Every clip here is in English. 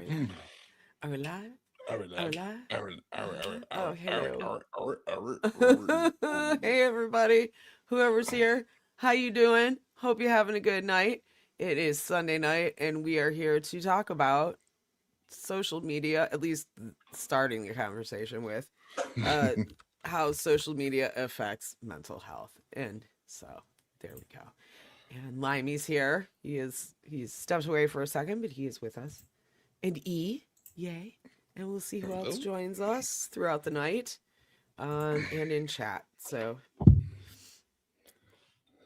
we live? Are we live? Are we Are we live? live? Are we, are we, are we, are Oh, we, are we, hello. are we, are we, are we, are we? Hey, everybody. Whoever's here, how you doing? Hope you're having a good night. It is Sunday night, and we are here to talk about social media, at least starting the conversation with uh, how social media affects mental health. And so there we go. And Limey's here. He's stepped away for a second, but he is with us. And E, yay. And we'll see who else Hello? joins us throughout the night and in chat. So,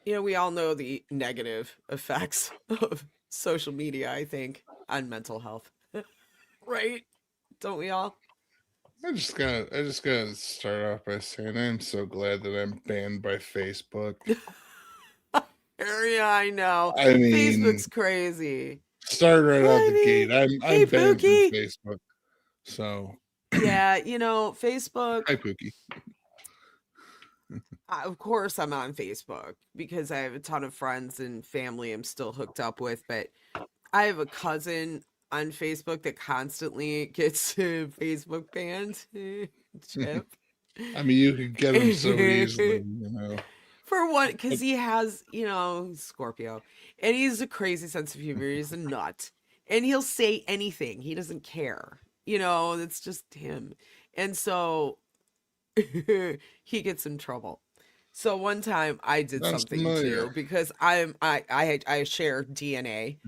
we all know the negative effects of social media, I think, on mental health. Right? Don't we all? I just gotta start off by saying I'm so glad that I'm banned by Facebook. Yeah, I know. I mean, Facebook's crazy. start right out the gate. Limey! I'm Hey, banned from Pookie! Facebook. So Yeah, Facebook. hi Pookie. Of course, I'm on Facebook because I have a ton of friends and family I'm still hooked up with, but I have a cousin on Facebook that constantly gets Facebook banned. Chip. I mean, you could get them so easily, you know. For what? Because But he has, he's Scorpio, and he's a crazy sense of humor. He's a nut, and he'll say anything. He doesn't care. It's just him. And so he gets in trouble. So one time I did sounds something familiar. too because I share DNA,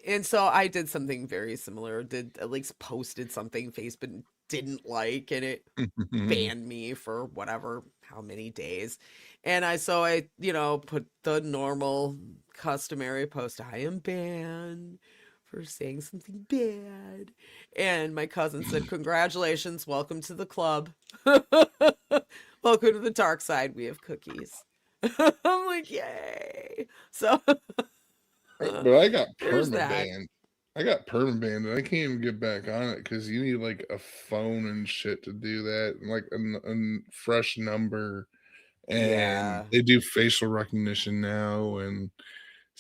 and so I did something very similar. Did at least posted something Facebook didn't like, and it banned me for whatever how many days. And I put the normal customary post, I am banned for saying something bad. And my cousin said, "Congratulations, welcome to the club." Welcome to the dark side. We have cookies. I'm like, yay. So But I got there's that. permabanned. I got permabanned, and I can't even get back on it because you need like a phone and shit to do that, and like a fresh number, and Yeah. they do facial recognition now, and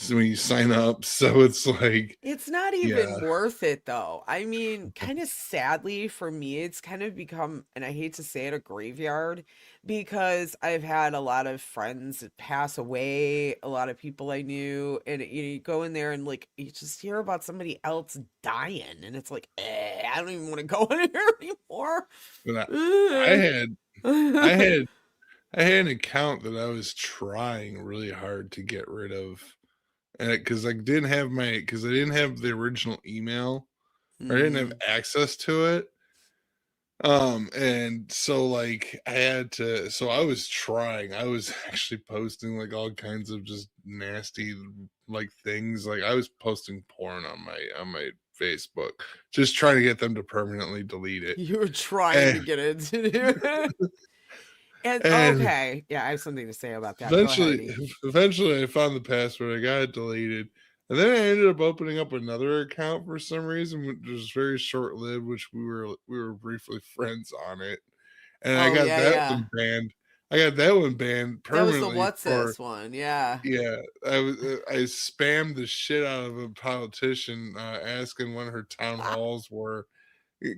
so when you sign up, so it's like, It's not yeah, even worth it though. I mean, kind of sadly for me, it's kind of become, and I hate to say it, a graveyard because I've had a lot of friends that pass away, a lot of people I knew, and you go in there and like you just hear about somebody else dying, and it's like, I don't even want to go in here anymore. but I Ugh. had, I had, I had an account that I was trying really hard to get rid of, and because I didn't have the original email, or I didn't have Mm. access to it. And so like I was trying. I was actually posting like all kinds of just nasty like things. Like I was posting porn on my Facebook, just trying to get them to permanently delete it. You were trying to And, get into and and okay, yeah, I have something to say about that. Go ahead, eventually E. eventually I found the password, I got it deleted. And then I ended up opening up another account for some reason, which was very short lived, which we were briefly friends on it, and I Oh, got yeah, that yeah. one banned. I got that one banned That was the permanently what's for, this one, yeah. yeah. I spammed the shit out of a politician, asking when her town halls were,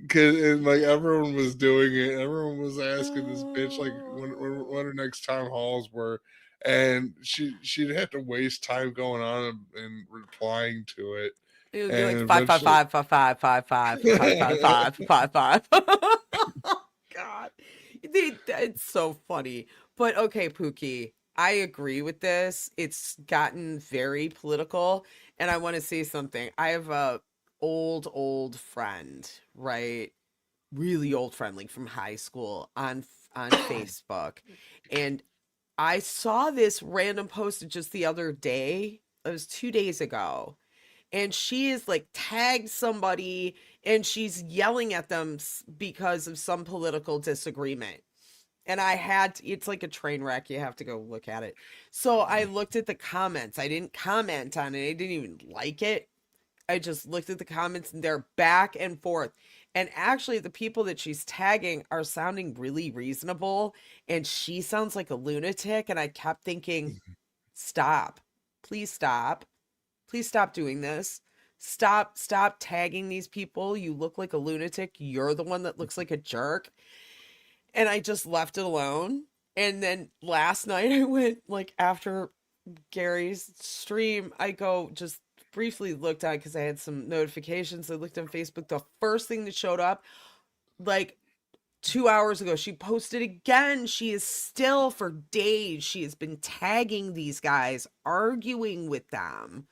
cause and like everyone was doing it. Everyone was asking this bitch like when her next town halls were, and she'd have to waste time going on and replying to it, It would be like and five, five, eventually. five, five, five, five, five, five, five, five, five, five. God, it's so funny. But okay, Pookie, I agree with this. It's gotten very political, and I want to say something. I have a old friend, right? Really old friend, like from high school on Facebook, and I saw this random post just the other day. It was 2 days ago, and she is like tagged somebody and she's yelling at them because of some political disagreement. And it's like a train wreck. You have to go look at it. So I looked at the comments. I didn't comment on it. I didn't even like it. I just looked at the comments and they're back and forth. And actually, the people that she's tagging are sounding really reasonable. And she sounds like a lunatic. And I kept thinking, stop. Please stop. Please stop doing this. Stop tagging these people. You look like a lunatic. You're the one that looks like a jerk. And I just left it alone. And then last night I went, like, after Gary's stream, I go just briefly looked at, because I had some notifications. I looked on Facebook. The first thing that showed up, like 2 hours ago, she posted again. She is still, for days, she has been tagging these guys, arguing with them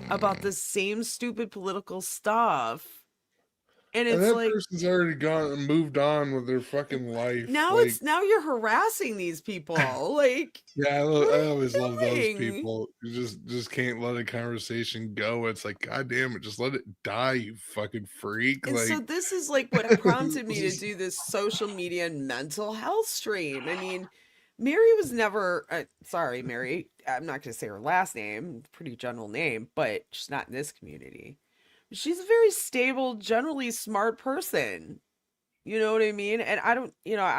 about the same stupid political stuff. And And it's that like, person's already gone and moved on with their fucking life. now like, it's now you're harassing these people. Like, yeah, I what are you always love those doing? people. You just can't let a conversation go. It's like, God damn it, just let it die, you fucking freak. And Like, so this is like what prompted me to do this social media and mental health stream. I mean, Mary was never, sorry, Mary, I'm not going to say her last name, pretty general name, but she's not in this community. She's a very stable, generally smart person. You know what I mean? And I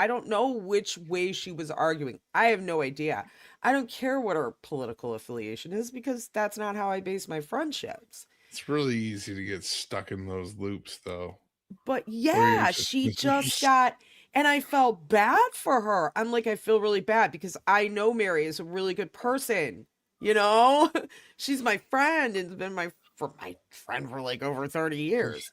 don't know which way she was arguing. I have no idea. I don't care what her political affiliation is, because that's not how I base my friendships. it's really easy to get stuck in those loops, though. But Where you're yeah, she just got, and I felt bad for her. I'm like, I feel really bad because I know Mary is a really good person. You know, she's my friend and been my friend for like over 30 years,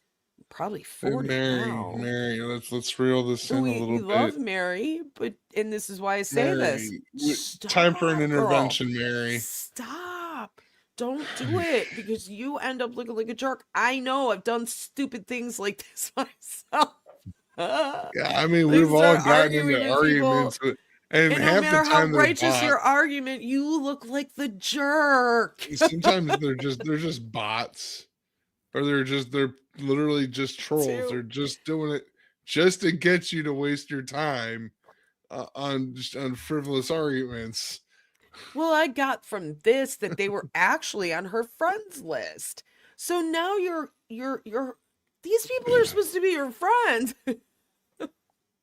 probably Hey, 40 now. Mary, let's reel this in a We little love bit. Mary, but, and this is why I say this. Mary, time for an Stop, girl. intervention, Mary. Stop. Don't do it, because you end up looking like a jerk. I know, I've done stupid things like this myself. Yeah, I mean, Like, we've all start gotten arguing into with people, arguments with, and and no half the matter how time they're righteous your bots. argument, you look like the jerk. Sometimes they're just bots, or they're literally just trolls. Too. They're just doing it just to get you to waste your time on frivolous arguments. Well, I got from this that they were actually on her friends list. So now you're these people are supposed to be your friends.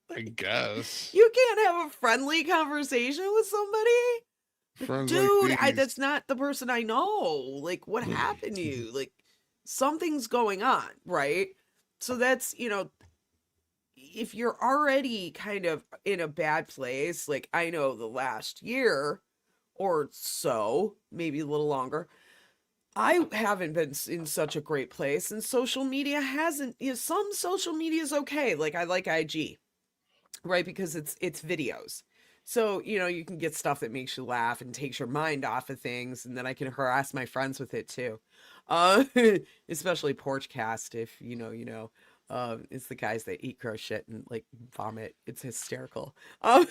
I guess. You can't have a friendly conversation with somebody. Friends Dude, like these. that's not the person I know. Like, what happened to you? Like, something's going on, right? So that's, if you're already kind of in a bad place, like I know the last year or so, maybe a little longer, I haven't been in such a great place, and social media hasn't. Some social media is okay. Like, I like IG, right? Because it's videos. So, you can get stuff that makes you laugh and takes your mind off of things, and then I can harass my friends with it too. Especially Porchcast, if you know. It's the guys that eat gross shit and like vomit. It's hysterical. I'll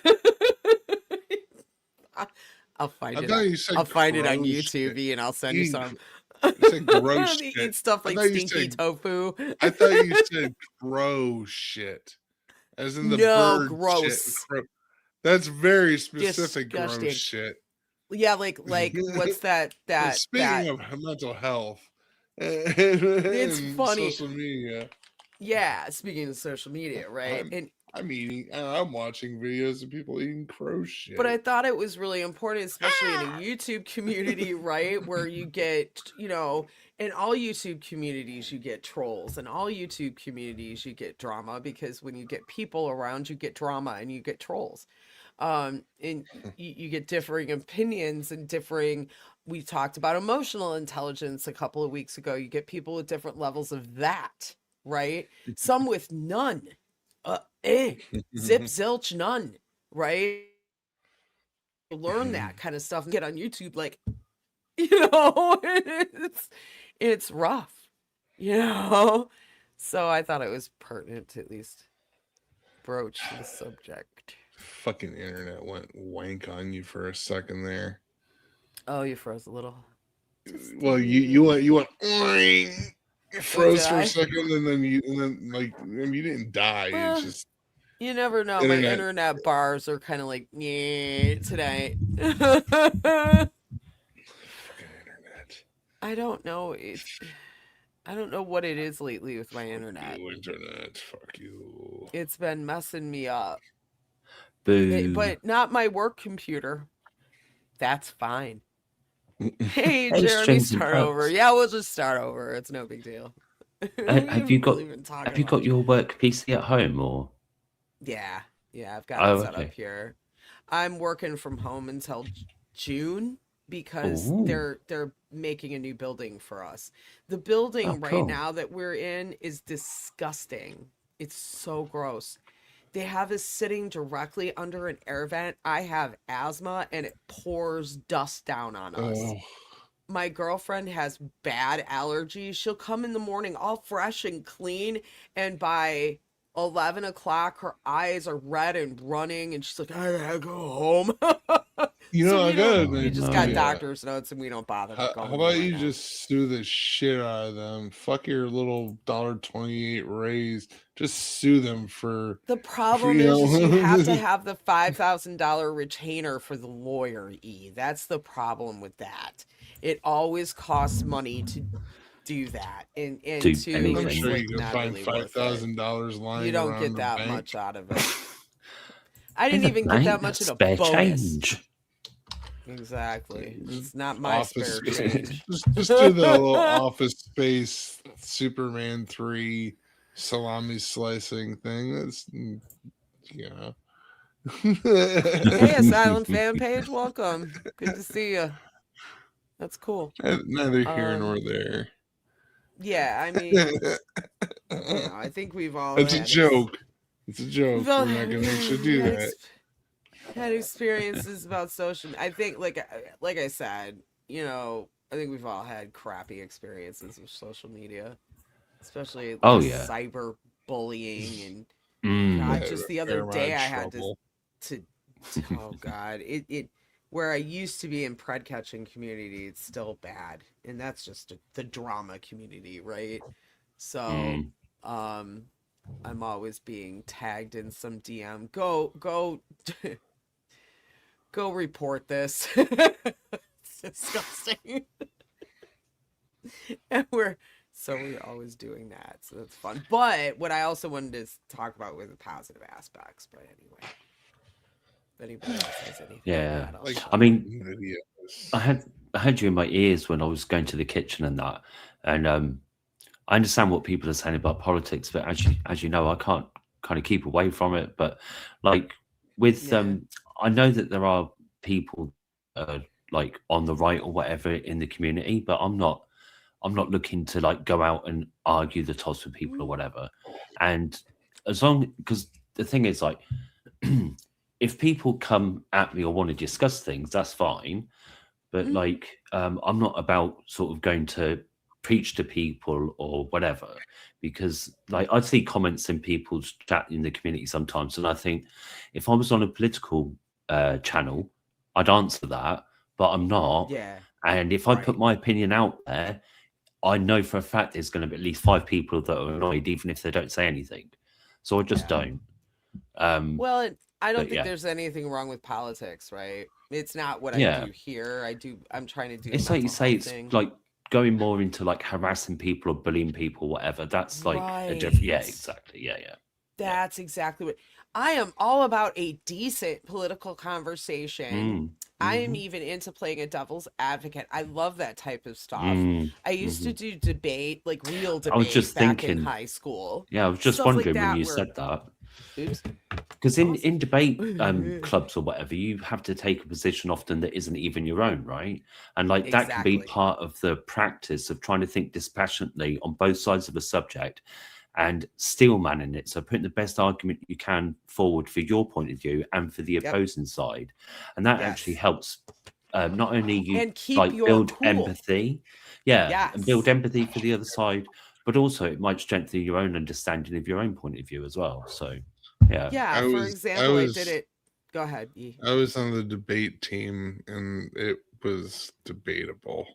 find it. I'll find it on YouTube, and I'll send you some. You said gross They shit. eat stuff like stinky tofu. I thought you said gross shit, as in the bird gross. Shit. That's very specific. Disgusting. Gross shit. Yeah, like what's that? Speaking of mental health, it's funny. Social media. Yeah, speaking of social media, right? I'm watching videos of people eating crow shit. But I thought it was really important, especially in a YouTube community, right? Where you get, in all YouTube communities, you get trolls. In all YouTube communities, you get drama, because when you get people around, you get drama and you get trolls. And you get differing opinions and we talked about emotional intelligence a couple of weeks ago. You get people with different levels of that, right? Some with none. Zip, zilch, none, right? Learn that kind of stuff and get on YouTube, like, it's rough, so I thought it was pertinent to at least broach the subject. Fucking internet went wank on you for a second there. Oh, you froze a little. Well, you went froze for a second, and then you didn't die. Well, it's just, you never know. My internet bars are kind of like, yeah, tonight. Fucking internet. I don't know. I don't know what it is lately with my internet. Internet, fuck you. It's been messing me up. Boo. But not my work computer. That's fine. Hey, Hey, Jeremy, strings and start over. perks. Yeah, we'll just start over. It's no big deal. We Have you haven't got really been talking your much. work PC at home or? Yeah, yeah, I've got it Oh, set up okay. here. I'm working from home until June because Oh, they're making a new building for us. The oh, building right cool. now that we're in is disgusting. It's so gross. They have us sitting directly under an air vent. I have asthma and it pours dust down on us. Oh, My girlfriend has bad allergies. She'll come in the morning all fresh and clean, and by 11 o'clock, her eyes are red and running, and she's like, I gotta go home. So I got an Oh we just got no. idea. doctor's notes and we don't bother How going in about right you now. just sue the shit out of them? Fuck your little $1.28 raise. Just sue them The for problem is you have to know. have the $5,000 retainer for the lawyer, E. That's the problem with that. It always costs money to do that. And Do two, I'm it's sure anything. like you can not find really worth it. $5,000 You lying don't around get the that bank. much out of it. I In didn't the even get that bank, much that's in a spare bonus. change. Exactly. It's not my Office, spare change. just do the little Office Space Superman 3 salami slicing thing. That's yeah. Hey, Asylum fan page, welcome. Good to see you. That's cool. Neither here nor Um, there. yeah, I mean, I think we've all It's a had joke. It's a we've joke. all We're not gonna actually do that. had experiences about social. I think, like I said, I think we've all had crappy experiences with social media, especially like Oh yeah. cyber bullying and Mm. God, Had just a the other fair amount day of I had trouble. to oh God, it where I used to be in pred catching community, it's still bad, and that's just the drama community, right? So, Mm. um, I'm always being tagged in some DM. Go, go report this. It's disgusting, and we're always doing that, so that's fun. But what I also wanted to talk about were the positive aspects. But anyway. If anybody else has anything Yeah. on that, I'll Like shut I up. mean, community. I had you in my ears when I was going to the kitchen and that, and I understand what people are saying about politics, but as you know, I can't kind of keep away from it. But like with Yeah. I know that there are people like on the right or whatever in the community, but I'm not looking to like go out and argue the toss with people or whatever. And as long because the thing is like if people come at me or want to discuss things, that's fine. But Mhm. like I'm not about sort of going to preach to people or whatever, because like I see comments in people's chat in the community sometimes, and I think if I was on a political channel, I'd answer that, but I'm not. Yeah. And if I put Right. my opinion out there, I know for a fact there's going to be at least 5 people that are annoyed, even if they don't say anything. So I just Yeah. don't. Um, Well, I don't but think yeah, there's anything wrong with politics, right? It's not what I yeah, do here. I'm trying to do a it's like you mental say, health it's thing. like going more into like harassing people or bullying people, whatever. That's like a different. Yeah, Right. exactly. Yeah, yeah, yeah. That's exactly what I am all about a decent political conversation. Mm, I am hmm even into playing a devil's advocate. I love that type of stuff. mm, I used hmm to do debate, like real I was debate just back in thinking. high school. Yeah, I was just Stuff like wondering when that you where said that. oops, Because pause. in debate clubs or whatever, you have to take a position often that isn't even your own, right? And like that can be Exactly. part of the practice of trying to think dispassionately on both sides of a subject and steel manning it. So putting the best argument you can forward for your point of view and for the Yep. opposing side, and that actually Yes. helps. Not only you And keep like your build cool. empathy, yeah, and build Yes. empathy for the other side, but also it might strengthen your own understanding of your own point of view as well. So, yeah. Yeah. I For was I example, I did was it. Go ahead. Yi. I was on the debate team and it was debatable.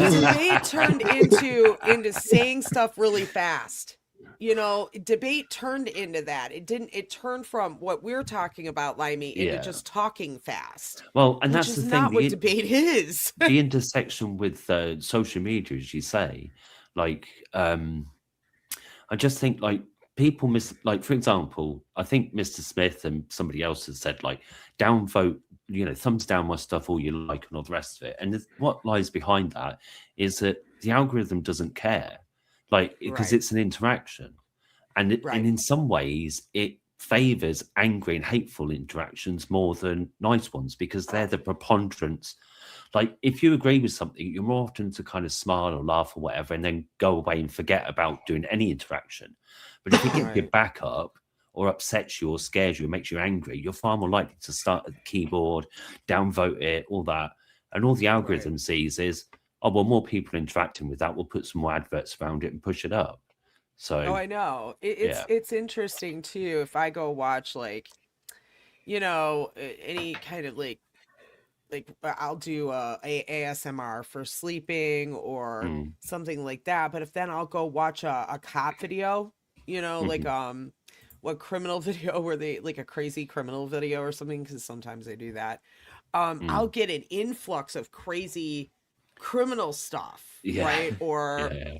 Debate turned into saying stuff really fast. Debate turned into that. It turned from what we're talking about, Limey, into Yeah. just talking fast, Well, and which that's the is thing, not what debate is. the intersection with social media, as you say, like I just think like people miss like for example, I think Mr. Smith and somebody else has said like downvote thumbs down my stuff all you like and all the rest of it. And what lies behind that is that the algorithm doesn't care, like, because Right. it's an interaction, and Right. in some ways it favors angry and hateful interactions more than nice ones, because they're the preponderance. Like, if you agree with something, you're more often to kind of smile or laugh or whatever, and then go away and forget about doing any interaction. But if it gets your Right. back up, or upsets you, or scares you, or makes you angry, you're far more likely to start at the keyboard, downvote it, all that. And all the algorithm sees is, oh, well, more people interacting with that, we'll put some more adverts around it and push it up. So, Oh, I know. yeah. It's interesting too. If I go watch like, any kind of like I'll do a ASMR for sleeping or Mm, something like that. But if then I'll go watch a cop video, like mhm, what criminal video where they like a crazy criminal video or something, because sometimes they do that. I'll mm. get an influx of crazy criminal stuff, Yeah. right? Or Yeah.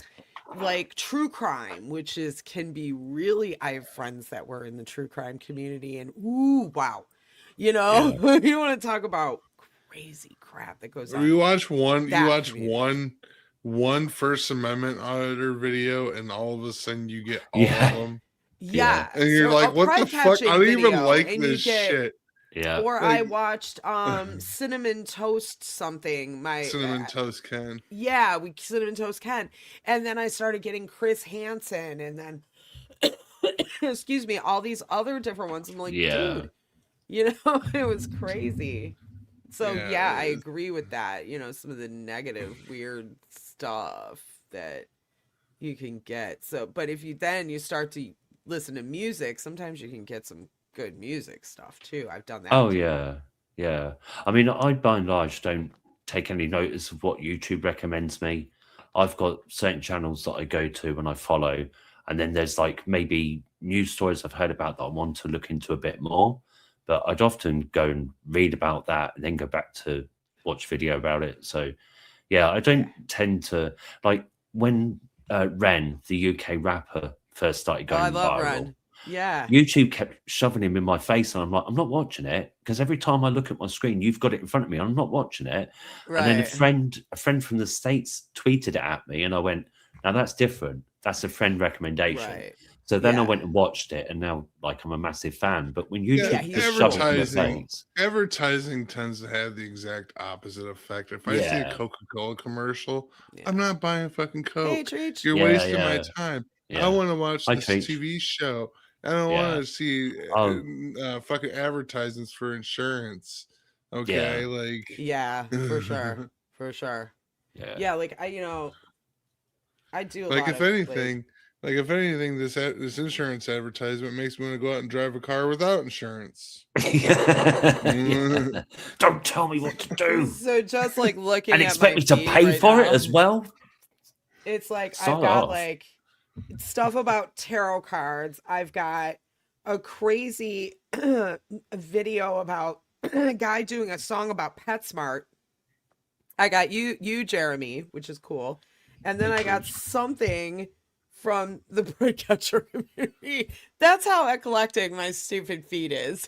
like true crime, which can be really, I have friends that were in the true crime community, and ooh, wow. You Yeah. want to talk about crazy crap that goes on You in watch that community. one First Amendment auditor video, and all of a sudden you get all of Yeah. them, Yeah. and Yes, you're or a like, "What the pride fuck? I catching don't even video, like and you this get, shit." Yeah. or I Like watched cinnamon toast something. Cinnamon Toast Ken. Yeah, we cinnamon toast Ken, and then I started getting Chris Hansen, and then excuse me, all these other different ones. I'm like, Yeah. dude, it was crazy. So Yeah, yeah, I agree with that. Some of the negative, weird stuff that you can get. So, but if you start to listen to music, sometimes you can get some good music stuff too. I've done that Oh, too. yeah. Yeah. I mean, I by and large don't take any notice of what YouTube recommends me. I've got certain channels that I go to and I follow, and then there's like maybe news stories I've heard about that I want to look into a bit more. But I'd often go and read about that and then go back to watch video about it. So yeah, I Yeah. don't tend to, like, when Ren, the UK rapper, first started Oh, I going love viral. Run. Yeah. YouTube kept shoving him in my face, and I'm like, I'm not watching it, because every time I look at my screen, you've got it in front of me. I'm not watching it. And then a Right. friend from the States tweeted it at me, and I went, now that's different. That's a friend recommendation. Right. So then I Yeah. went and watched it, and now, like, I'm a massive fan. But when Yeah, Yeah, YouTube he's just shove it in your advertising face, advertising tends to have the exact opposite effect. If I see a yeah, Coca-Cola commercial, Yeah. I'm not buying fucking Hey, Coke. Treach. You're yeah, wasting my yeah, time. I yeah. want to watch Hi, this Treach. TV show. I don't Yeah. want to see Oh, fucking advertisements for insurance. yeah, Okay, like Yeah, for sure. For sure. yeah. Yeah, like I do a like lot if of anything, this insurance advertisement makes me want to go out and drive a car without insurance. Yeah. Don't tell me what to do. so just like looking And at expect my me to feed pay right for it now, as well? it's like I've Start got off. like stuff about tarot cards. I've got a crazy video about a guy doing a song about PetSmart. I got you, Jeremy, which is cool. And then I got something from the Birdcatcher community. That's how eclectic my stupid feed is.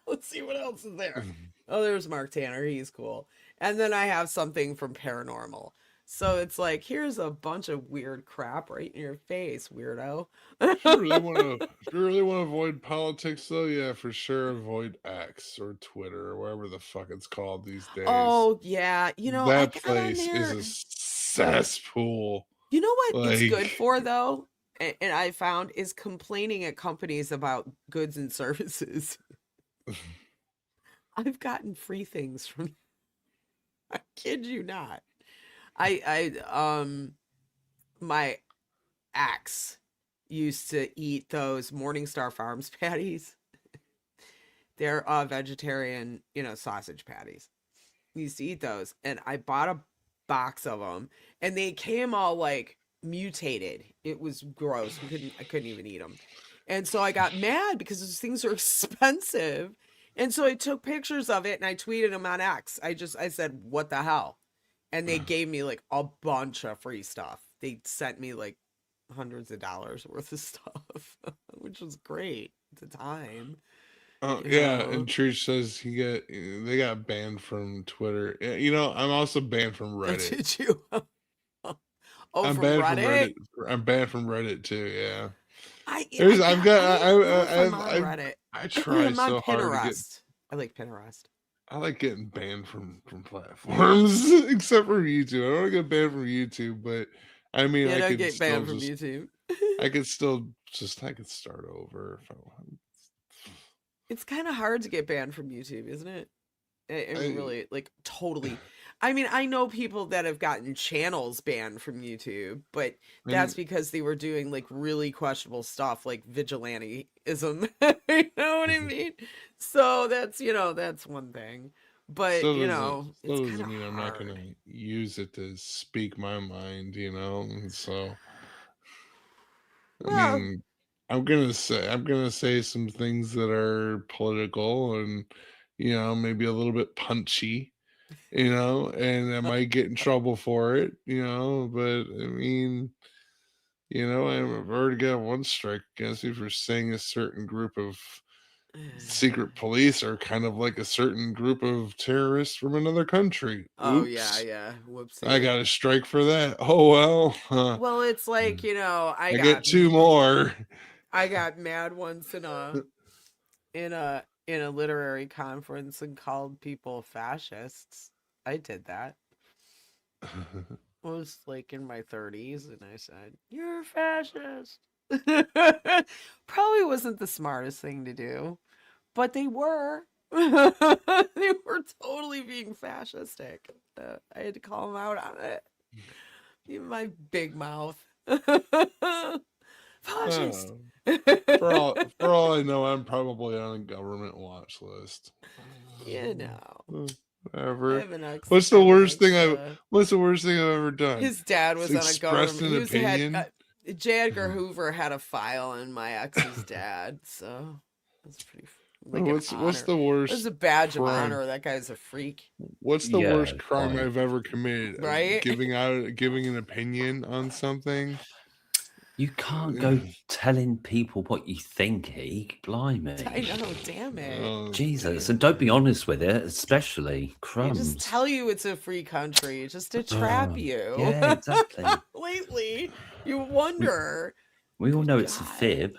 Let's see what else is there. Oh, there's Mark Tanner. He's cool. And then I have something from Paranormal. So it's like, here's a bunch of weird crap right in your face, weirdo. If you really want to avoid politics, though, yeah, for sure, avoid X or Twitter or whatever the fuck it's called these days. Oh, yeah. I That got on place is there. a cesspool. You know what it's good Like, for though? And I found is complaining at companies about goods and services. I've gotten free things from I kid you not. My ex used to eat those Morningstar Farms patties. They're vegetarian, sausage patties. He used to eat those, and I bought a box of them, and they came all like mutated. It was gross. I couldn't even eat them, and so I got mad because those things are expensive, and so I took pictures of it and I tweeted them on X. I said, "What the hell?" And they gave me like a bunch of free stuff. They sent me like hundreds of dollars worth of stuff, which was great at the time. Oh You yeah, know? and Trish says they got banned from Twitter. Yeah, you know, I'm also banned from Oh, Reddit. did you? Oh, I'm from banned from Reddit? Reddit. I'm banned from Reddit too. Yeah, I I've got. I got don't know if I'm on I've Reddit. I try I'm on so hard to get. Pinterest. I like Pinterest. I like getting banned from platforms, except for YouTube. I don't want to get banned from YouTube, but I mean, Yeah, I don't could get still banned from just YouTube. I could still just I could start over if I want. It's kind of hard to get banned from YouTube, isn't it? I mean, I really, like, totally. I mean, I know people that have gotten channels banned from YouTube, but that's and because they were doing like really questionable stuff, like vigilanteism. You know what I mean? So that's, that's one thing. But, it's still kind doesn't of mean I'm not hard. gonna use it to speak my mind, and so I Well, mean, I'm gonna say some things that are political and maybe a little bit punchy, and I might get in trouble for it, but I mean, I've already got one strike against me for saying a certain group of secret police are kind of like a certain group of terrorists from another country. oh, yeah, Oops. yeah. I Whoopsie. got a strike for that. Oh well. Well, it's like, I get two more. I got mad once in a literary conference and called people fascists. I did that. I was like in my 30s and I said, "You're a fascist." Probably wasn't the smartest thing to do, but they were. They were totally being fascistic. I had to call them out on it. Even my big mouth. Fascist. Oh, for all I know, I'm probably on a government watch list. You know. I Whatever. have an ex. What's I the have an worst thing ex. I've ever done? His dad It's was on a expressed government. an He was had opinion. J. Edgar Hoover had a file on my ex's dad, so that's pretty like an What's honor. the It was worst a badge of crime? honor. That guy's a freak, What's the Yeah, worst crime quite. I've ever committed? right? Giving an opinion on something. You can't go telling people what you think, Eek. Blimey. I know, damn it. Oh, Jesus, dear. and don't be honest with it, especially They crumbs. just tell you it's a free country just to trap you. Yeah, exactly. Lately, you wonder. We all know Good it's a God. fib,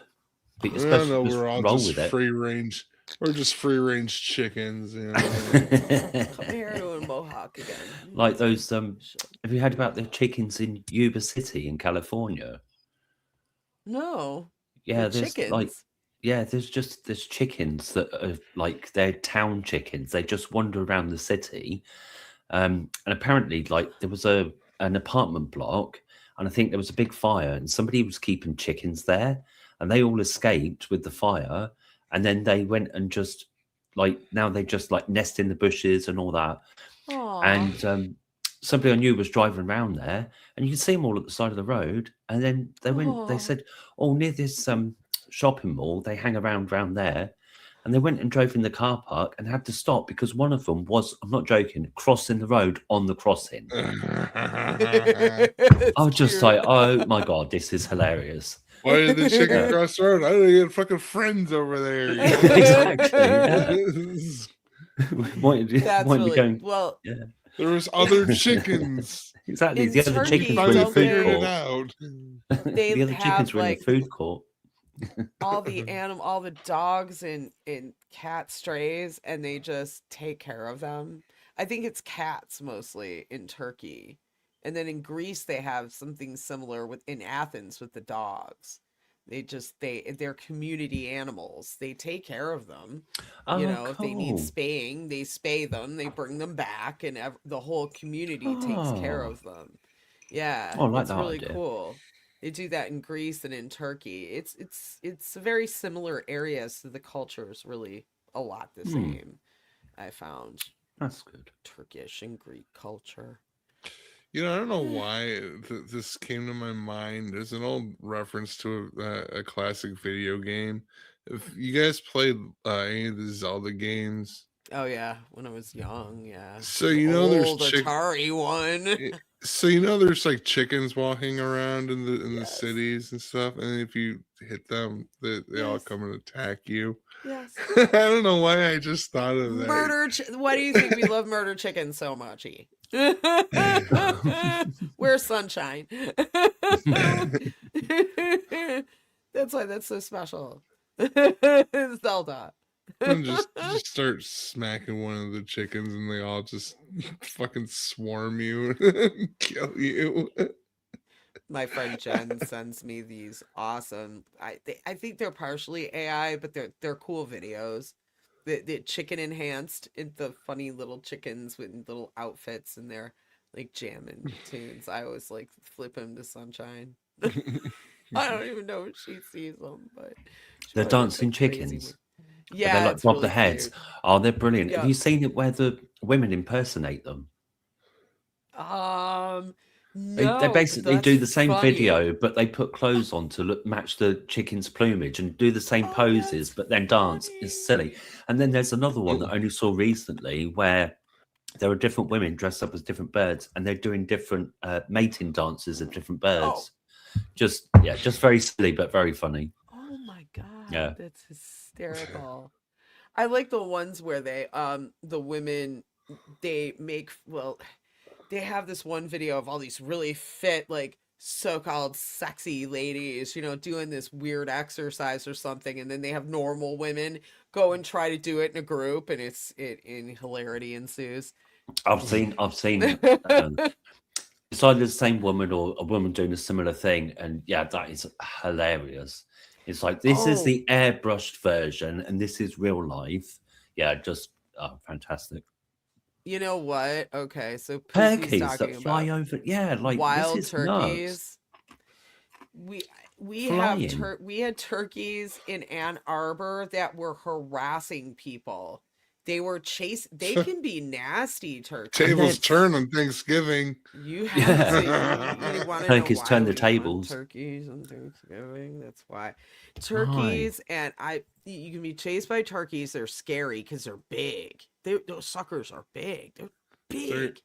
but you're I supposed know to just we're all roll just with it. free range. We're just free range chickens, Come here to a Mohawk again. Like those Shit. have you heard about the chickens in Yuba City in California? No. Yeah, The there's chickens. there's chickens that are like they're town chickens. They just wander around the city. And apparently like there was an apartment block and I think there was a big fire and somebody was keeping chickens there and they all escaped with the fire and then they went and just like now they just like nest in the bushes and all that. Aw. And somebody I knew was driving around there, and you can see them all at the side of the road. And then they went. They Aw. said, "Oh, near this shopping mall, they hang around there." And they went and drove in the car park and had to stop because one of them was—I'm not joking—crossing the road on the crossing. I was just Cute. like, "Oh my god, this is hilarious!" Why did the chicken Yeah. cross the road? I don't get fucking friends over there. Exactly. Yeah. Might That's be really going. well. Yeah, There was other chickens. exactly. In The other Turkey, chickens were in the don't food figured it they? court. out. They The other chickens have were in the like food court. all the dogs and cat strays, and they just take care of them. I think it's cats mostly in Turkey, and then in Greece they have something similar in Athens with the dogs. They're community animals. They take care of them. Oh, If they need cool. spaying, they spay them. They bring them back, and the whole community takes care Oh, of them. Yeah, I like it's that really idea. cool. They do that in Greece and in Turkey. It's very similar areas, so the culture is really a lot the Hmm, same. I found that's good. Turkish and Greek culture. I don't know why this came to my mind. There's an old reference to a classic video game. If you guys played any of the Zelda games, Oh yeah, when I was young, yeah. so The there's old Atari one. So there's like chickens walking around in the Yes. cities and stuff, and if you hit them, they all Yes. come and attack you. Yes. I don't know why I just thought of that. Why do you think we love murder chickens so much? Where's Sunshine? That's why that's so special. Zelda. And just start smacking one of the chickens, and they all just fucking swarm you and kill you. My friend Jen sends me these awesome. I think they're partially AI, but they're cool videos. The chicken enhanced, the funny little chickens with little outfits, and they're like jamming tunes. I always like flip him to Sunshine. I don't even know if she sees them, but The dancing chickens. Yeah, they like it's bob really the heads. cute. Oh, they're brilliant. Yeah. Have you seen it where the women impersonate them? No, They but basically do that's the same funny. video, but they put clothes on to match the chicken's plumage and do the same Oh, poses, that's but then dance. funny. It's silly. And then there's another one that I only saw recently where there are different women dressed up as different birds, and they're doing different mating dances of different birds. Just very silly, but very funny. Oh my god, Yeah. that's hysterical. I like the ones where they the women they have this one video of all these really fit, like so-called sexy ladies, doing this weird exercise or something, and then they have normal women go and try to do it in a group, and in hilarity ensues. I've seen it's either the same woman or a woman doing a similar thing, and yeah, that is hilarious. It's like this is the airbrushed version, and this is real life. Yeah, just fantastic. You know what? Okay, so Turkeys that fly over. Yeah, like wild this is turkeys. Nuts. We Flying. had turkeys in Ann Arbor that were harassing people. They were they can be nasty turkeys. Tables turn on Thanksgiving. You have you want to Turkeys know why turn the we want tables. turkeys on Thanksgiving. That's why turkeys and you can be chased by turkeys. They're scary because they're big. Those suckers are big. They're big.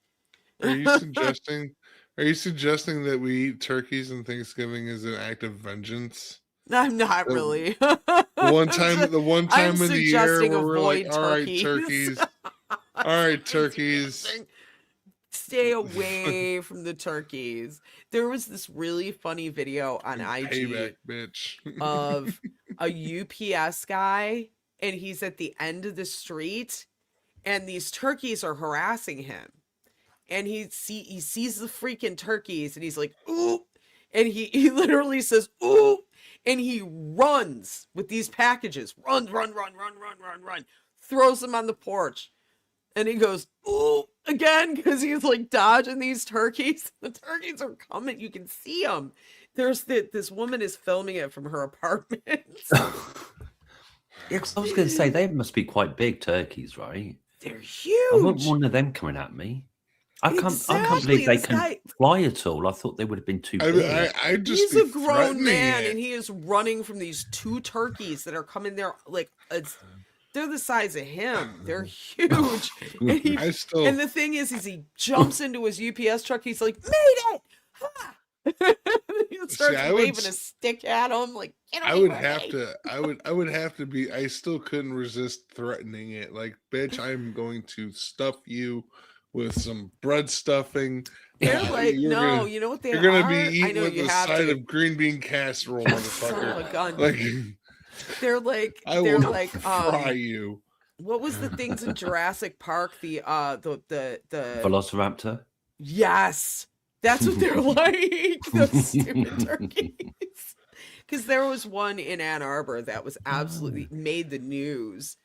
Are you suggesting that we eat turkeys on Thanksgiving as an act of vengeance? I'm not really. The one time in the year where we're like, all right, turkeys. all right, turkeys. Stay away from the turkeys. There was this really funny video on IG Payback, bitch. of a UPS guy, and he's at the end of the street, and these turkeys are harassing him. And he sees the freaking turkeys, and he's like, ooh. And he literally says, ooh. And he runs with these packages. Run. Throws them on the porch. And he goes, ooh, again, because he's like dodging these turkeys. The turkeys are coming. You can see them. This woman is filming it from her apartment. Yeah, because I was going to say, they must be quite big turkeys, right? They're huge. I want one of them coming at me. I can't believe they can fly at all. I thought they would have been too big. He's a grown man, and he is running from these two turkeys that are coming there. Like they're the size of him. They're huge. And the thing is he jumps into his UPS truck. He's like, made it! Ha! He starts waving a stick at him. Like, I would have to be. I still couldn't resist threatening it. Like, bitch, I'm going to stuff you with some bread stuffing. They're like, no, you know what they are? You're gonna be eating with a side of green bean casserole, motherfucker. They're like, I will fry you. What was the things in Jurassic Park? The Velociraptor. Yes, that's what they're like. Those stupid turkeys. Because there was one in Ann Arbor that was absolutely made the news,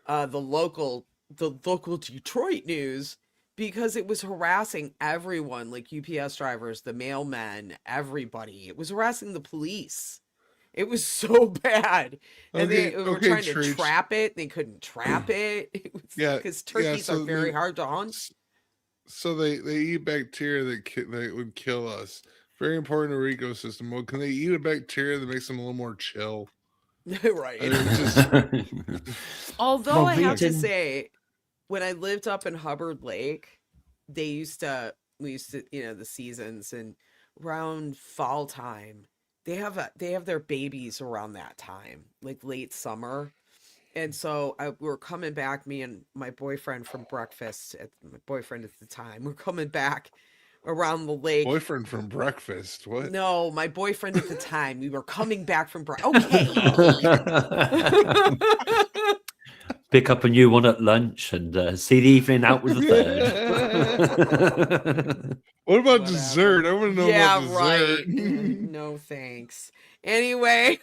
the local Detroit news. Because it was harassing everyone, like UPS drivers, the mailmen, everybody. It was harassing the police. It was so bad. And they were trying to trap it. They couldn't trap it. Because turkeys are very hard to hunt. So they eat bacteria that would kill us. Very important to our ecosystem. Well, can they eat a bacteria that makes them a little more chill? Right. Although I have to say, when I lived up in Hubbard Lake, they used to we used to, the seasons, and around fall time, they have their babies around that time, like late summer. And so we're coming back, me and my boyfriend from breakfast, my boyfriend at the time, we're coming back around the lake. Boyfriend from breakfast. What? No, my boyfriend at the time. We were coming back from okay. Pick up a new one at lunch and see the evening out with the third. What about Whatever. dessert? I want to know Yeah, about right. dessert. No thanks. Anyway,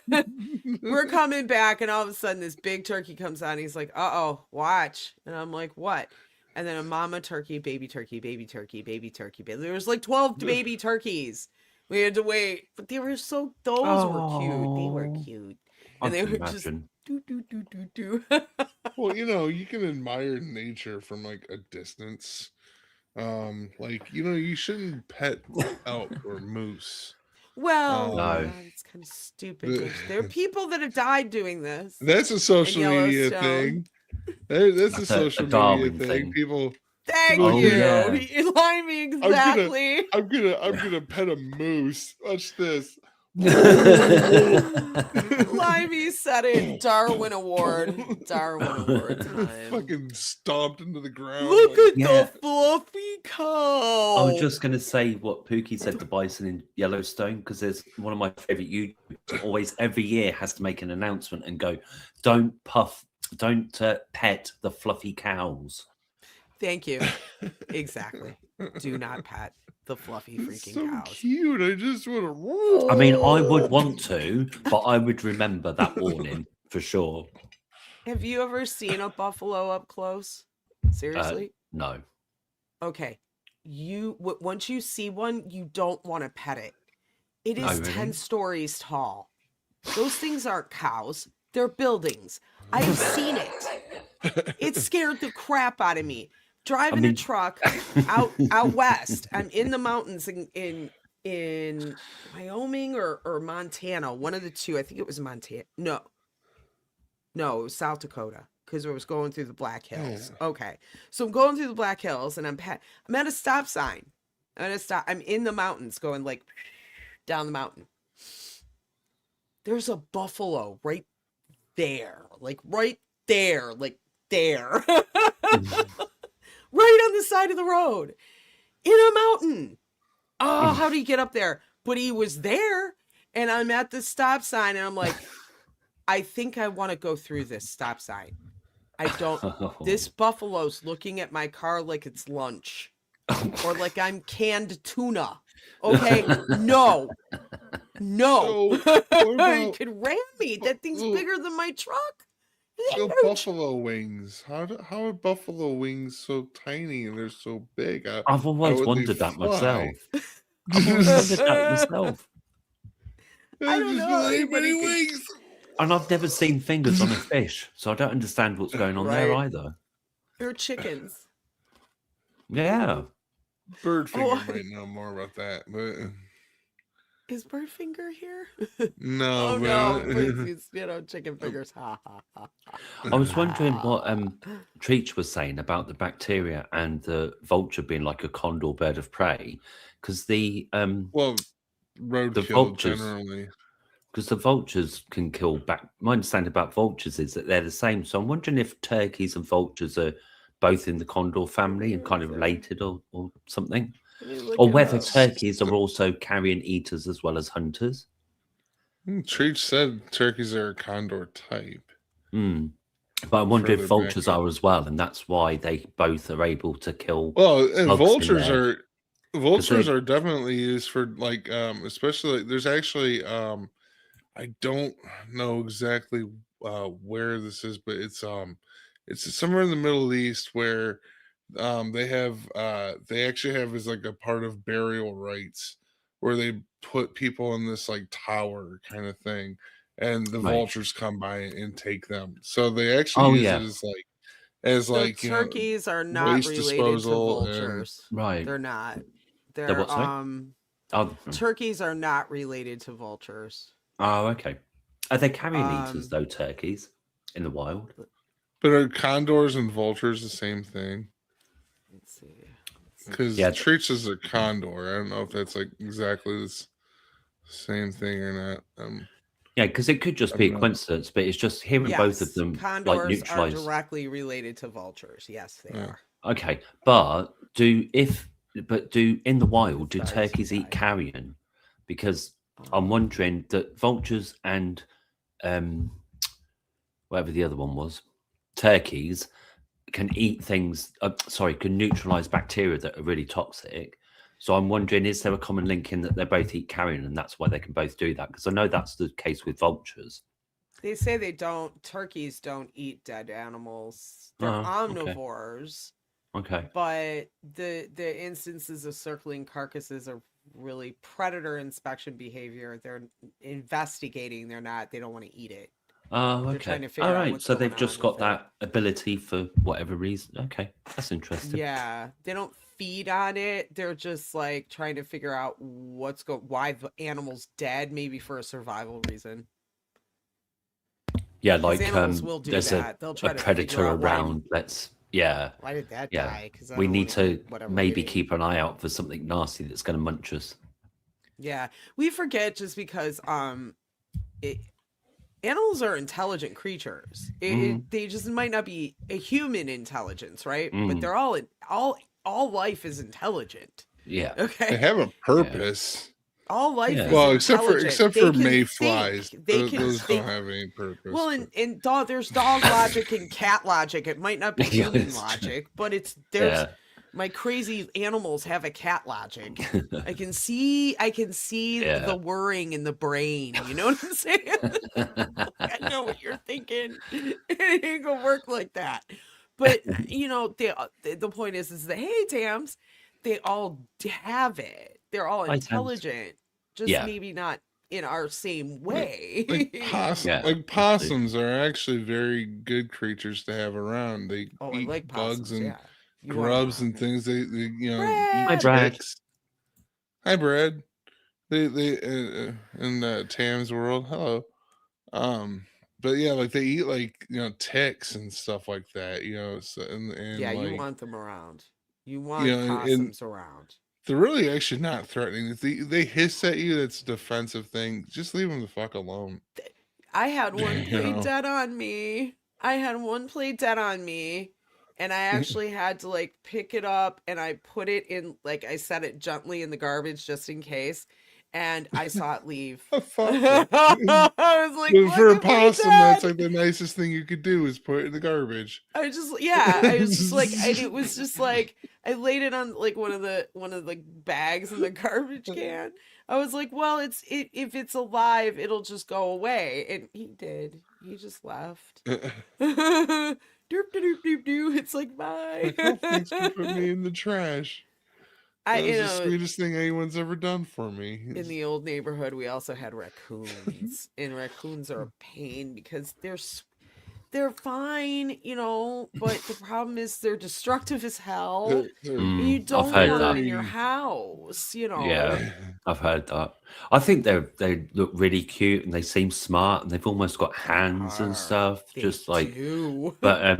we're coming back, and all of a sudden this big turkey comes out, and he's like, "Uh-oh, watch." And I'm like, "What?" And then a mama turkey, baby turkey, baby turkey, baby turkey. There was like 12 baby turkeys. We had to wait, but they were those were cute. They were cute. I And they can were imagine. just do. Well, you can admire nature from like a distance. Like you shouldn't pet elk or moose. Well, No. yeah, it's kind of stupid. There are people that have died doing this. That's a social media Yellowstone. thing. That's a Like a social media Darwin thing. thing. People. Thank Oh, you. yeah. You lied me exactly. I'm gonna pet a moose. Watch this. Limey said it. Darwin Award. Darwin Award time. Fucking stomped into the ground. Look like- at Yeah. the fluffy cow. I was just going to say what Pookie said to Bison in Yellowstone, because there's one of my favorite YouTubers always every year has to make an announcement and go, don't pet the fluffy cows. Thank you. Exactly. Do not pet the fluffy It's freaking so cows. cute. I just want to. I mean, I would want to, but I would remember that warning for sure. Have you ever seen a buffalo up close? Seriously? No. Okay. Once you see one, you don't want to pet it. It is Oh, really? 10 stories tall. Those things aren't cows. They're buildings. I've seen it. It scared the crap out of me. Driving a mean- truck out west. I'm in the mountains in Wyoming or Montana. One of the two. I think it was Montana. No, it was South Dakota, because I was going through the Black Hills. Okay. So I'm going through the Black Hills, and I'm at a stop sign. I'm in the mountains going like down the mountain. There's a buffalo right there. Like right there. Like there. Right on the side of the road. In a mountain. Oh, how do you get up there? But he was there. And I'm at the stop sign, and I'm like, I think I want to go through this stop sign. I don't. This buffalo's looking at my car like it's lunch, or like I'm canned tuna. Okay, no. So, what You about- could ram me. That thing's bigger than my truck. So Huge. buffalo wings. How are buffalo wings so tiny and they're so big? I've always would they wondered that fly? myself. I've always wondered that myself. I don't know, anybody could- wings. And I've never seen fingers on a fish, so I don't understand what's going on there Right. either. They're chickens. Yeah. Birdfinger Oh. might know more about that, but Is Birdfinger here? no. Oh but, no, please, chicken fingers. Ha ha ha. I was wondering what Treach was saying about the bacteria and the vulture being like a condor bird of prey, because the Well, roadkill vultures- generally. because the vultures can kill back. My understanding about vultures is that they're the same. So I'm wondering if turkeys and vultures are both in the condor family and kind of related or something, Let me look or it whether up. turkeys are also carrion eaters as well as hunters. Treach said turkeys are a condor type. Hmm. But I wonder if Further vultures back up. are as well, and that's why they both are able to kill. Well, and Bugs in vultures there. vultures they- are definitely used for like especially there's actually I don't know exactly where this is, but it's somewhere in the Middle East where they actually have as like a part of burial rites where they put people in this like tower kind of thing, and the Right. vultures come by and take them. So they actually Oh, use yeah. it as The like turkeys are not waste related to disposal and- vultures. Right. They're not. They're what, sorry? Oh, turkeys are not related to vultures. oh, okay. Are they carrion eaters Um, though? Turkeys in the wild? But are condors and vultures the same thing? Let's see. Because Yeah. Treats is a condor. I don't know if that's like exactly the same thing or not. Yeah, because it could just I be a don't know. coincidence, but it's just hearing both of Yes, them like condors are neutralize. directly related to vultures. Yes, they Yeah. are. Okay, but do in the wild do Sorry to turkeys die. eat carrion? Because I'm wondering that vultures and whatever the other one was, turkeys can eat things. Can neutralize bacteria that are really toxic. So I'm wondering, is there a common link in that they both eat carrion, and that's why they can both do that? Because I know that's the case with vultures. They say turkeys don't eat dead animals. They're Oh, okay. omnivores. Okay. But the instances of circling carcasses are really predator inspection behavior. They're investigating. They don't want to eat it. Oh, They're trying okay. to figure All out right. what's So going they've just on got with it. that ability for whatever reason. Okay, that's interesting. Yeah, they don't feed on it. They're just like trying to figure out why the animal's dead, maybe for a survival reason. Yeah, 'Cause like animals will do there's that. They'll try a to predator figure out around. why did that Yeah. die? Because We need to maybe keep an eye out for something nasty that's going to munch us. Yeah, we forget just because animals are intelligent creatures. They just might not be a human intelligence, right? But they're all life is intelligent. Yeah. They Okay. have a purpose. All life Yeah. is Well, intelligent. except They for can mayflies. think. They can Those think. don't have any purpose. Well, but- there's dog logic and cat logic. It might not be Yeah, human it's true. logic, but Yeah. my crazy animals have a cat logic. I can see Yeah. the whirring in the brain. You know what I'm saying? I know what you're thinking. It ain't gonna work like that. But the point is that hey, Tams, they all have it. They're all Hi, Tams. intelligent, just Yeah. maybe not in our same way. Like possums are actually very good creatures to have around. They I eat like bugs possums, and yeah. You want grubs one. and things. They Brad! Hi, eat Brad. ticks. Hi, Brad. They in Tam's world. Hello. But yeah, like they eat like ticks and stuff like that. So, and Yeah, like, you want them around. You want and possums around. they're really actually not threatening. If they hiss at you, that's a defensive thing. Just leave them the fuck alone. I had one You play know? dead on me. And I actually had to like pick it up and I put it in, like I set it gently in the garbage just in case. And I saw it leave. Fuck I was like, But for a "Look at me possum, that's dead." like the nicest thing you could do is put it in the garbage. I was just like, and it was just like, I laid it on like one of the bags in the garbage can. I was like, well, if it's alive, it'll just go away. And he did. He just left. Doop, doop, doop, doop, doop. It's like, bye. Oh, thanks for putting me in the trash. That was the sweetest thing anyone's ever done for me. In the old neighborhood, we also had raccoons, and raccoons are a pain because they're fine, but the problem is they're destructive as hell. You don't want them in your house, Yeah, I've heard that. I think they look really cute and they seem smart and they've almost got hands and stuff. But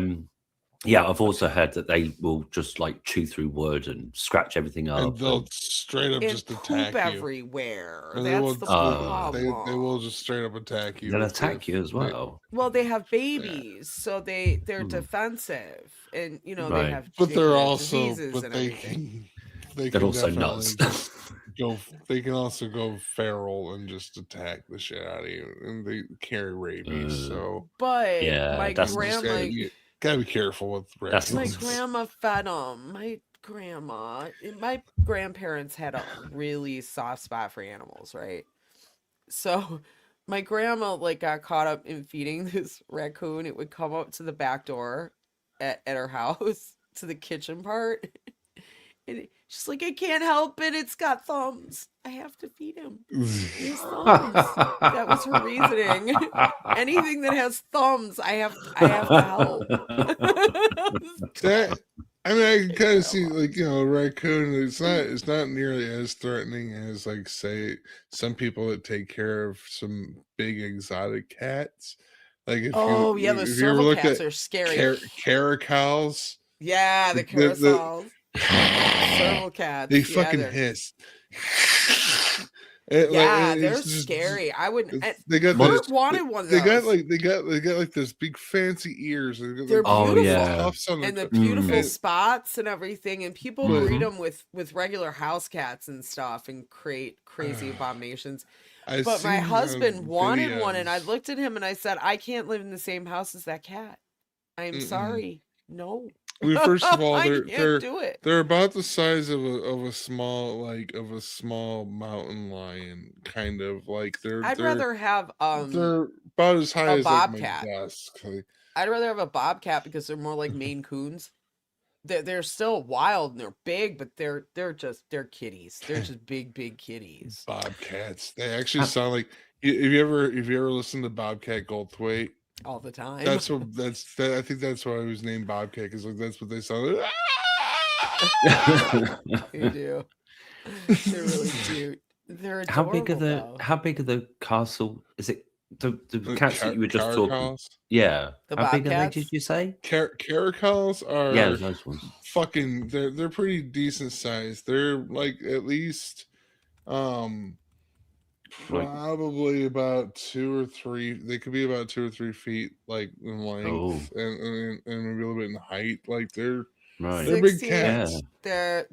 yeah, I've also heard that they will just like chew through wood and scratch everything up. And they'll straight up just attack you everywhere. And That's the problem. They will just straight up attack you. They'll attack you as well. Well, they have babies, so they're defensive, and they have. But they're also, diseases and everything. They're also nuts. They can also go feral and just attack the shit out of you, and they carry rabies. But yeah, my grandma. Gotta be careful with raccoons. My grandma fed them. My grandparents had a really soft spot for animals, right? So my grandma got caught up in feeding this raccoon. It would come up to the back door at her house to the kitchen part. And she's like, I can't help it. It's got thumbs. I have to feed him. He has thumbs. That was her reasoning. Anything that has thumbs, I have to help. I can kind of see a raccoon. It's not nearly as threatening as say some people that take care of some big exotic cats. The serval cats are scary. Caracals. Yeah, the carousels. Serval cats. They Yeah, fucking they're, hiss. yeah, they're it's just scary. I wouldn't. they got Well, Bert the, wanted one of they got those. they got like this big fancy ears. They got, They're like, Oh, beautiful. yeah. puffs on And the their beautiful and- spots and everything, and people But- breed them with regular house cats and stuff, and create crazy abominations. I've But my seen, husband wanted one, and I videos. looked at him and I said, "I can't live in the same house as that cat. I'm Mm-mm. sorry, no." I mean, first of all, I they're can't do it. they're about the size of a small mountain lion, kind of like I'd rather have they're about as high a as like my bobcat. desk. Like, I'd rather have a bobcat because they're more like Maine Coons. They're still wild and they're big, but they're kitties. They're just big kitties bobcats. They actually sound like. Have you ever listened to Bobcat Goldthwait? all the time. That's what I think that's why it was named Bobcat, because like that's what they sound like. They do. They're really cute. They're adorable. How big are the castle? Is it the cats that you were just talking? Caracals? Yeah. The How big are they? bobcats? Did you say? Caracals are Yeah, those ones. fucking. They're pretty decent size. They're like at least Like- probably about 2 or 3. They could be about 2 or 3 feet, like in length, Oh. and maybe a little bit in height. Like they're Right. They're big 16 cats. There,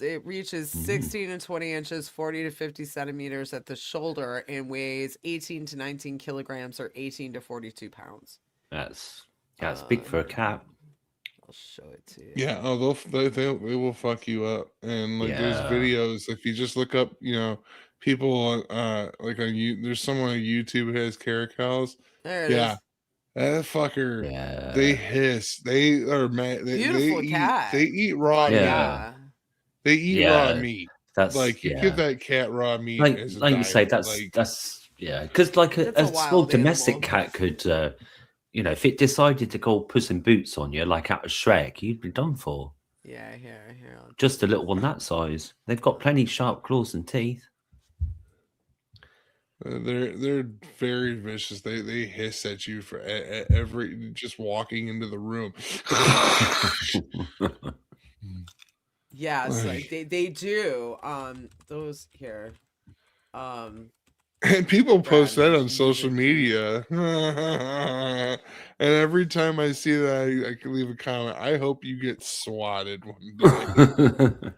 it reaches Mhm. 16 to 20 inches, 40 to 50 centimeters at the shoulder, and weighs 18 to 19 kilograms, or 18 to 42 pounds. That's big for a cat. I'll show it to you. Yeah, oh, they will fuck you up. And like, there's Yeah. videos. If you just look up, people like on you. There's someone on YouTube who has caracals. There it is. Yeah, that fucker. Yeah. They hiss. They are mad. Beautiful cat. They eat raw meat. Yeah. They eat raw Yeah. meat. That's Like, you yeah. give that cat raw meat. like as a like you say, diet, that's yeah. Because like It's a a small wild domestic animal. cat could, if it decided to go Puss in Boots on you, like out of Shrek, you'd be done for. Yeah, here. Just a little one that size. They've got plenty sharp claws and teeth. They're very vicious. They hiss at you for every just walking into the room. Yes, Like- they do. Those here. And people post Brad, that on you social did- media. And every time I see that, I can leave a comment. I hope you get swatted one day.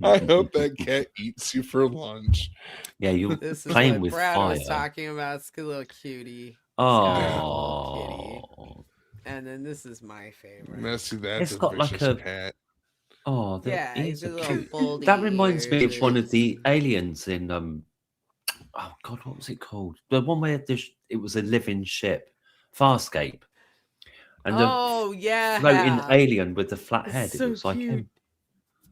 I hope that cat eats you for lunch. Yeah, you're This is playing what with Brad fire. was talking about. It's a little cutie. Oh, And then this is my favorite. Messy, that's It's a got like vicious a- cat. oh, Yeah, that he's is a a little cute. foldy That reminds me of one of the ears. aliens in oh god, what was it called? The one where it was a living ship, Farscape, and the Oh yeah, floating alien with the flat It's head. so It was like cute. him.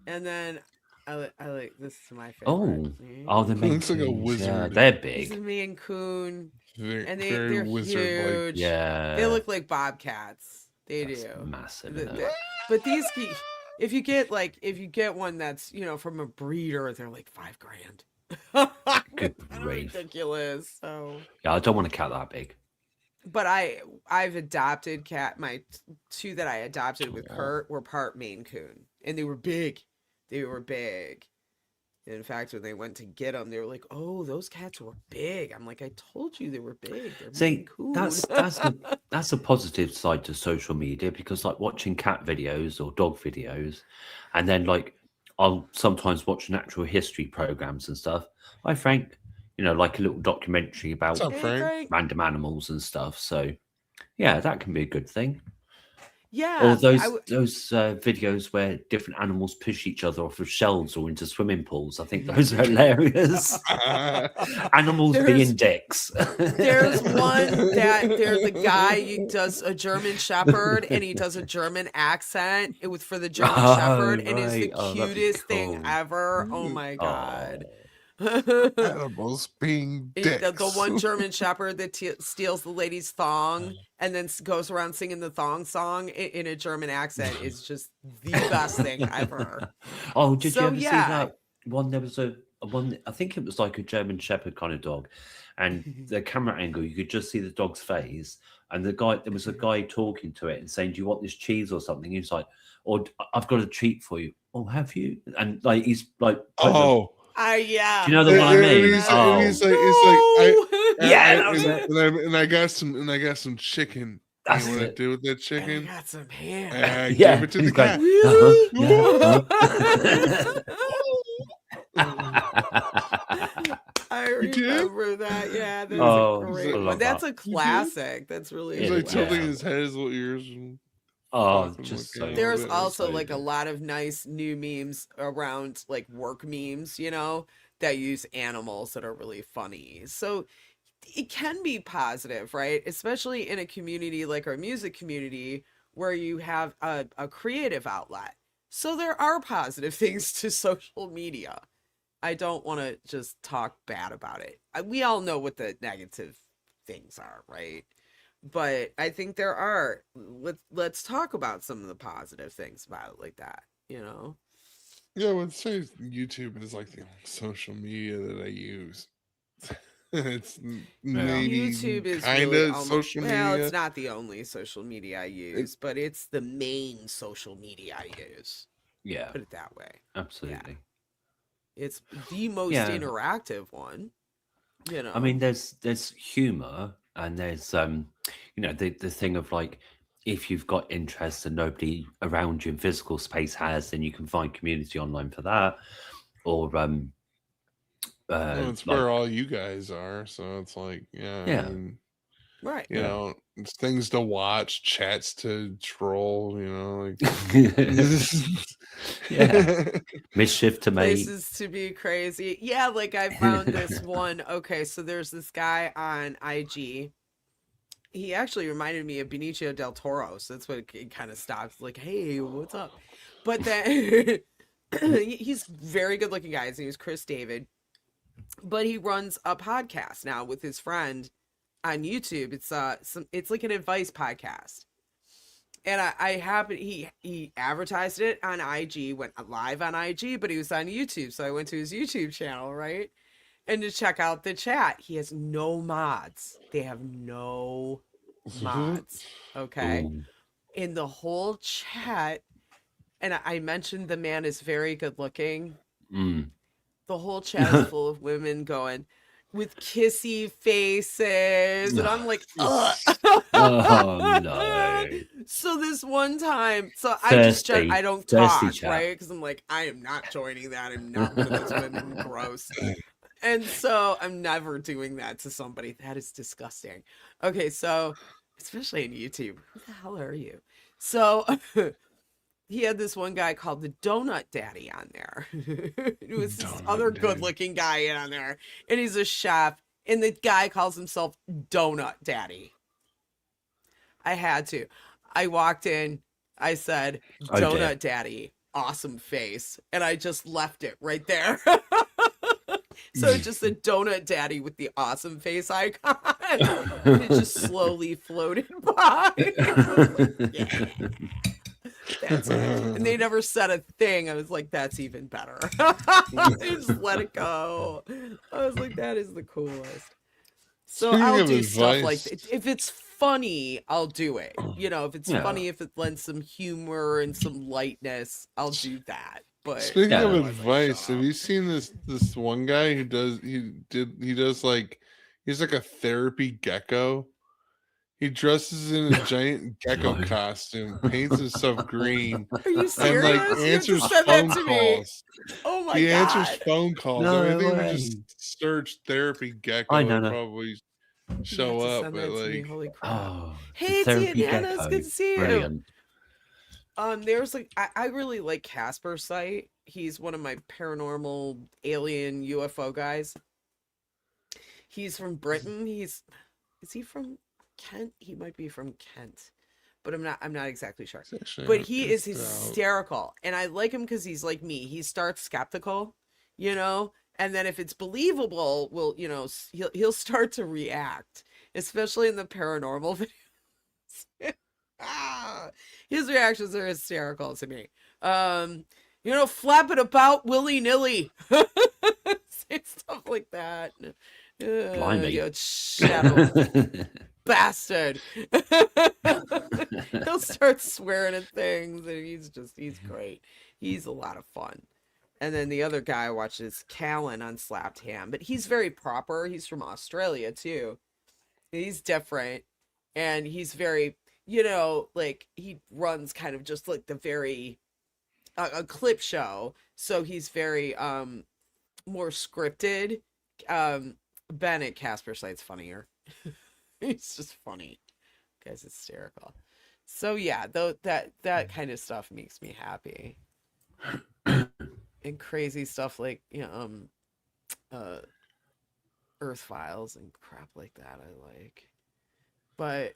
And then I like this is my favorite. Oh, the Maine Looks like a Coons, Yeah, wizard. they're This is big. Maine Coon, Very, and very they're wizard-like. huge. Yeah, They look like bobcats. They that's do. massive. The- isn't the- it? But these, if you get one that's from a breeder, they're like $5,000. Good They're grief. ridiculous. So, Yeah, I don't want a cat that big. but I've adopted my two that I adopted with Kurt were part Maine Coon, and they were big. They were big. In fact, when they went to get them, they were like, "Oh, those cats were big." I'm like, "I told you they were big. They're Maine See, Coon." that's a positive side to social media, because like watching cat videos or dog videos, and then like I'll sometimes watch natural history programs and stuff. Hi Frank, like a little documentary about What's up, Hey, Frank? Frank. random animals and stuff. So yeah, that can be a good thing. Yeah, Or those I w- videos where different animals push each other off of shelves or into swimming pools. I think those are hilarious. Animals There's- being dicks. There's one there's the guy who does a German Shepherd, and he does a German accent. It was for the German Oh, Shepherd, and it's the right. Oh, that'd be cutest thing cool. ever. Oh my god. Animals being dicks. The one German Shepherd that steals the lady's thong and then goes around singing the thong song in a German accent is just the best thing ever. Oh, did So, you ever see yeah. that one? There was a one. I think it was like a German Shepherd kind of dog, and the camera angle, you could just see the dog's face. And there was a guy talking to it and saying, "Do you want this cheese or something?" He's like, "Or I've got a treat for you." Oh, have you? And like he's like, Oh, yeah. do you know the one I mean? He's like, Yeah, that was it. and I got some chicken. That's you know what I it. do with that And I chicken? got some ham. I Yeah, give it to he's the going, cat. I You did? remember that. Yeah, that's Oh, a I great love one. That's that. a classic. That's really He's Yeah, like yeah. tilting his head his little ears. And Oh, fucking just looking so. a little There's bit. also so like a good. lot of nice new memes around like work memes, you know, that use animals that are really funny. So it can be positive, right? Especially in a community like our music community where you have a creative outlet. So there are positive things to social media. I don't want to just talk bad about it. We all know what the negative things are, right? But I think there are. Let's talk about some of the positive things about it, like that. You know? Yeah, I would say YouTube is like the only social media that I use. It's maybe YouTube is kind really of social well. media. It's not the only social media I use, but it's the main social media I use. Yeah, Put it that way. absolutely. It's the most Yeah. interactive one. You know? I mean, there's humor and there's the thing of like if you've got interests and nobody around you in physical space has, then you can find community online for that. Or Well, it's like where all you guys are, so it's like, yeah, Yeah. I mean, right. you Yeah. know, it's things to watch, chats to troll, you know, like yeah, mischief to make. Places to be crazy. Yeah, like I found this one. Okay, so there's this guy on IG. He actually reminded me of Benicio del Toro, so that's what it kind of stops. Like, hey, what's up? But then he's very good looking guy. His name is Chris David, but he runs a podcast now with his friend on YouTube. It's like an advice podcast. And I happened he advertised it on IG, went live on IG, but he was on YouTube. So I went to his YouTube channel, right? And to check out the chat. He has no mods. They have no mods. Okay. Ooh. In the whole chat, and I mentioned the man is very good looking. Mm. The whole chat is full of women going with kissy faces. And I'm like, ugh. Oh no. So this one time, so I just Thirsty. I don't Thirsty talk, chat. right? Because I'm like, I am not joining that. I'm not one of those women. Gross. And so I'm never doing that to somebody. That is disgusting. Okay, so especially in YouTube, who the hell are you? So he had this one guy called the Donut Daddy on there. It was this Donut other Daddy. good-looking guy on there, and he's a chef. And the guy calls himself Donut Daddy. I had to. I walked in. I said, Oh, Donut dear. Daddy, awesome face. And I just left it right there. So it's just a Donut Daddy with the awesome face icon. And it just slowly floated by. Yeah. That's it. And they never said a thing. I was like, that's even better. I just let it go. I was like, that is the coolest. So Speaking I'll of do stuff like advice- that. If it's funny, I'll do it. You know, if it's Yeah. funny, if it lends some humor and some lightness, I'll do that. But Speaking Yeah. of otherwise, like, advice, shut have up. you seen this one guy who does like he's like a therapy gecko. He dresses in a giant gecko No. costume, paints himself green, Are you and serious? like You have to answers send that phone to me. calls. Oh my He god. answers phone calls. No I think way. we just search therapy gecko I and know. probably You have show to up, send but that to me. like Holy crap. Oh, the Hey, therapy Tiana, it's gecko. good to see you. Brilliant. There's like I really like Casper Sight. He's one of my paranormal alien UFO guys. He's from Britain. Is he from Kent? He might be from Kent, but I'm not exactly sure. actually But not he is just out. hysterical, and I like him because he's like me. He starts skeptical, you know, and then if it's believable, he'll start to react, especially in the paranormal videos. His reactions are hysterical to me. Flapping about willy nilly. say stuff like that. Blimey. You shadow bastard. He'll start swearing at things, and he's great. He's a lot of fun. And then the other guy I watch is Callan on Slapped Ham, but he's very proper. He's from Australia too. He's different, and he's very, like he runs kind of just like the very a clip show, so he's very more scripted. Bennett Casper Site's funnier. He's just funny. Guy's hysterical. So yeah, though that kind of stuff makes me happy. And crazy stuff like Earth Files and crap like that I like. But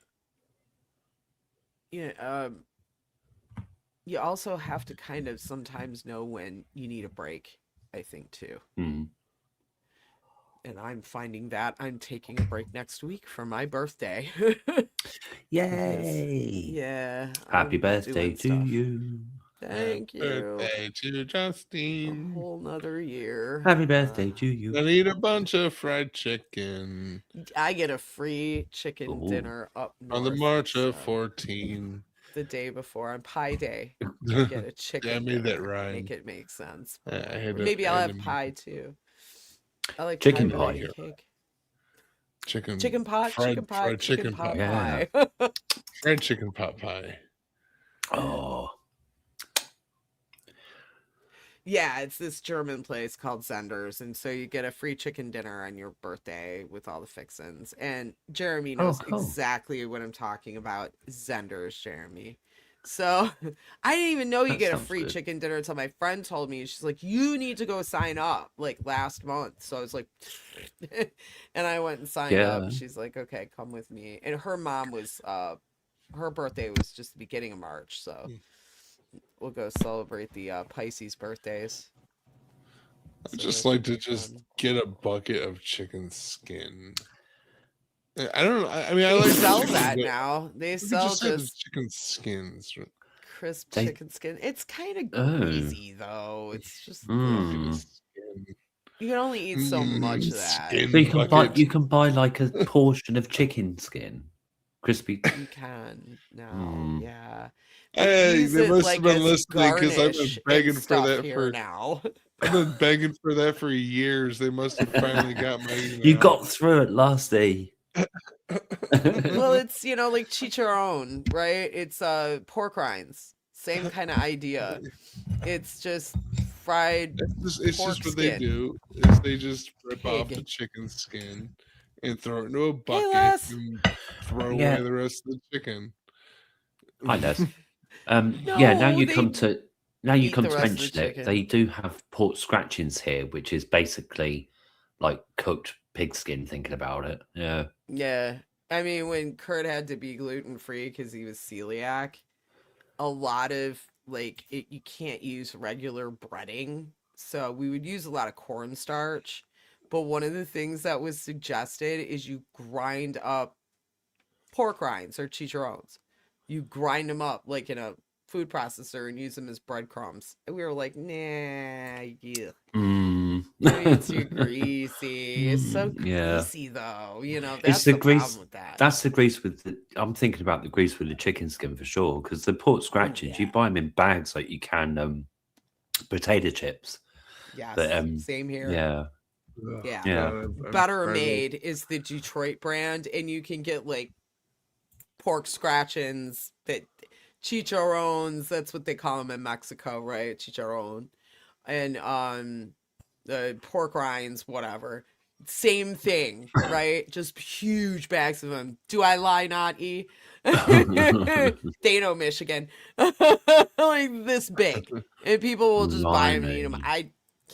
you also have to kind of sometimes know when you need a break, I think too. Mm. And I'm finding that I'm taking a break next week for my birthday. Yay! Yeah. Happy I'm birthday doing to stuff. you. Thank you. Birthday to A Justine. whole nother year. Happy birthday to you. I need a bunch of fried chicken I get a free chicken Ooh. dinner up north. on the March of so 14. the day before on Pie Day. I get a chicken. Yeah, I made that dinner. rhyme. Make it make sense. I had to- Maybe I I'll had have to- pie too. I like Chicken pie, but I pie. hate cake. Chicken pot, fried- chicken pot, fried chicken chicken pot pie. pie. fried chicken pot pie. Oh, Yeah, it's this German place called Zender's, and so you get a free chicken dinner on your birthday with all the fixins. And Jeremy knows cool. exactly what I'm talking about. Zender's, Jeremy. So I didn't even know you That get a sounds free good. chicken dinner until my friend told me. She's like, "You need to go sign up," like last month. So I was like, and I went and signed Yeah. up. She's like, "Okay, come with me." And her mom was, her birthday was just the beginning of March, so we'll go celebrate the Pisces birthdays. I'd So just that like should to be just fun. get a bucket of chicken skin. I don't know. I mean, I They like sell chicken, that but now. They we could sell just have the just chicken skins. crisp They- chicken skin. It's kind of Oh. greasy though. It's just Mm. Skin. you can only eat so much of that. Skin so bucket. you can buy like a portion of chicken skin, crispy. You can now, Mm. yeah. Hey, Use they it must like have been as listening because I've been garnish and begging for stuff that here for. now. I've been begging for that for years. They must have finally got my email. You got through it last day. Well, it's like chicharron, right? It's pork rinds. Same kind of idea. It's just fried. It's pork just what skin. they do. Is they just rip off the Pig. chicken skin and throw it into a bucket Les. and throw Yeah. away the rest of the chicken. Hi, Les. Yeah, now No, you they come to eat the rest of the mention it. chicken. They do have pork scratchings here, which is basically like cooked pig skin. Thinking about it, yeah. Yeah. I mean, when Kurt had to be gluten free because he was celiac, a lot of you can't use regular breading. So we would use a lot of cornstarch. But one of the things that was suggested is you grind up pork rinds or chicharrones. You grind them up like in a food processor and use them as breadcrumbs. And we were like, nah, yeah. It's too greasy. It's so Yeah. greasy though. That's It's the the grease- problem with that. That's the grease with the. I'm thinking about the grease with the chicken skin for sure, because the pork scratchings you yeah. buy them in bags like you can potato chips. Yes, but, same here. Yeah, Yeah. yeah. Better Made is the Detroit brand, and you can get like pork scratchings, that chicharrones, that's what they call them in Mexico, right? Chicharron. And the pork rinds, whatever. Same thing, right? Just huge bags of them. Do I lie, not E? Dano, Michigan. Like this big. And people will just buy them and eat them. Blimey. I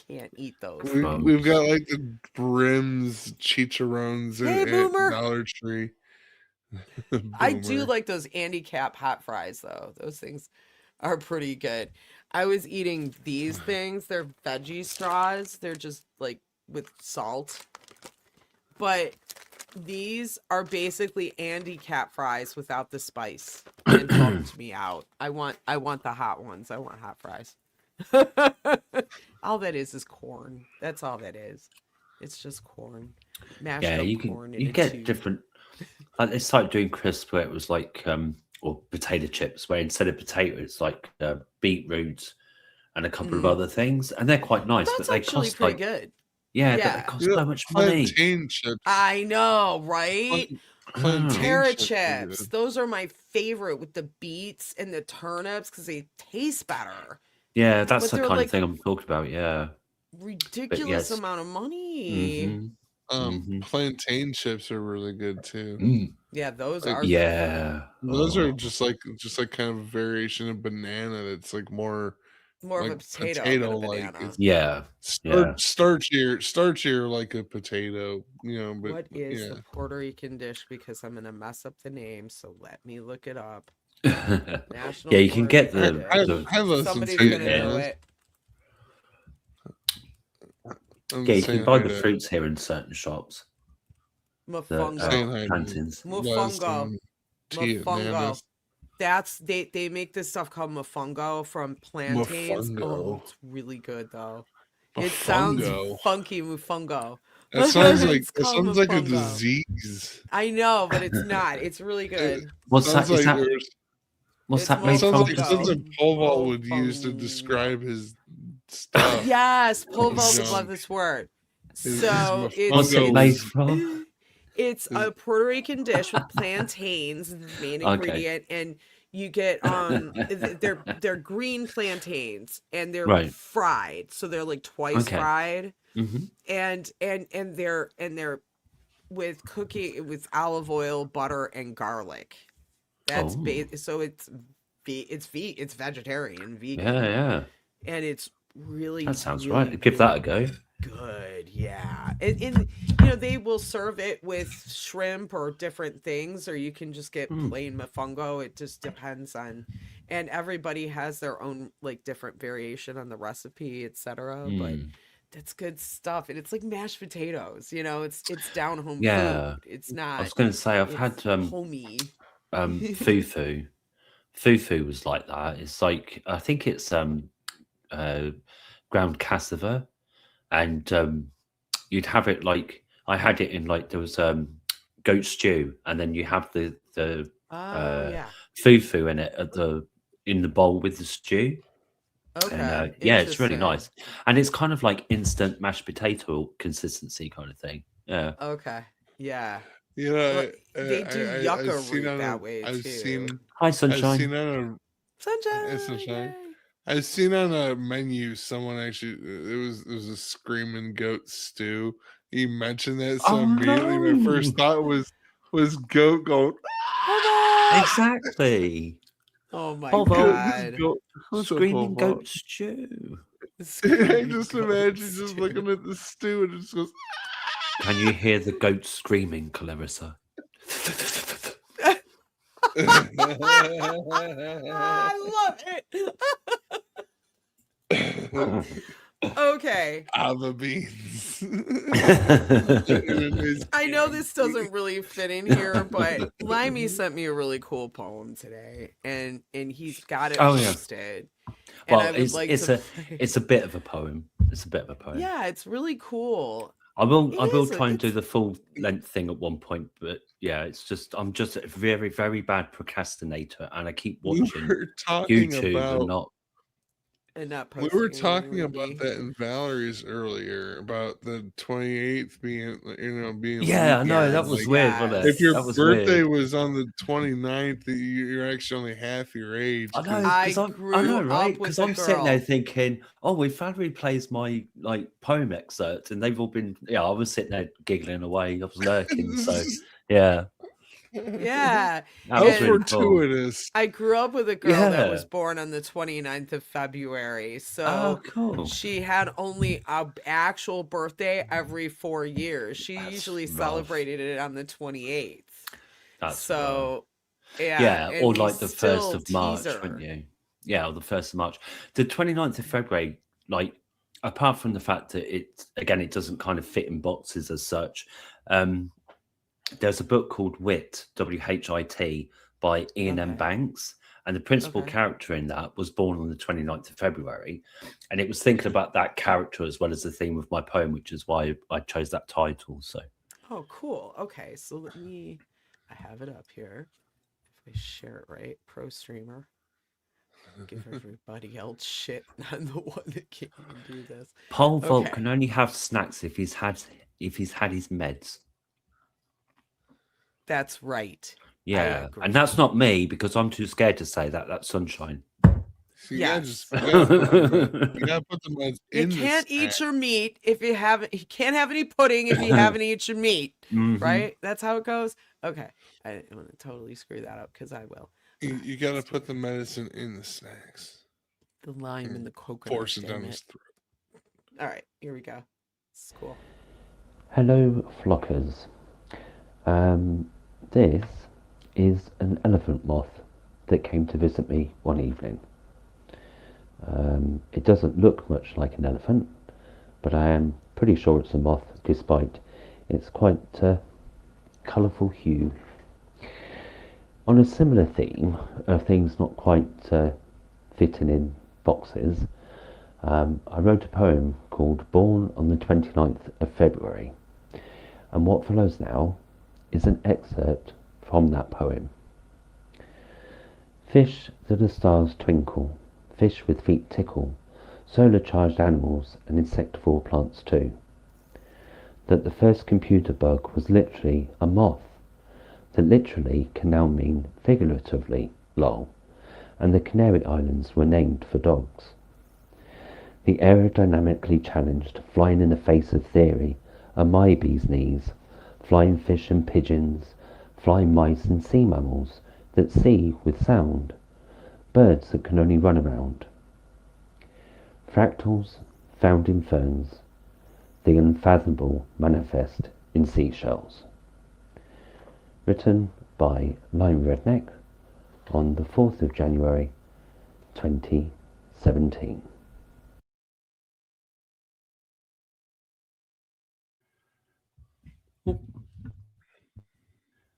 can't eat those. We've got like the brims, chicharrones Hey, at Boomer. Dollar Tree. I do Boomer. like those Andy Cap hot fries though. Those things are pretty good. I was eating these things. They're veggie straws. They're just like with salt. But these are basically Andy Cap fries without the spice. It bummed me out. I want the hot ones. I want hot fries. All that is corn. That's all that is. It's just corn, mashed Yeah, up you corn can in you a get tube. different. Like they started doing crisps where it was like or potato chips, where instead of potato it's like beetroot and a couple of Mm. other things, and they're quite nice, That's but they actually cost pretty like good. but they Yeah, cost You know, so much money. plantain chips. I know, right? Plantain Carrot chips are chips. good. Those are my favorite with the beets and the turnips because they taste better. Yeah, that's But the they're kind of like thing I'm talking about. Yeah, but ridiculous yes. amount of money. Plantain chips are really good too. Yeah, those Like, are good. Yeah. Those are Oh. just like kind of a variation of banana that's like more More of a like potato than a like. banana. It's Yeah. Yeah. starchier like a potato, you know, but What is yeah. the Puerto Rican dish? Because I'm gonna mess up the name, so let me look it up. National Yeah, you can Puerto get Rican the, dish. I listen Somebody's to gonna it, know man. it. I'm yeah, you saying can buy hi the to- fruits here in certain shops. The Mofongo. saying hi to plantains. Les Mofongo. and Tia Mofongo. Namas. That's they make this stuff called mofongo from plantains. Oh, Mofongo. it's really good though. It sounds Mofongo. funky, mofongo. That sounds like It's called a mofongo. disease. I know, but it's not. It's really good. What's Sounds that? Is like that there's- what's It's that made sounds from? like something Pole Vault would use to Mofongo. describe his stuff. Yes, pole vault would Junk. love this word. His So What's it mofongo made is- from? it's a Puerto Rican dish with plantains, the main Okay. ingredient, and you get they're green plantains and they're Right. fried, so they're like twice Okay. fried, Mhm. and they're with cooking with olive oil, butter, and garlic. That's Oh. so it's vegetarian, vegan, Yeah. and it's really That sounds really right. Give that a go. good. Yeah, and they will serve it with shrimp or different things, or you can just get plain mofongo. It just depends on, and everybody has their own like different variation on the recipe, etc. But that's good stuff, and it's like mashed potatoes. It's down home Yeah. food. It's not. I was going to say I've it's had homey. fufu. Fufu was like that. It's like I think it's ground cassava, and you'd have it like I had it in like there was goat stew, and then you have the Yeah. fufu in it in the bowl with the stew. Okay. And yeah, it's really interesting. nice, and it's kind of like instant mashed potato consistency kind of thing. Yeah. Okay. Yeah. You know, Well, they do yucca I've seen root on that way, I've too. seen Hi, I've sunshine. seen on Sunshine. sunshine. yay. I've seen on a menu someone actually it was a screaming goat stew. He mentioned that, so Oh, immediately my first no. thought was goat going. Exactly. Oh my Pole vault. god. What's up, Screaming Pole Vault? goat stew. I Screaming just goat imagine just stew. looking at the stew and it just goes. Can you hear the goat screaming, Clarissa? I love it. Okay. Ava beans. I know this doesn't really fit in here, but Limey sent me a really cool poem today, and he's got it Oh, yeah. posted. And I Well, would like it's to a play- it's a bit of a poem. It's a bit of a poem. Yeah, it's really cool. I will It is, try and do it's- the full length thing at one point, but yeah, I'm just a very, very bad procrastinator, and I keep We watching were talking YouTube about and not. And not we posting were anything talking with about me. that in Valerie's earlier about the 28th being being a Yeah, I know that weekend, was like, weird, wasn't it? if your That was birthday weird. was on the 29th, you're actually only half your age. I know, 'cause- I 'cause grew I know, up right? with Because a I'm sitting there girl. thinking, oh, if Valerie plays my like poem excerpt, and they've all been, yeah, I was sitting there giggling away. I was lurking, so yeah, Yeah. that How was really cool. fortuitous. I grew up with a girl that was Yeah. born on the 29th of February. Oh, So cool. she had only an actual birthday every 4 years. She That's usually rough. celebrated it on the 28th. That's So, yeah. yeah, and or we like the 1st still of March, tease wouldn't her. you? Yeah, or the 1st of March. The 29th of February, like, apart from the fact that it doesn't kind of fit in boxes as such, there's a book called Wit, WHIT, by Ian M. Okay. Banks, And the principal Okay. character in that was born on the 29th of February. And it was thinking about that character as well as the theme of my poem, which is why I chose that title. So, Oh, cool. Okay, so I have it up here. If I share it right, pro streamer. Give everybody else shit. I'm the one that can't even do this. Pole Vault Okay. can only have snacks if he's had his meds. That's right. Yeah, agree. and that's not me because I'm too scared to say that. That's Sunshine. You Yes. gotta put the meds You in the can't eat snack. your meat if you haven't. You can't have any pudding if you haven't eat your meat. Mhm. Right? That's how it goes. Okay. I didn't want to totally screw that up because I will. You gotta put the medicine in the snacks. The lime and the coconut. Force it damn down it. his throat. All right, here we go. It's cool. Hello, flockers. This is an elephant moth that came to visit me one evening. It doesn't look much like an elephant, but I am pretty sure it's a moth despite its quite colourful hue. On a similar theme of things not quite fitting in boxes, I wrote a poem called Born on the 29th of February, and what follows now is an excerpt from that poem. Fish that the stars twinkle, fish with feet tickle, solar-charged animals and insectivore plants too. That the first computer bug was literally a moth, that literally can now mean figuratively, lol, and the Canary Islands were named for dogs. The aerodynamically challenged, flying in the face of theory, are my bee's knees, flying fish and pigeons, flying mice and sea mammals that see with sound, birds that can only run around. Fractals found in ferns, the unfathomable manifest in seashells. Written by Lime Redneck on the 4th of January 2017.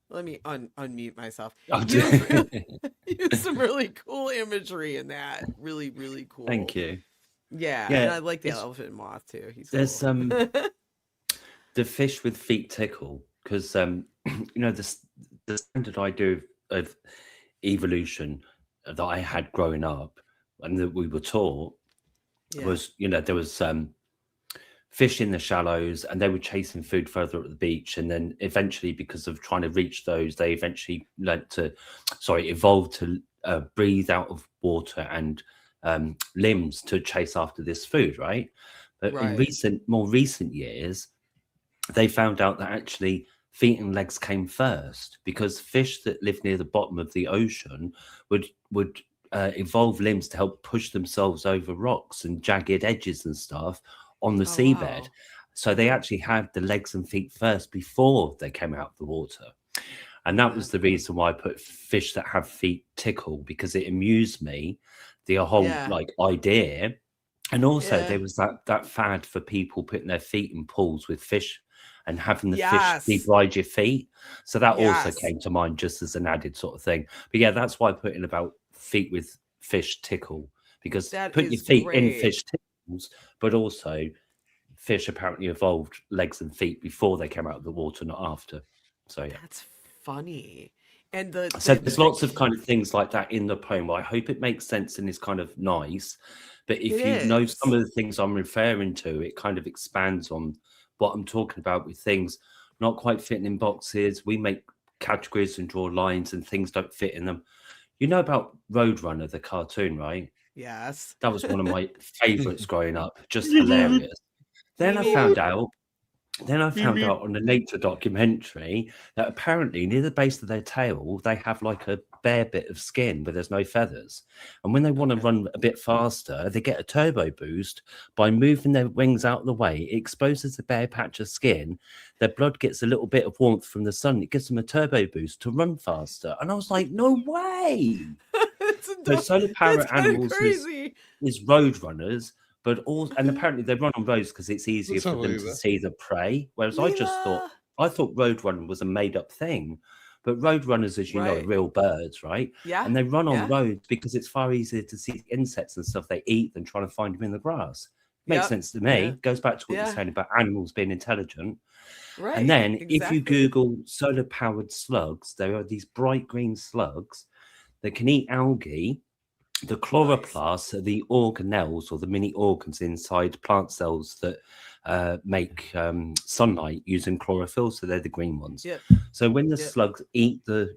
Let me unmute myself. Oh, You have some really cool imagery in that. Really, really cool. Thank you. Yeah, Yeah, and I like the it's- elephant moth too. He's There's cool. the fish with feet tickle because you know the standard idea of evolution that I had growing up and that we were taught Yeah. was, you know, there was fish in the shallows and they were chasing food further up the beach, and then eventually, because of trying to reach those, they eventually evolved to breathe out of water and limbs to chase after this food, right? But in Right. more recent years, they found out that actually feet and legs came first, because fish that live near the bottom of the ocean would evolve limbs to help push themselves over rocks and jagged edges and stuff on the Oh, seabed. wow. So they actually had the legs and feet first before they came out of the water. And that was the reason why I put fish that have feet tickle, because it amused me, the whole Yeah. like idea. And also Yeah. there was that fad for people putting their feet in pools with fish and having the Yes. fish debride your feet. So that also Yes. came to mind just as an added sort of thing. But yeah, that's why I put in about feet with fish tickle, because That putting your is feet in great. fish tickles, but also fish apparently evolved legs and feet before they came out of the water, not after. So yeah. That's funny. And So there's lots of kind of things like that in the poem. I hope it makes sense and is kind of nice. But if It you know is. some of the things I'm referring to, it kind of expands on what I'm talking about with things not quite fitting in boxes. We make categories and draw lines and things don't fit in them. You know about Roadrunner, the cartoon, right? Yes. That was one of my favorites growing up. Just You love it. hilarious. Then I Me found neither. out on a later documentary that apparently near the base of their tail, they have like a bare bit of skin where there's no feathers. And when they want to Okay. run a bit faster, they get a turbo boost by moving their wings out of the way. It exposes the bare patch of skin. Their blood gets a little bit of warmth from the sun. It gives them a turbo boost to run faster. And I was like, no way. So solar power That's kind of animals crazy. is road runners, but all, and apparently they run on roads because it's easier for them to see the prey. Whereas I thought Roadrunner was a made up thing, But roadrunners, as you know, are Right. real birds, right? Yeah. And they run on Yeah. roads because it's far easier to see insects and stuff they eat than trying to find them in the grass. Makes Yep. sense to me. Yeah. Goes back to what you're Yeah. saying about animals being intelligent. Right. And then if you Exactly. Google solar powered slugs, there are these bright green slugs that can eat algae. The chloroplasts are the organelles or the mini organs inside plant cells that make sunlight using chlorophyll. So they're the green ones. Yep. So when the Yep. slugs eat the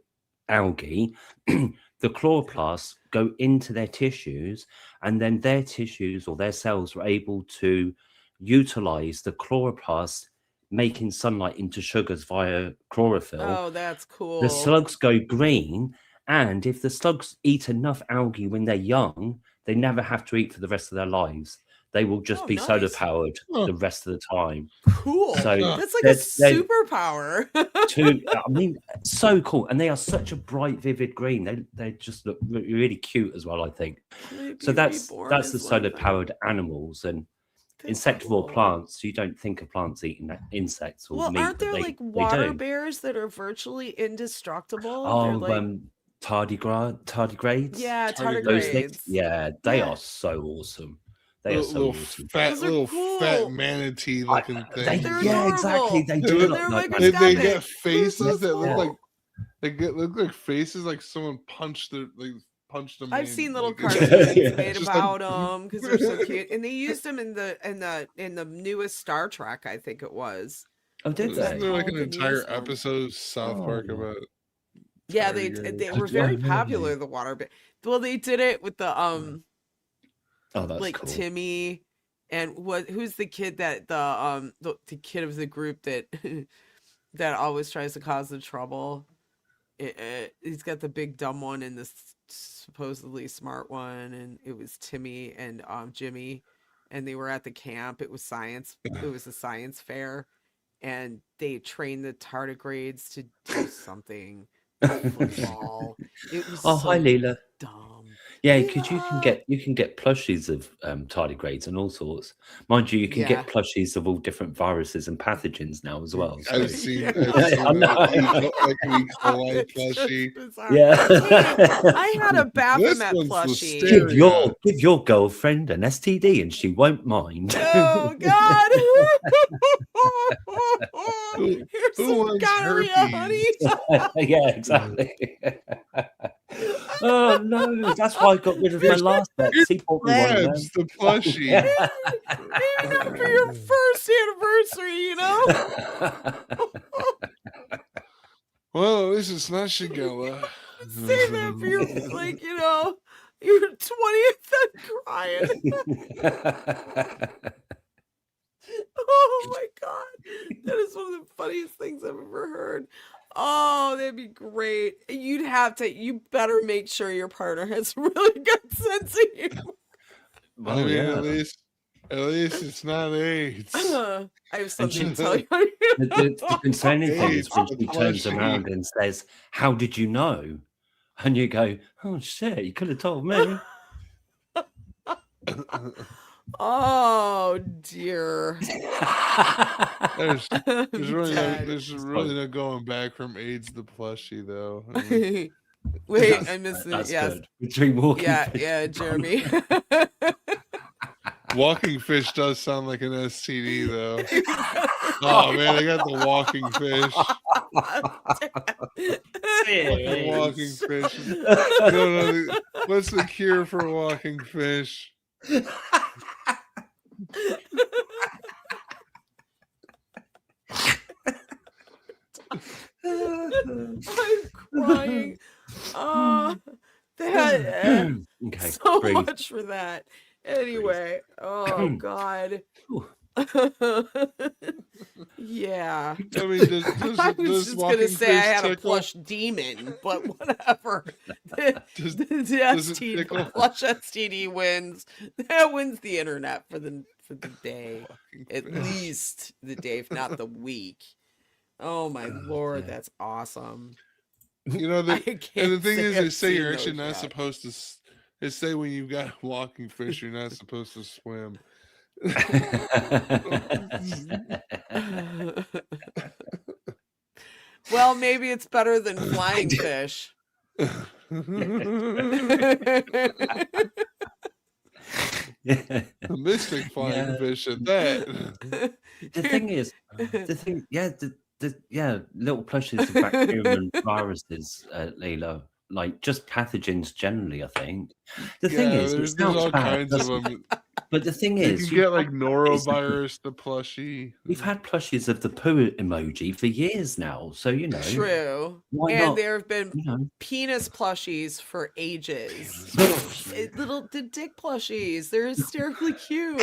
algae, the chloroplasts go into their tissues, and then their tissues or their cells are able to utilize the chloroplasts making sunlight into sugars via chlorophyll. Oh, that's cool. The slugs go green, and if the slugs eat enough algae when they're young, they never have to eat for the rest of their lives. They will just Oh, be solar nice. powered the rest of the time. Cool. So That's like a they're superpower. I mean, so cool, and they are such a bright, vivid green. They just look really cute as well, I think. Maybe So that's reborn the is one of solar them. powered animals, and That's insectivore cool. plants. You don't think of plants eating insects or Well, meat, aren't but there they like they water do. bears that are virtually indestructible? They're Oh, like, tardigrades. yeah, Tardigrades. Those things, tardigrades. yeah, they Yeah. are so awesome. They are so Little awesome. fat, Those are little fat cool. manatee looking They, things. They're yeah, exactly. adorable. They They do look- look They're like They microscopic. get They're faces so that look like small. look like faces like someone punched them. I've in, sine little like, cartoons Yeah. made Just like- about them because they're so cute, and they used them in the newest Star Trek, I think it was. Oh, did Was that Isn't they? there like called an the entire newest one? episode of South Park Oh. about? Yeah, tardigrades? they I were very don't know. popular. The water bear. Well, they did it with the Oh, that's like cool. Timmy, and who's the kid that the kid of the group that that always tries to cause the trouble. He's got the big dumb one and the supposedly smart one, and it was Timmy and Jimmy, and they were at the camp. It was science. It was a science fair, and they trained the tardigrades to do something. Football. It was Oh, so hi, Leela. dumb. Yeah, because you Yeah. can get plushies of tardigrades and all sorts. Mind you, you can Yeah. get plushies of all different viruses and pathogens now as well. So. I've seen, Yeah. I've seen I know. like an E. coli It's just plushie. bizarre. Yeah. I had a This Baphomet one's plushie. Listeria. Give your girlfriend an STD and she won't mind. Oh God! Here's who some wants gonorrhea, honey. Yeah, exactly. Oh no, that's why I got rid of my last bet. He bought me one of them. Grabs the plushie. Maybe not for your first anniversary, you know. Well, at least it's not Shigella. Save that for your, like, you know, your 20th and crying. Oh my God. That is one of the funniest things I've ever heard. Oh, that'd be great. You better make sure your partner has really good sense of humor. I mean, at least it's not AIDS. I have something to she- tell you. The concerning thing is when Hey, she turns plushie. around and says, "How did you know?" And you go, "Oh shit, you could have told me." Oh dear. There's really Dead. no going back from AIDS to plushie though. I mean, Wait, I missed it. That's Yes. good. Between walking, Yeah, fish yeah, and Jeremy. walking fish does sound like an STD though. Oh man, I got the walking fish. Fucking walking fish. No, what's the cure for walking fish? I'm crying. That Okay, so breathe. much for that. Anyway, oh God. Ooh. Yeah. I mean, does I was does just walking gonna say I fish had a tickle? plush demon, but whatever. The Does it STD, tickle? plush STD wins. That wins the internet for the day, Walking at fish. least the day, if not the week. Oh my Lord, yeah. that's awesome. You know, I and can't the thing is, I've they say you're seen actually those not yet. supposed to. They say when you've got a walking fish, you're not supposed to swim. Well, maybe it's better than flying fish. A mystic flying fish at that. The thing is, little plushies of bacteria and viruses, Leela, like just pathogens generally. I think the thing is, there's it sounds all bad, kinds of doesn't it? them. But the thing You is, can you've get like had plushies of the- norovirus, the plushie. We've had plushies of the poo emoji for years now, so you know. True. Why And not? there have been You know, penis plushies for ages. The dick plushies. They're hysterically cute.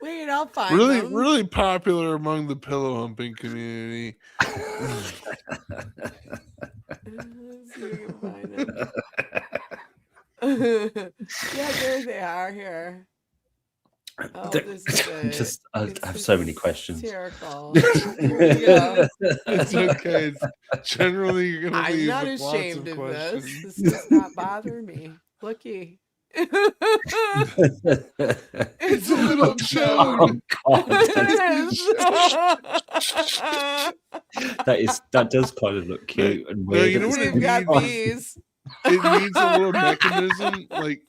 Wait, I'll find Really, them. really popular among the pillow humping community. Let's see if we can find them. Yeah, there they are here. Oh, this is it. just I It's have so many questions. hysterical. Here you go. It's okay. Generally, you're gonna I'm leave not with lots ashamed of of this. questions. This does not bother me. Looky. It's a little chode. Oh, God, that does kind of look cute and No, weird. you know at what the it We've same got time. these. It needs a little mechanism, like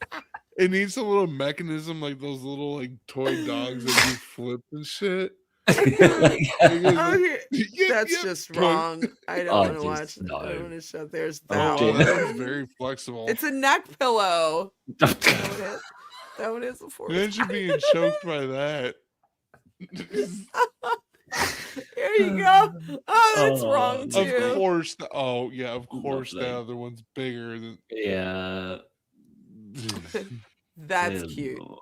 it needs a little mechanism, like those little like toy dogs that you flip and shit. Oh, Yep, that's yep, just toy. wrong. I Oh, don't want to just watch it. I no. don't want to show. There's Oh, that Oh, dear. that was one. very flexible. It's a neck pillow. That one is a force. Imagine being choked by that. Here you go. Oh, that's wrong Oh, Of too. course. Of course Lovely. that other one's bigger than. Yeah. That's Dear cute. Lord.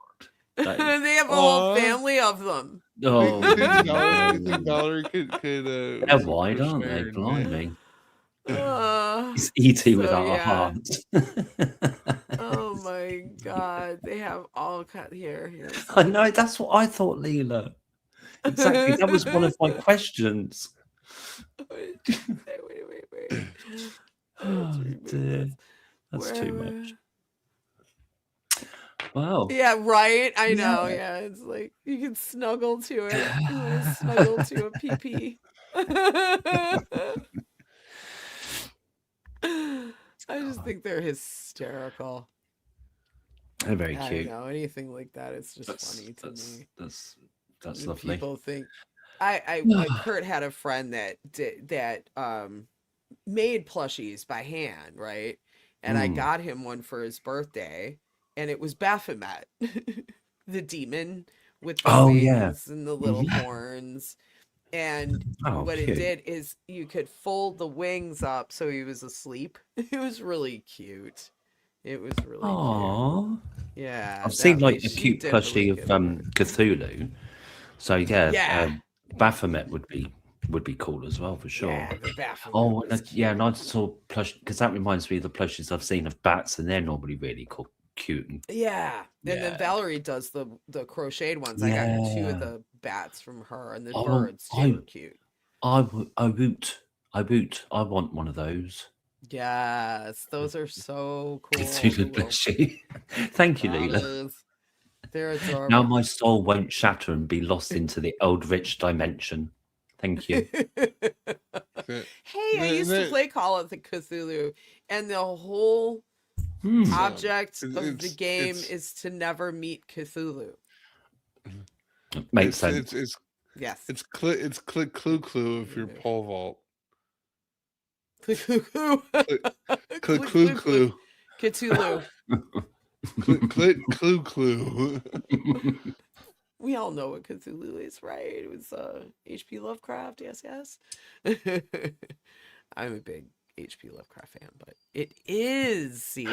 That is- They have a whole Aw. family of them. Oh, You think no. Valerie could They're wide, aren't they? crochet her Blimey. Uh, It's E.T. So, without a yeah. heart. oh my god. They have all cut here. Here's I know, that's what I thought, Leela. Exactly. That was one of my questions. wait. Oh, Let's remove dear. this. That's too Where- much. Wow. Yeah, right. I know. Yeah. Yeah, it's like you can snuggle to it. You want to snuggle to a PP. I just think they're hysterical. They're very I cute. don't know anything like that. It's just funny to me. That's When lovely. People think I Kurt had a friend that made plushies by hand, right? And I Mm. got him one for his birthday, and it was Baphomet, the demon with the Oh, wings yeah. and the little Mhm. horns. And Oh, what cute. it did is you could fold the wings up so he was asleep. It was really cute. It was really cute. Aww. Yeah. I've seen that like was- a she cute did plushie really of good. Cthulhu. So yeah, Yeah. Baphomet would be cool as well for sure. Yeah, the Baphomet Oh, was yeah, and I cute. saw plush because that reminds me of the plushies I've seen of bats, and they're normally really cool, cute. And Yeah, and then Yeah. Valerie does the crocheted ones. I got her 2 Yeah. of the bats from her, and the Oh, birds too I- were cute. I want one of those. Yes, those are so cool. the Cthulhu little plushie. Thank you, Leela. flowers. They're adorable. Now my soul won't shatter and be lost into the Eldritch dimension. Thank you. Hey, I used to play Call of the Cthulhu, and the whole Hmm. object It- of the it's- game it's- is to never meet Cthulhu. Makes sense. Yes. It's click clue clue if you're pole vault. Click clue clue. Cthulhu. Click clue clue. We all know what Cthulhu is, right? It was H.P. Lovecraft, yes. I'm a big H.P. Lovecraft fan, but it is. See.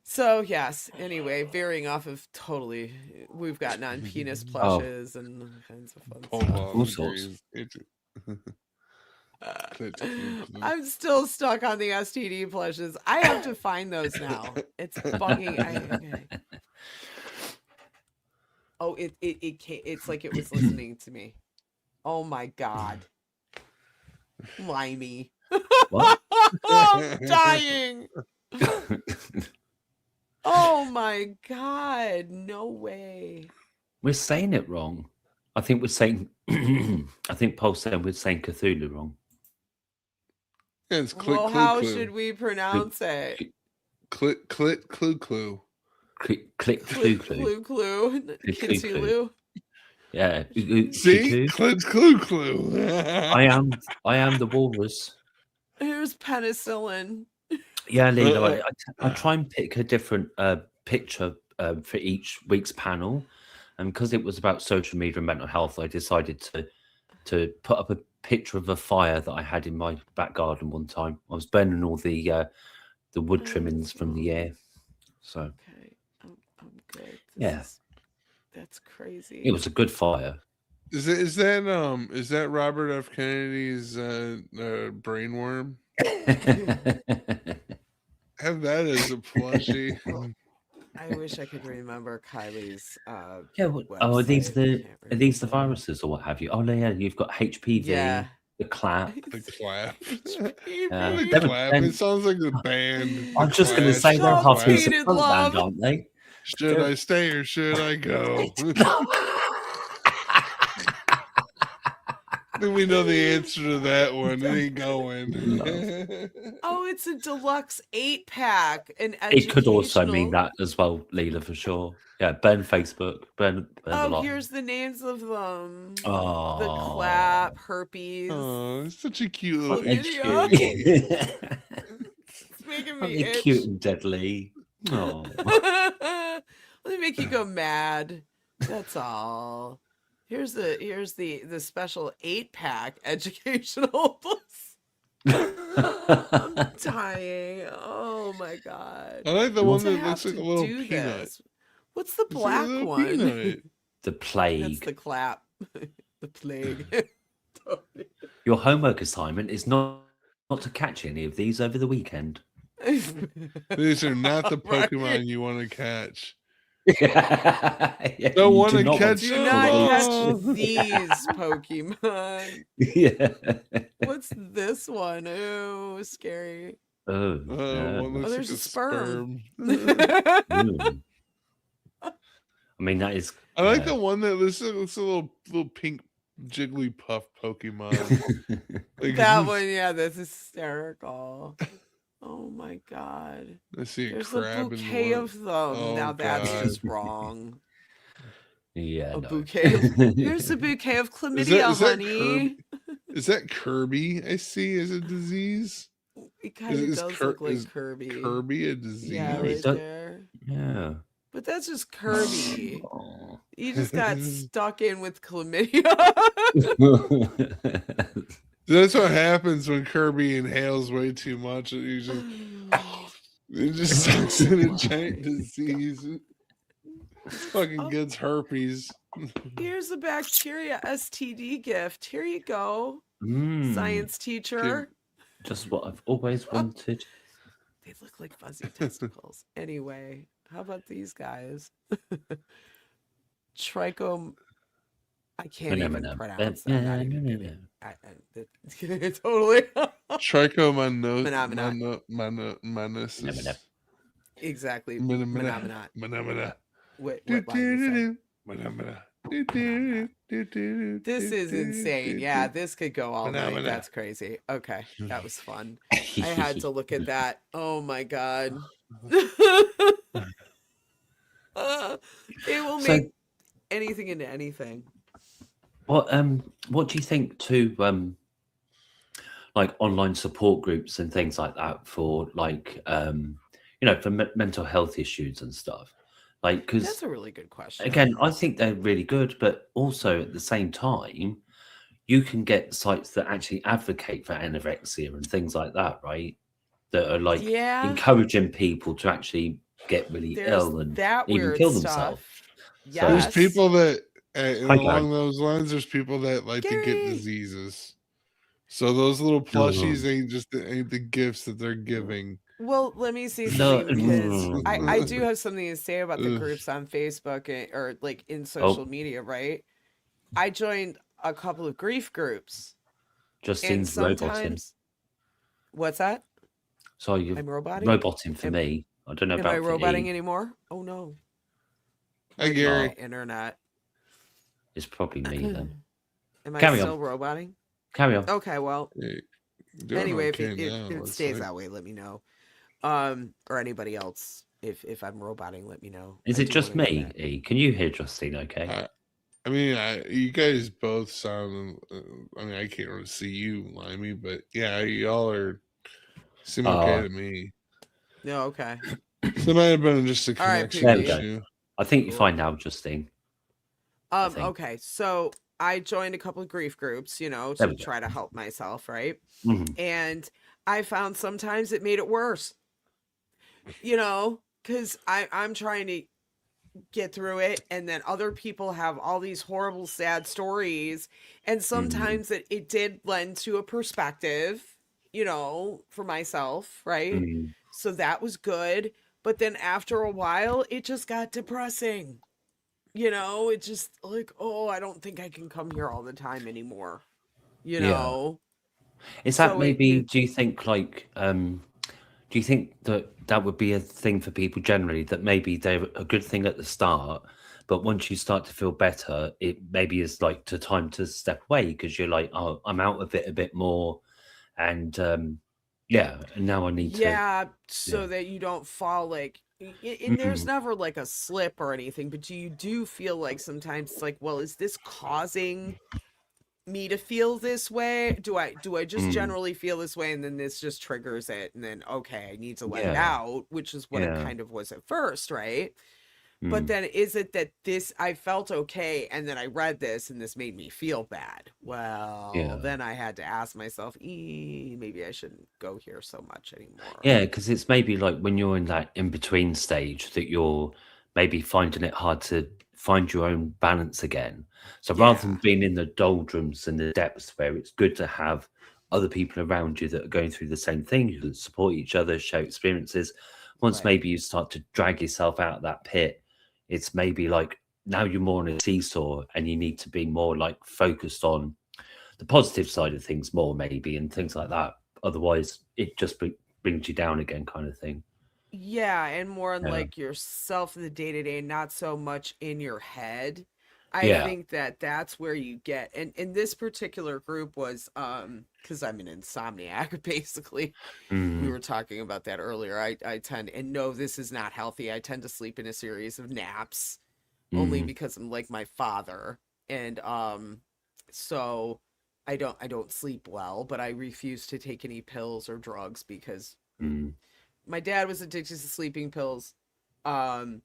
So, yes, anyway, veering off of totally, we've got non-penis plushes and all kinds of fun Pole stuff. vault All sorts. agrees. Click clue clue. I'm still stuck on the STD plushes. I have to find those now. It's bugging. Okay. Oh, it came, it's like it was listening to me. Oh my god. Limey. What? I'm dying. Oh my god. No way. We're saying it wrong. I think we're saying. I think Paul said we're saying Cthulhu wrong. It's click, Well, clue, how clue. should we pronounce it? Click, click, clue, clue. Click, click, clue, clue. Clue. Click, clue, clue. Cthulhu. Yeah. See, click, clue, clue. I am the walrus. Here's penicillin. Yeah, Lilo. I try and pick a different picture for each week's panel, and because it was about social media and mental health, I decided to put up a picture of a fire that I had in my back garden one time. I was burning all the wood trimmings from the air. So Okay, I'm good. Yeah. That's crazy. It was a good fire. Is that Robert F. Kennedy's brainworm? Have that as a plushie. I wish I could remember Kylie's. Yeah. Are these website. I can't the remember. viruses or what have you? Oh yeah, you've got HPV, Yeah. the clap. The clap. Yeah. The Never- clap. then- It sounds like the band. I'm just going to Clash. say they're Shop half Hated decent front Love. band, aren't they? Should I stay or should I go? I think we know the answer to that one. It ain't going. Oh, it's a deluxe 8-pack. It could also mean that as well, Leela, for sure. Yeah, burn Facebook, burn a Oh, lot. here's the names of them. Oh, The clap, herpes. Oh, it's such a cute little Chlamydia. itch. It's making Aren't me they itch. cute and deadly? Oh, Let me make you go mad. That's all. Here's the special 8-pack educational books. I'm dying. Oh my god. I like the To one that have looks like a to little do peanut. this. What's the It's like a black little one? peanut. the That's plague. the clap. The plague. Your homework assignment is not to catch any of these over the weekend. These are not the Right. Pokemon you want to catch. Yeah, Don't you wanna do not catch Do to not Oh. catch these Pokemon. Yeah. What's this one? Oh, scary. Oh, One yeah. looks there's like a sperm. Mm. I mean, that is. I like yeah. the one that looks like a little pink Jigglypuff Pokemon. Like, That one, yeah, that's hysterical. Oh my god. I see a There's a crab bouquet in one. of them. Oh, Now that's God. just wrong. Yeah, A no. bouquet. Here's a bouquet of chlamydia, is that honey. Is that Kirby? I see as a disease. It kind of is does Kir- look like is Kirby. Kirby a disease? Yeah, It right does- there. Yeah. But that's just Kirby. Oh. He just got stuck in with chlamydia. That's what happens when Kirby inhales way too much. It just sucks in a giant disease. Fucking gets herpes. Here's a bacteria STD gift. Here you go, Mm, science teacher. just what I've always wanted. They look like fuzzy testicles. Anyway, how about these guys? Trichom. I can't even pronounce that. I'm not even gonna- totally. Trichomoniasis. Exactly. Phenomena. Phenomenon. Phenomena. What line you Phenomena. said? This is insane. Yeah, this could go all night. Phenomena. That's crazy. Okay, that was fun. I had to look at that. Oh my god. They will So- make anything into anything. What do you think to like online support groups and things like that for like for mental health issues and stuff? Like, because That's a really good question. again, I think they're really good, but also at the same time, you can get sites that actually advocate for anorexia and things like that, right? That are like yeah, encouraging people to actually get really there's ill and that even weird kill stuff. themselves. Yes. There's people that, Hi, along those lines, there's people that like to get Gary. diseases. So those little plushies ain't the gifts that they're giving. Well, let me say No, something because I do Ugh. have something to say about the Ugh. groups on Facebook or like in Oh. social media, right? I joined a couple of grief groups. Just And seems roboting. sometimes, what's that? So you're I'm roboting. roboting for Am- me. I don't know Am about I for roboting E. anymore? Oh no. Hi, Maybe Gary. my internet. It's probably me then. Am I Carry still on. roboting? Carry on. Okay, well, Hey, Doing Anyway, okay if now. it Looks stays like. that way, let me know. Or anybody else. If I'm roboting, let me know. Is I it do just want to go me? back. E? Can you hear Justine? Okay. I mean, you guys both sound. I mean, I can't really see you, Limey, but yeah, y'all seem okay to me. No, okay. So it might have been just a All right, connection There we Pookie. go. issue. I think you're Cool. fine now, Justine. I think. Okay, so I joined a couple of grief groups, There to we go. try to help myself, right? Mhm. And I found sometimes it made it worse. Because I'm trying to get through it, and then other people have all these horrible, sad stories, and sometimes it did lend to a perspective, for myself, right? Mm. So that was good. But then after a while, it just got depressing. It just like, oh, I don't think I can come here all the time anymore. You Yeah. know? Is that So maybe? Do you think like? Do you think that would be a thing for people generally, that maybe they're a good thing at the start, but once you start to feel better, it maybe is like the time to step away because you're like, oh, I'm out of it a bit more, and yeah, and now I need to. yeah, so Yeah. that you don't fall like and there's Mm, never like a slip or anything, but you do feel like sometimes it's like, well, is this causing me to feel this way? Do I just mm, generally feel this way, and then this just triggers it, and then okay, I need to let it yeah, out, which is what it yeah, kind of was at first, right? But mm, then is it that this I felt okay, and then I read this and this made me feel bad? Well, yeah. then I had to ask myself, maybe I shouldn't go here so much anymore. Yeah, because it's maybe like when you're in that in between stage that you're maybe finding it hard to find your own balance again. So rather than Yeah, being in the doldrums and the depths where it's good to have other people around you that are going through the same thing, you can support each other, share experiences. Once right. maybe you start to drag yourself out of that pit, it's maybe like now you're more on a seesaw and you need to be more like focused on the positive side of things more maybe and things like that. Otherwise, it just brings you down again, kind of thing. Yeah, and more on Yeah, like yourself in the day to day, not so much in your head. I yeah, think that that's where you get, and in this particular group was because I'm an insomniac basically. We mm, were talking about that earlier. I tend, and no, this is not healthy. I tend to sleep in a series of naps only mm, because I'm like my father, and so I don't sleep well, but I refuse to take any pills or drugs because mm, my dad was addicted to sleeping pills, um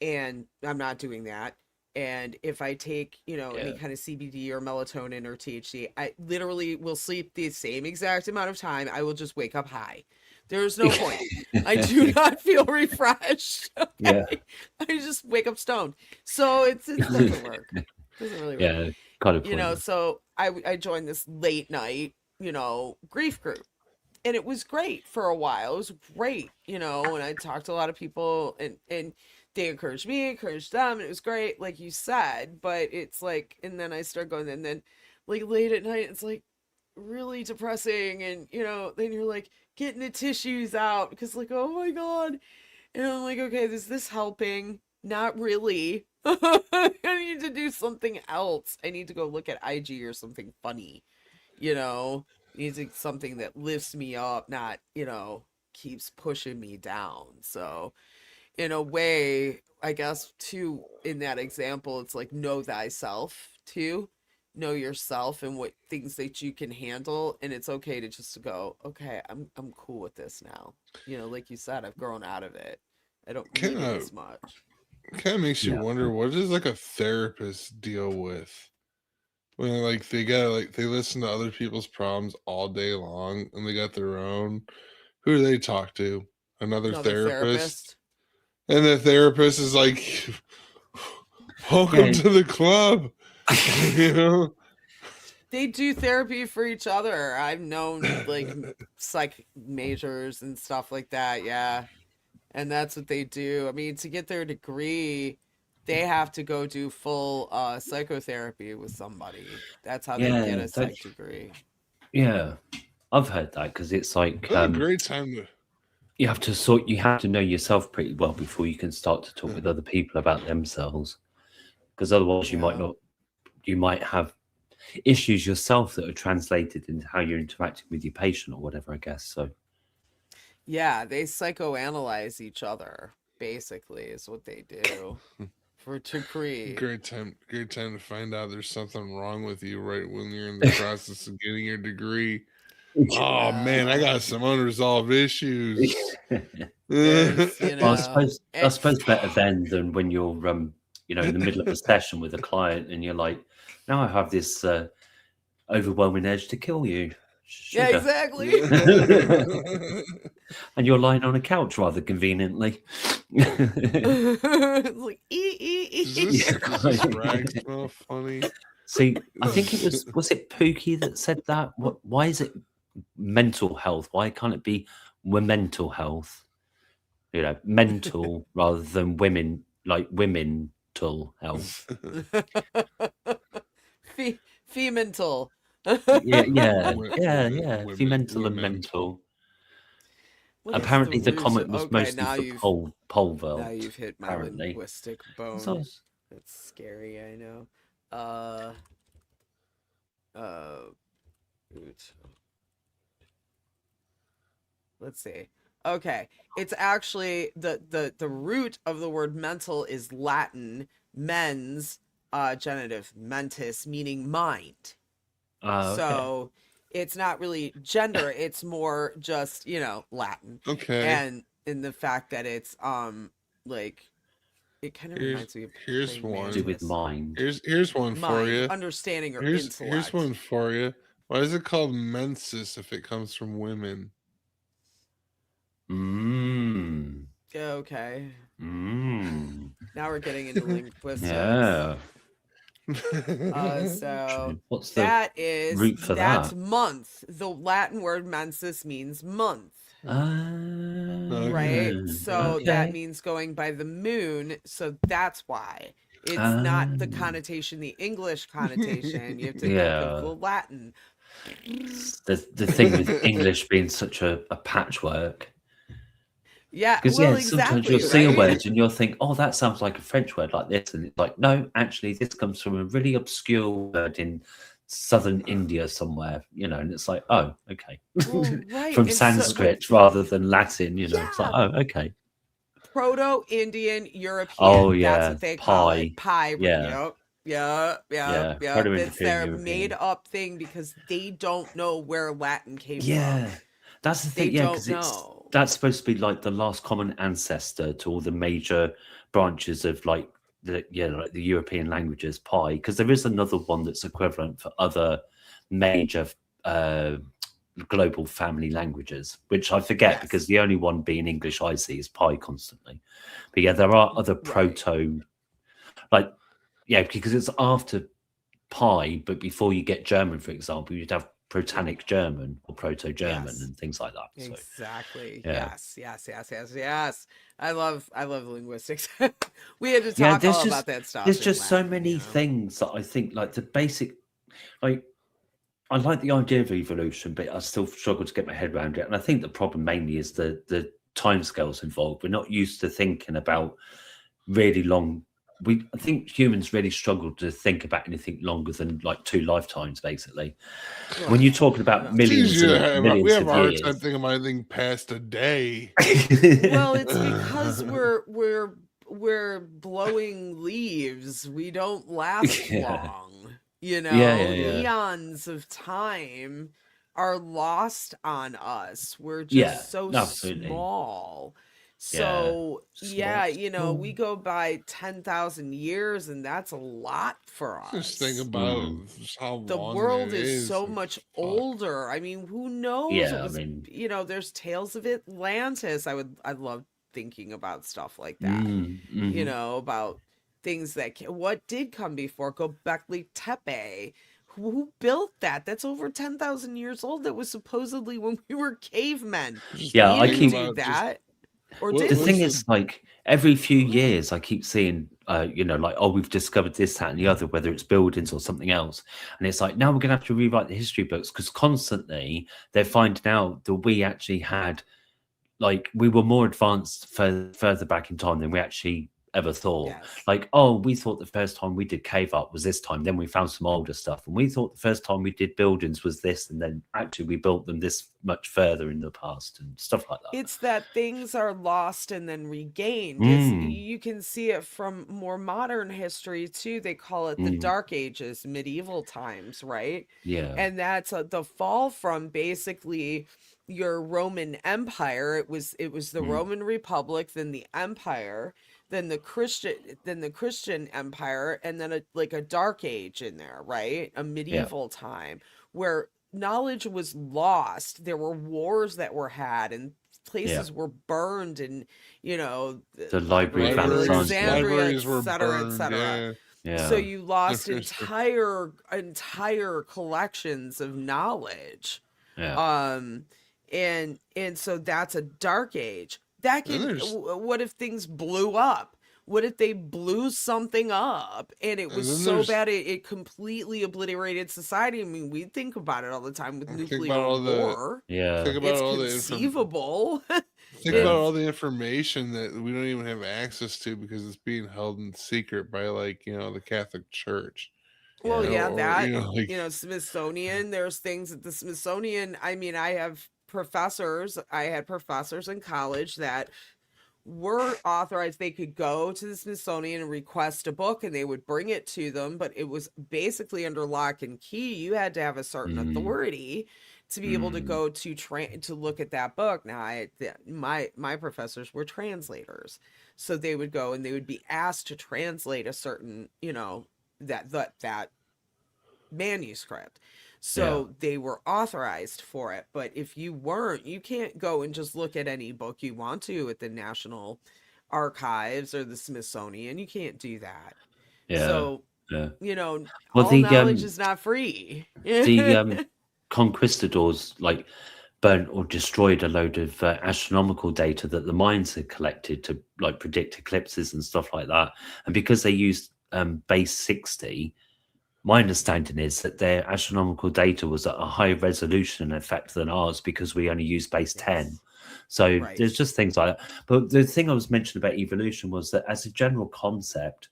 and I'm not doing that. And if I take, any yeah, kind of CBD or melatonin or THC, I literally will sleep the same exact amount of time. I will just wake up high. There's no point. I do not feel refreshed. yeah, Okay? I just wake up stoned. So it doesn't work. Doesn't really work. yeah, kind of pointless. So I joined this late night, grief group, and it was great for a while. It was great, and I talked to a lot of people, and they encouraged me, encouraged them, and it was great, like you said. But it's like, and then I start going, and then like late at night, it's like really depressing, and then you're like getting the tissues out because like, oh my god, and I'm like, okay, is this helping? Not really. I need to do something else. I need to go look at IG or something funny, you know music, something that lifts me up, not keeps pushing me down. So in a way, I guess, too, in that example, it's like know thyself too, know yourself and what things that you can handle, and it's okay to just go, okay, I'm cool with this now. Like you said, I've grown out of it. I don't Kind need it of as much. makes you Yeah, wonder, what does like a therapist deal with when like they listen to other people's problems all day long and they got their own. Who do they talk to? Another Another therapist? therapist. And the therapist is like, welcome yeah, to the club. you know? They do therapy for each other. I've known like psych majors and stuff like that. Yeah. And that's what they do. I mean, to get their degree, they have to go do full psychotherapy with somebody. That's how they get yeah, a psych degree. yeah. I've heard that because it's like What a great time to. you have to know yourself pretty well before you can start to talk with other people about themselves. Because otherwise, Yeah. you might have. issues yourself that are translated into how you're interacting with your patient or whatever, I guess. So Yeah, they psychoanalyze each other, basically, is what they do for degree. Great time to find out there's something wrong with you right when you're in the process of getting your degree. Oh man, I got some unresolved issues. There's, you Well, know, I suppose better then than when you're you know, in the middle of a session with a client and you're like, now I have this overwhelming urge to kill you. yeah, Sugar." exactly. And you're lying on a couch rather conveniently. It's like, Does this rag smell funny? See, I think it was it Pookie that said that? Why is it mental health? Why can't it be mental health? You know, mental rather than women, like womental health. Femental. Yeah. Women- Femental and womental. mental. What is Apparently, the root comment of- was okay, mostly now for you've- Polvel. Now you've hit my apparently. linguistic bone. So- That's scary, I know. Root. Let's see. Okay, it's actually the root of the word mental is Latin mens, genitive mentis, meaning mind. Okay. So it's not really gender, it's more just, you know, Latin. Okay. And in the fact that it's like it kind of Here's- reminds me of here's praying one. do with mantis. mind. Here's one for Mind, you. understanding or Here's intellect. one for you. Why is it called menses if it comes from women? Mm. Okay, Mm. now we're getting into linguistics. Yeah. So True. What's the that is root for that's that? month. The Latin word mensis means month, right? Okay. So that okay. means going by the moon. So that's why it's not the Ah. connotation, the English connotation. You have to think Yeah. of the Latin. the thing with English being such a patchwork. Yeah, Because well, sometimes exactly. you'll see a right? word and you'll think, oh, that sounds like a French word like this. And it's like, no, actually, this comes from a really obscure word in southern India somewhere, you know, and it's like, oh, okay. Well, right. From and so- Sanskrit rather than Latin, you know, it's like, Yeah. oh, okay. Proto-Indian, European. Oh, That's yeah, what they call it. pie. Pie. Yeah. Yeah. Proto-Indo-European, It's their European. made-up thing because they don't know where Latin came Yeah. from. That's the They thing, yeah, don't because know. that's supposed to be like the last common ancestor to all the major branches of like the European languages, Pi. Because there is another one that's equivalent for other major global family languages, which I forget Yes. because the only one being English I see is Pi constantly. But yeah, there are other Right. proto, like because it's after Pi, but before you get German, for example, you'd have Protanic German or Proto-German Yes. and things like that. So Exactly. yeah. Yes. I love linguistics. We had to Yeah, talk there's all just- about that stuff. there's in just so Latin, many you know? things that I think like the basic, like I like the idea of evolution, but I still struggle to get my head around it. And I think the problem mainly is the timescales involved. We're not used to thinking about really long. I think humans really struggle to think about anything longer than like 2 lifetimes, basically. When you're talking about Yeah. millions It's easy to and we millions have of a hard years. time thinking about anything past a day. Well, it's because we're blowing leaves. We don't last Yeah. long. You know, Yeah. eons of time are lost on us. We're just Yeah, so absolutely. small. Yeah, So yeah, small, you know, we small. go by 10,000 years, and that's a lot for us. Just think about just how The long world it is so and much fuck. older. I mean, who knows? Yeah, It I was, mean- you know, there's tales of Atlantis. I love thinking about stuff like that. You Mhm. know, about things that what did come before Göbekli Tepe. Who built that? That's over 10,000 years old. That was supposedly when we were cavemen. Just Yeah, We I didn't keep- do that. Or What- did The what's we? thing the- is, like every few years, I keep seeing, like, oh, we've discovered this, that, and the other, whether it's buildings or something else, and it's like now we're going to have to rewrite the history books because constantly they're finding out that we actually had, like, we were more advanced further back in time than we actually ever thought. Yes. Like, oh, we thought the first time we did cave art was this time, then we found some older stuff, and we thought the first time we did buildings was this, and then actually we built them this much further in the past and stuff like that. It's that things are lost and then regained. It's, Mm, you can see it from more modern history too. They call it the mm, Dark Ages, medieval times, right? yeah, And that's the fall from basically your Roman Empire. It was the mm, Roman Republic, then the Empire, then the Christian Empire, and then like a Dark Age in there, right? A yeah, medieval time where knowledge was lost. There were wars that were had, and yeah. places were burned, and The Library of Libraries, Alexandria. Alexandria, libraries were etc., burned. etc. Yeah, So Yeah, you lost different. entire collections of knowledge. yeah. Um and so that's a dark age. That Then can there's what if things blew up? What if they blew something up and it and was then so there's bad it completely obliterated society? I mean, we think about it all the time with think about nuclear all the war. Yeah. think about It's all the conceivable. think Yeah. about all the information that we don't even have access to because it's being held in secret by like the Catholic Church. Well, Yeah. yeah, Or that, like Smithsonian, there's things at the Smithsonian. I mean, I had professors in college that were authorized. They could go to the Smithsonian and request a book and they would bring it to them, but it was basically under lock and key. You had to have a certain Mm, authority to be able to mm, go to look at that book. Now, my professors were translators, so they would go and they would be asked to translate a certain, that manuscript. yeah. So they were authorized for it. But if you weren't, you can't go and just look at any book you want to at the National Archives or the Smithsonian. You can't do that. Yeah. So, Yeah. Well, Well, all knowledge is not free. the conquistadors like burnt or destroyed a load of astronomical data that the Mayans had collected to like predict eclipses and stuff like that. And because they used base 60, my understanding is that their astronomical data was at a higher resolution in effect than ours because we only use base 10. Yes. So Right. there's just things like that. But the thing I was mentioning about evolution was that as a general concept,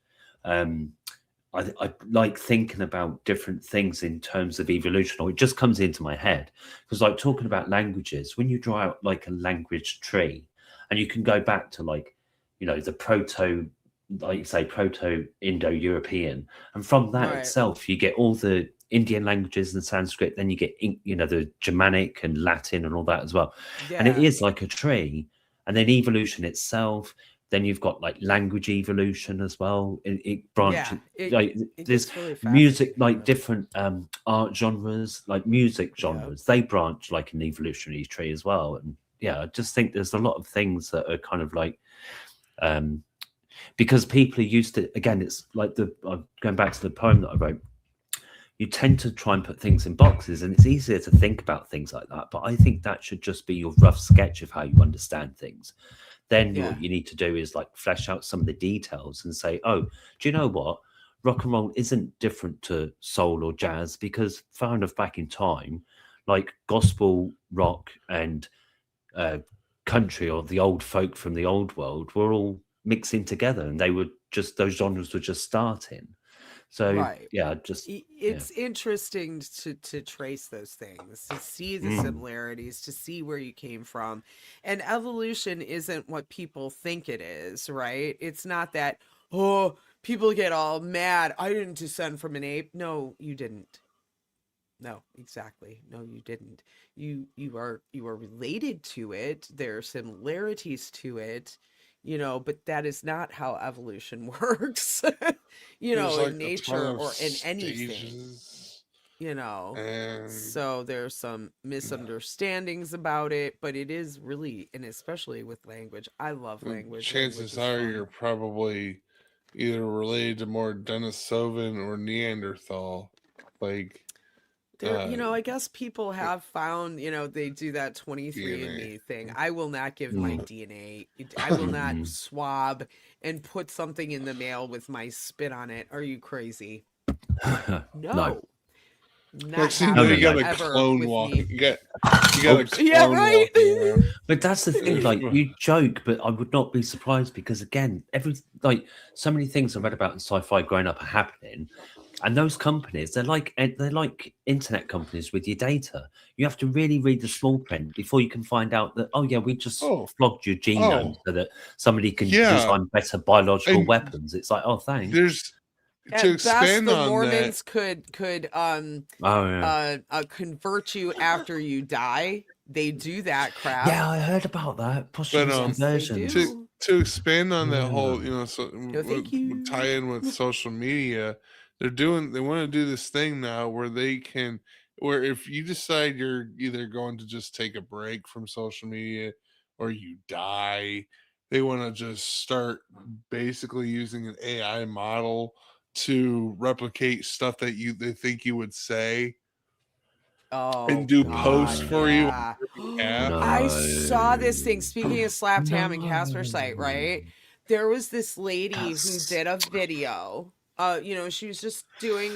I like thinking about different things in terms of evolution, or it just comes into my head. Because like talking about languages, when you draw out like a language tree, and you can go back to like, the proto, like you say, Proto-Indo-European, and from that Right. itself, you get all the Indian languages and Sanskrit, then you get, the Germanic and Latin and all that as well. And it Yeah. is like a tree. And then evolution itself, then you've got like language evolution as well. It branches, Yeah. like It there's gets really music, fascinating. like different art genres, like music Yeah. genres, they branch like an evolutionary tree as well. And yeah, I just think there's a lot of things that are kind of like, because people are used to, again, it's like going back to the poem that I wrote, you tend to try and put things in boxes, and it's easier to think about things like that. But I think that should just be your rough sketch of how you understand things. Then Yeah. what you need to do is like flesh out some of the details and say, oh, do you know what? Rock and roll isn't different to soul or jazz because far enough back in time, like gospel, rock, and country or the old folk from the old world were all mixing together, and those genres were just starting. So Right. yeah, just It's interesting to trace those things, to see the Mm. similarities, to see where you came from. And evolution isn't what people think it is, right? It's not that, oh, people get all mad. I didn't descend from an ape. No, you didn't. No, exactly. No, you didn't. You are related to it. There are similarities to it, but that is not how evolution works. there's like In a nature ton of or in anything, stages, and so there's some misunderstandings about it, but it is really, and especially with language. I love language. chances Language is are fun. you're probably either related to more Denisovan or Neanderthal. Like There, uh I guess people have found, they do that 23andMe DNA. thing. I will not give my DNA. I will not swab and put something in the mail with my spit on it. Are you crazy? no. Not Next thing you No, know, no, you happening got no. a ever clone with walk. me. You got a clone Yeah, right. walking around. But that's the thing, like you joke, but I would not be surprised because again, so many things I read about in sci-fi growing up are happening, and those companies they're like internet companies with your data. You have to really read the small print before you can find out that we just Oh, flogged your genome oh, so that somebody can yeah. design better biological And weapons. It's like, oh, thanks. there's to At best, expand the on that. Mormons could Oh yeah, convert you after you die. They do that crap. yeah, I heard about that But posthumous Yes, they conversions. do. to expand on that Yeah. whole, so No, thank would tie you. in with social media, they want to do this thing now where where if you decide you're either going to just take a break from social media or you die, they want to just start basically using an AI model to replicate stuff that they think you would say Oh and do posts God, for you on yeah. your behalf. I saw this thing. No. Speaking of slapped ham and Casper No. site, right? There was this lady who That's did a video. She was just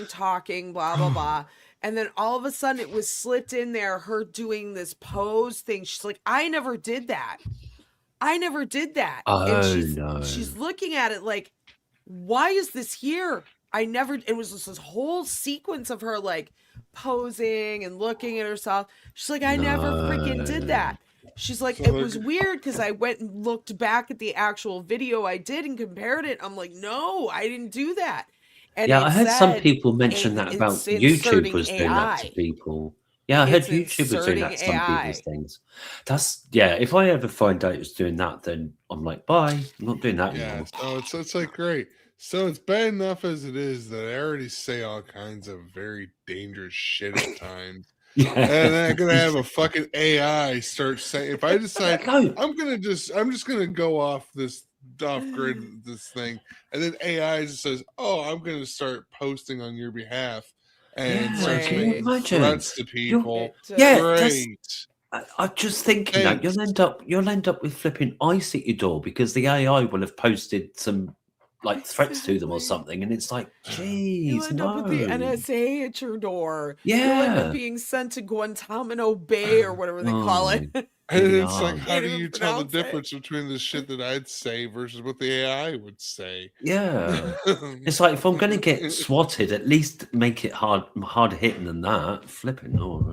talking, blah blah blah. And then all of a sudden it was slipped in there, her doing this pose thing. She's like, I never did that. I never did that. And oh she's no. looking at it like, why is this here? It was just this whole sequence of her like posing and looking at herself. She's like, I never freaking did that. She's like, So, it was weird because I went and looked back at the actual video I did and compared it. I'm like, no, I didn't do that. And Yeah, I it heard some said people mention that about it's YouTube inserting was doing that to AI. people. Yeah, I heard It's YouTube was doing that inserting to some people's AI. things. If I ever find out it's doing that, then I'm like, bye. I'm not doing that yeah, anymore. so it's like great. So it's bad enough as it is that I already say all kinds of very dangerous shit at times. Yeah. And then I'm gonna have a fucking AI start saying, if I decide No. I'm just gonna go off grid this thing, and then AI just says, oh, I'm gonna start posting on your behalf and Yeah, starts can you making imagine? threats to people. Yeah, Great. I'm just thinking that Thanks. you'll end up with flipping ice at your door because the AI will have posted some like threats to them or Exactly. something, and it's like, You'll geez, end up with the no. NSA at your door. You'll end up Yeah. being sent to Guantanamo Bay or whatever they call Oh, it. And giddy it's like, aunt. how Can't do even you tell the pronounce it. difference between the shit that I'd say versus what the AI would say? Yeah. It's like if I'm gonna get swatted, at least make it hard hitting than that. Flipping oh.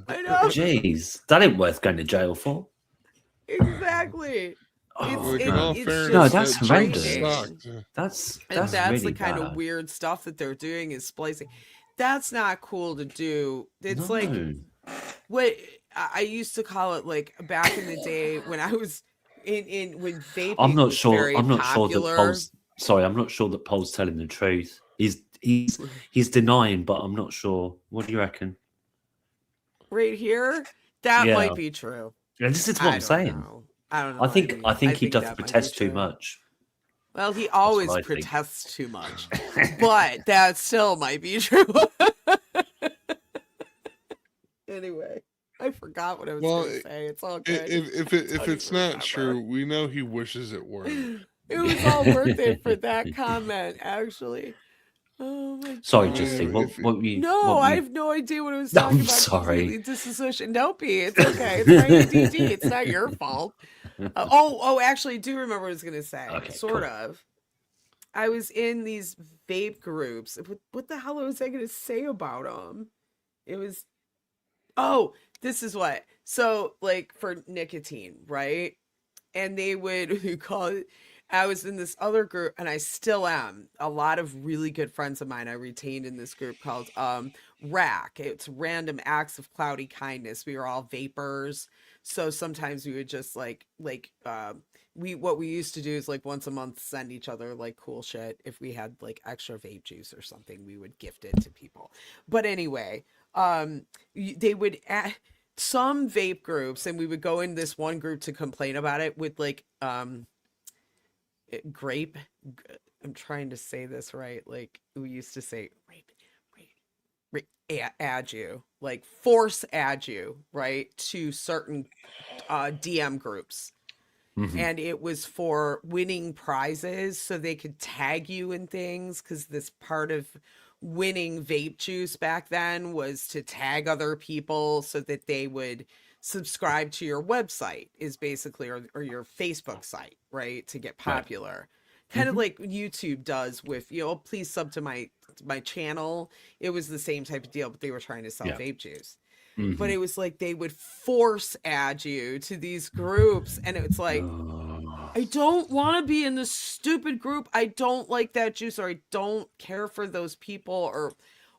I know. Jeez, that ain't worth going to jail for. Exactly. Oh, Like, in no. all It's fairness, No, just that's that joke horrendous. sucked. That's And that's really the kind bad. of weird stuff that they're doing is splicing. That's not cool to do. It's like No. what I used to call it, like back in the day when I was in when vaping I'm not was sure. very I'm not sure that popular. Paul's. Sorry, I'm not sure that Paul's telling the truth. He's denying, but I'm not sure. What do you reckon? Right here, that Yeah. might be true. Yeah, this is what I I'm don't saying. know. I don't know. I think he does that might be protest too true. much. Well, he always I think. protests too much, but that still might be true. Anyway, I forgot what I was Well, going to say. It's all good. if it's not true, we know he wishes it were. It was all worth it for that comment, actually. Oh my Sorry, God. Justine. If- What were you? No, what were I you- have no idea what I was No, talking I'm about. sorry. Completely disassociated. Don't be. It's okay. It's my ADD. It's not your fault. Actually, I do remember what I was going to say. Okay, Sort cool. of. I was in these vape groups. What the hell was I going to say about them? It was, this is what. So, like, for nicotine, right? And they would, you call it, I was in this other group, and I still am. A lot of really good friends of mine I retained in this group called RAC. It's Random Acts of Cloudy Kindness. We were all vapors, so sometimes we would just what we used to do is like once a month send each other like cool shit. If we had like extra vape juice or something, we would gift it to people. But anyway, they would some vape groups, and we would go in this one group to complain about it with like grape. I'm trying to say this right. Like we used to say add you, like force add you, right, to certain DM groups. Mhm. And it was for winning prizes so they could tag you in things, because this part of winning vape juice back then was to tag other people so that they would subscribe to your website, is basically, or your Facebook site, right, to get popular. Kind of like YouTube does with, please sub to my channel. It was the same type of deal, but they were trying to sell vape juice. But it was like they would force add you to these groups, and it's like, I don't want to be in this stupid group. I don't like that juice, or I don't care for those people, or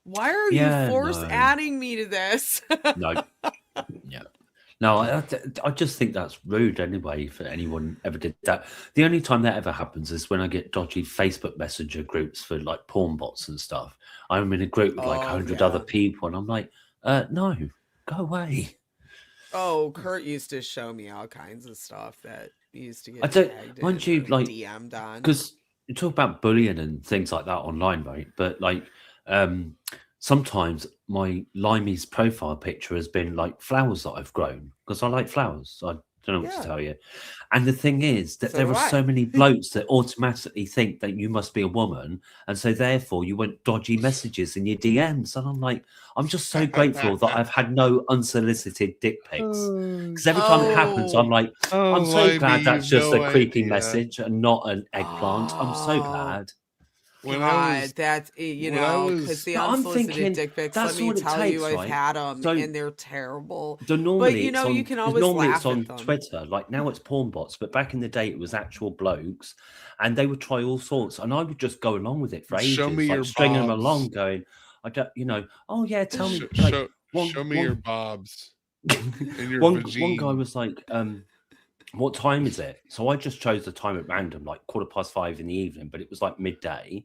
why are you force adding me to this? No. Yeah. No, I just think that's rude anyway, if anyone ever did that. The only time that ever happens is when I get dodgy Facebook Messenger groups for like porn bots and stuff. I'm in a group with like 100 other people, and I'm like, no, go away. Oh, Kurt used to show me all kinds of stuff that he used to get tagged mind you, like, DM'd on. Because you talk about bullying and things like that online, right? But like, sometimes my Limey's profile picture has been like flowers that I've grown because I like flowers. I don't know what to tell you. And the thing is that there are so many blokes that automatically think that you must be a woman. And so therefore you want dodgy messages in your DMs. And I'm like, I'm just so grateful that I've had no unsolicited dick pics. Because every time it happens, I'm like, I'm so glad that's just a creepy message and not an eggplant. I'm so glad. That's because the unsolicited dick pics, let me tell you, I've had them, and they're terrible. Normally, but you can always laugh it's on at them. Twitter. Like now, it's porn bots, but back in the day, it was actual blokes, and they would try all sorts, and I would just go along with it for ages, Show me like your stringing them bobs. along, going, I don't, oh yeah, tell me, show me your bobs. And your one guy was like, what time is it? So I just chose the time at random, like 5:15 in the evening, but it was like midday.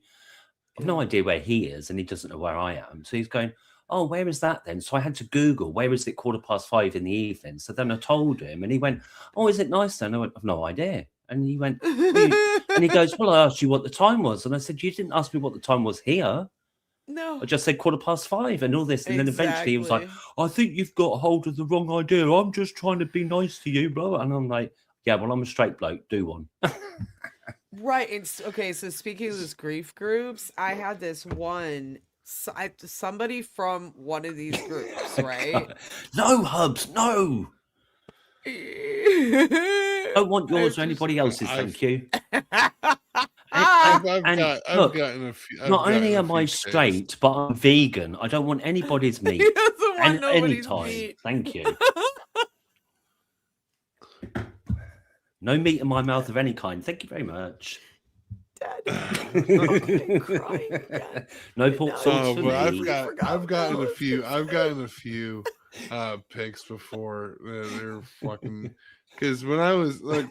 I've no idea where he is, and he doesn't know where I am. So he's going, oh, where is that then? So I had to Google, where is it 5:15 in the evening? So then I told him, and he went, oh, is it nice then? I went, I've no idea. And he went, and he goes, well, I asked you what the time was. And I said, you didn't ask me what the time was here. No. I just said 5:15 and all this. And then eventually he was like, I think you've got a hold of the wrong idea. I'm just trying to be nice to you, bro. And I'm like, yeah, well, I'm a straight bloke. Do one. Right. And okay, so speaking of these grief groups, I had this one, somebody from one of these groups, right? No, Hubs, no. I don't want yours or anybody else's, thank you. I've gotten a few. Not only am I straight, but I'm vegan. I don't want anybody's meat. He doesn't want nobody's anytime. meat. Thank you. No meat in my mouth of any kind. Thank you very much. Daddy, I'm crying again. No pork sauce for me. I've gotten a few pics before. They're fucking. Because when I was like,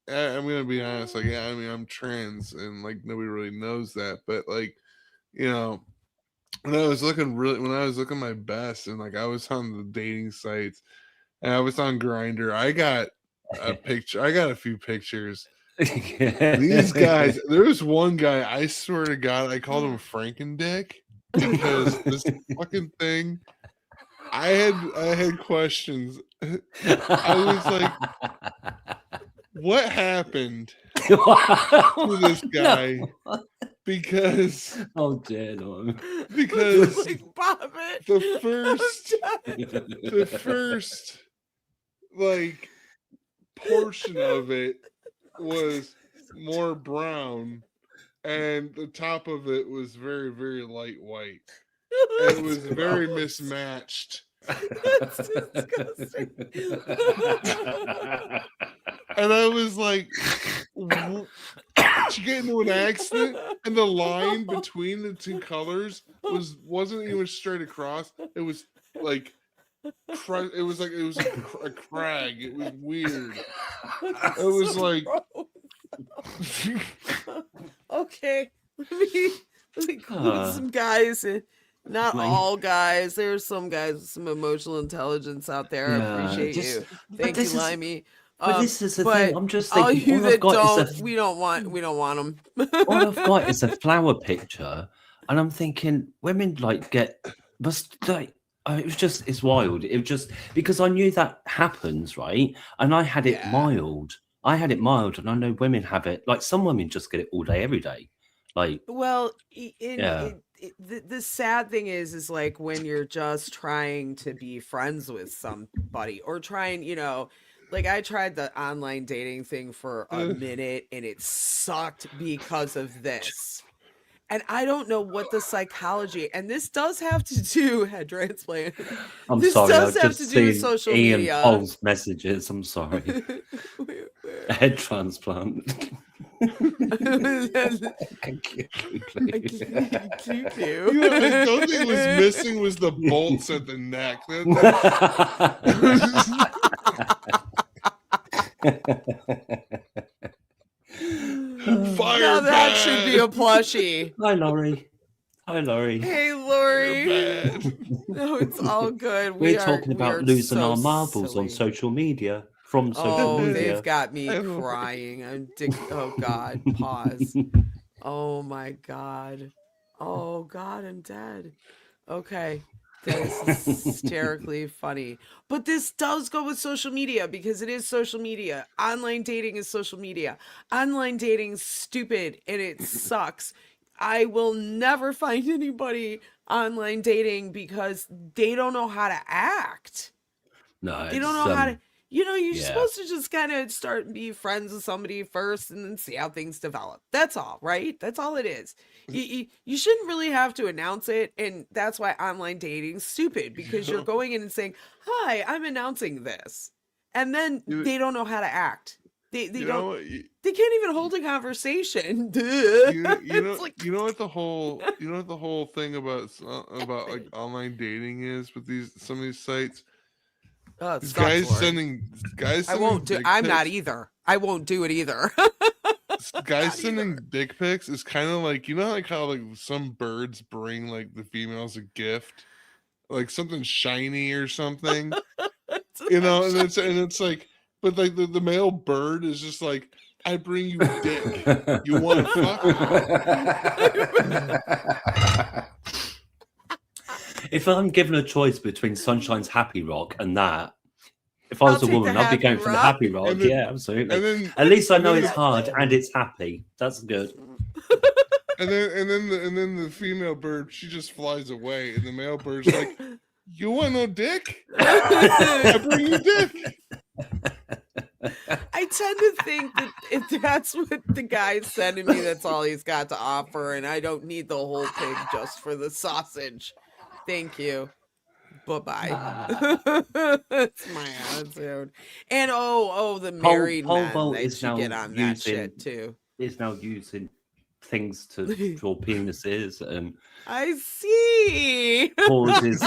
I'm gonna be honest. Like, yeah, I mean, I'm trans, and like nobody really knows that. But like, when I was looking my best, and like I was on the dating sites, and I was on Grindr, I got a picture. I got a few pictures. These guys. There was one guy. I swear to God, I called him Frankendick because this fucking thing. I had questions. I was like, what happened to this guy? No. Because dear no. Because like, Bobbit. the first like portion of it was more brown, and the top of it was very, very light white. It was very mismatched. That's disgusting. And I was like, did you get into an accident? And the line between the two colors wasn't even straight across. It was like it was a crag. It was weird. It was like okay. Let me quote some guys. Not all guys. There's some guys with some emotional intelligence out there. I appreciate you. Thank you, Limey. But this is the thing. I'm just thinking. All you that don't, we don't want them. All I've got is a flower picture, and I'm thinking women like it's wild. It was just because I knew that happens, right? And I had it mild. And I know women have it. Like some women just get it all day, every day. Like, Well, yeah. the sad thing is like when you're just trying to be friends with somebody or trying, like I tried the online dating thing for a minute and it sucked because of this. And I don't know what the psychology, and this does have to do head transplant. I'm This sorry, does I've have to just do with seen social Ian media. Paul's messages. I'm sorry. Where? Head transplant. Thank you. I The only thing was missing was the bolts at the neck. Fire Now that should be a plushie. Hi, Laurie. Hi, Laurie. Hey, Lori. bad. No, it's all good. We're talking about losing so our marbles on silly. social media. From social Oh, media. they've got me crying. Oh God, pause. Oh my God. Oh God, I'm dead. Okay. That is hysterically funny. But this does go with social media because it is social media. Online dating is social media. Online dating is stupid and it sucks. I will never find anybody online dating because they don't know how to act. No, They don't know how to, you're yeah. supposed to just kind of start and be friends with somebody first and then see how things develop. That's all, right? That's all it is. You shouldn't really have to announce it. And that's why online dating's stupid because you're going in and saying, hi, I'm announcing this. And then they don't know how to act. They don't, they can't even hold a conversation. You know what the whole thing about like online dating is with some of these sites. These guys sending I won't do. I'm not either. I won't do it either. Guys sending dick pics is kind of like like how like some birds bring like the females a gift, like something shiny or something. And it's like, but like the male bird is just like, I bring you dick. You want fuck? If I'm given a choice between Sunshine's Happy Rock and that, if I was a woman, I'd be going for the Happy Rock. Yeah, absolutely. At least I know it's hard and it's happy. That's good. And then the female bird, she just flies away, and the male bird's like, "You want no dick? I bring you dick." I tend to think that if that's what the guy's sending me, that's all he's got to offer, and I don't need the whole pig just for the sausage. Thank you. Bye-bye. That's my attitude. And the married men that should get on that shit too. Is now using things to draw penises and I see. Pauses.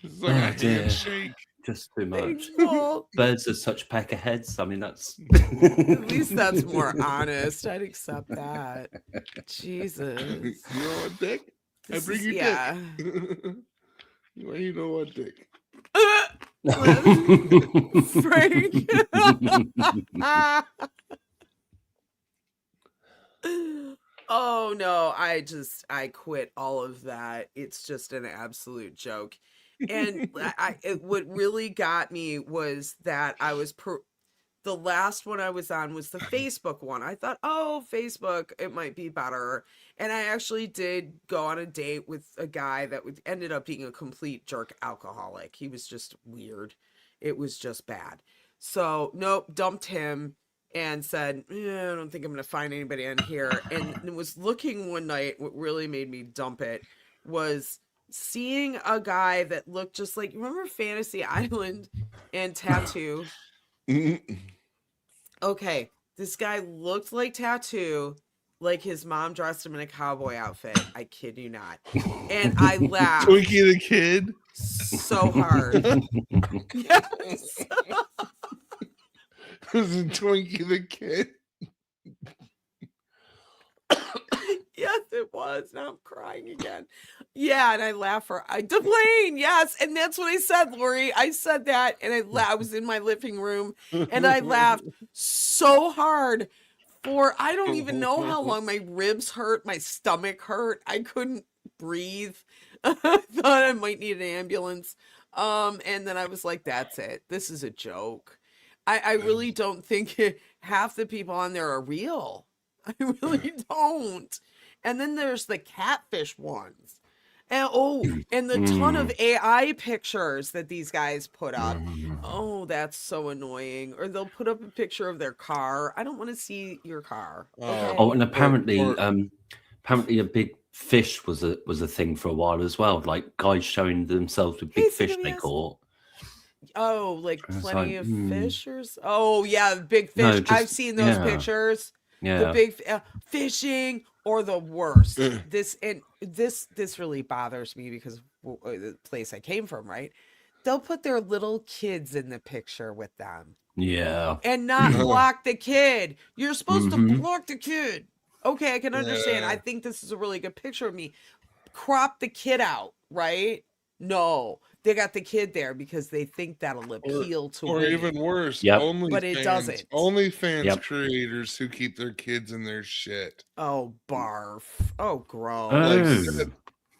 It's like a handshake. Just too much. Thanks, Paul. Birds are such peckerheads. I mean, that's at least that's more honest. I'd accept that. Jesus. You know what, dick? I bring you dick. You know what, dick? Frank. Oh no, I quit all of that. It's just an absolute joke. And what really got me was that I was the last one I was on was the Facebook one. I thought, oh, Facebook, it might be better. And I actually did go on a date with a guy that ended up being a complete jerk alcoholic. He was just weird. It was just bad. So, nope, dumped him and said, I don't think I'm going to find anybody on here. And was looking one night, what really made me dump it was seeing a guy that looked just like, remember Fantasy Island and Tattoo? Okay, this guy looked like Tattoo, like his mom dressed him in a cowboy outfit. I kid you not. And I laughed. Twinkie the Kid? So hard. Yes. Was it Twinkie the Kid? Yes, it was. Now I'm crying again. Yeah, and I laugh Dwayne, yes. And that's what I said, Lori. I said that, and I was in my living room, and I laughed so hard for, I don't even know how long. My ribs hurt, my stomach hurt. I couldn't breathe. I thought I might need an ambulance. And then I was like, that's it. This is a joke. I really don't think half the people on there are real. I really don't. And then there's the catfish ones. And and the ton of AI pictures that these guys put up. Oh, that's so annoying. Or they'll put up a picture of their car. I don't want to see your car. Okay. Oh, and apparently, apparently a big fish was a thing for a while as well. Like guys showing themselves with big fish they caught. Oh, like It's plenty like, of fishers. Oh yeah, big fish. No, I've just- seen those yeah. pictures. The Yeah. big fishing or the worst. This really bothers me because of the place I came from, right? They'll put their little kids in the picture with them Yeah. and not block the kid. You're supposed to Mhm. block the kid. Okay, I can understand. I Yeah. think this is a really good picture of me. Crop the kid out, right? No, they got the kid there because they think that'll appeal to Or women. even worse, Yep. But it doesn't. OnlyFans Yep. creators who keep their kids in their shit. Oh, barf. Oh, gross. Oh.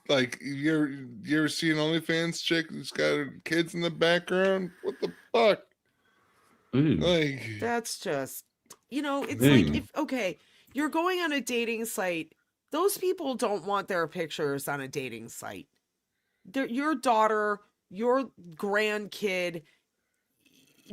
Like you ever see an OnlyFans chick who's got her kids in the background? What the fuck? Ooh. Like That's just, it's Mm. like okay, you're going on a dating site. Those people don't want their pictures on a dating site. Your daughter, your grandkid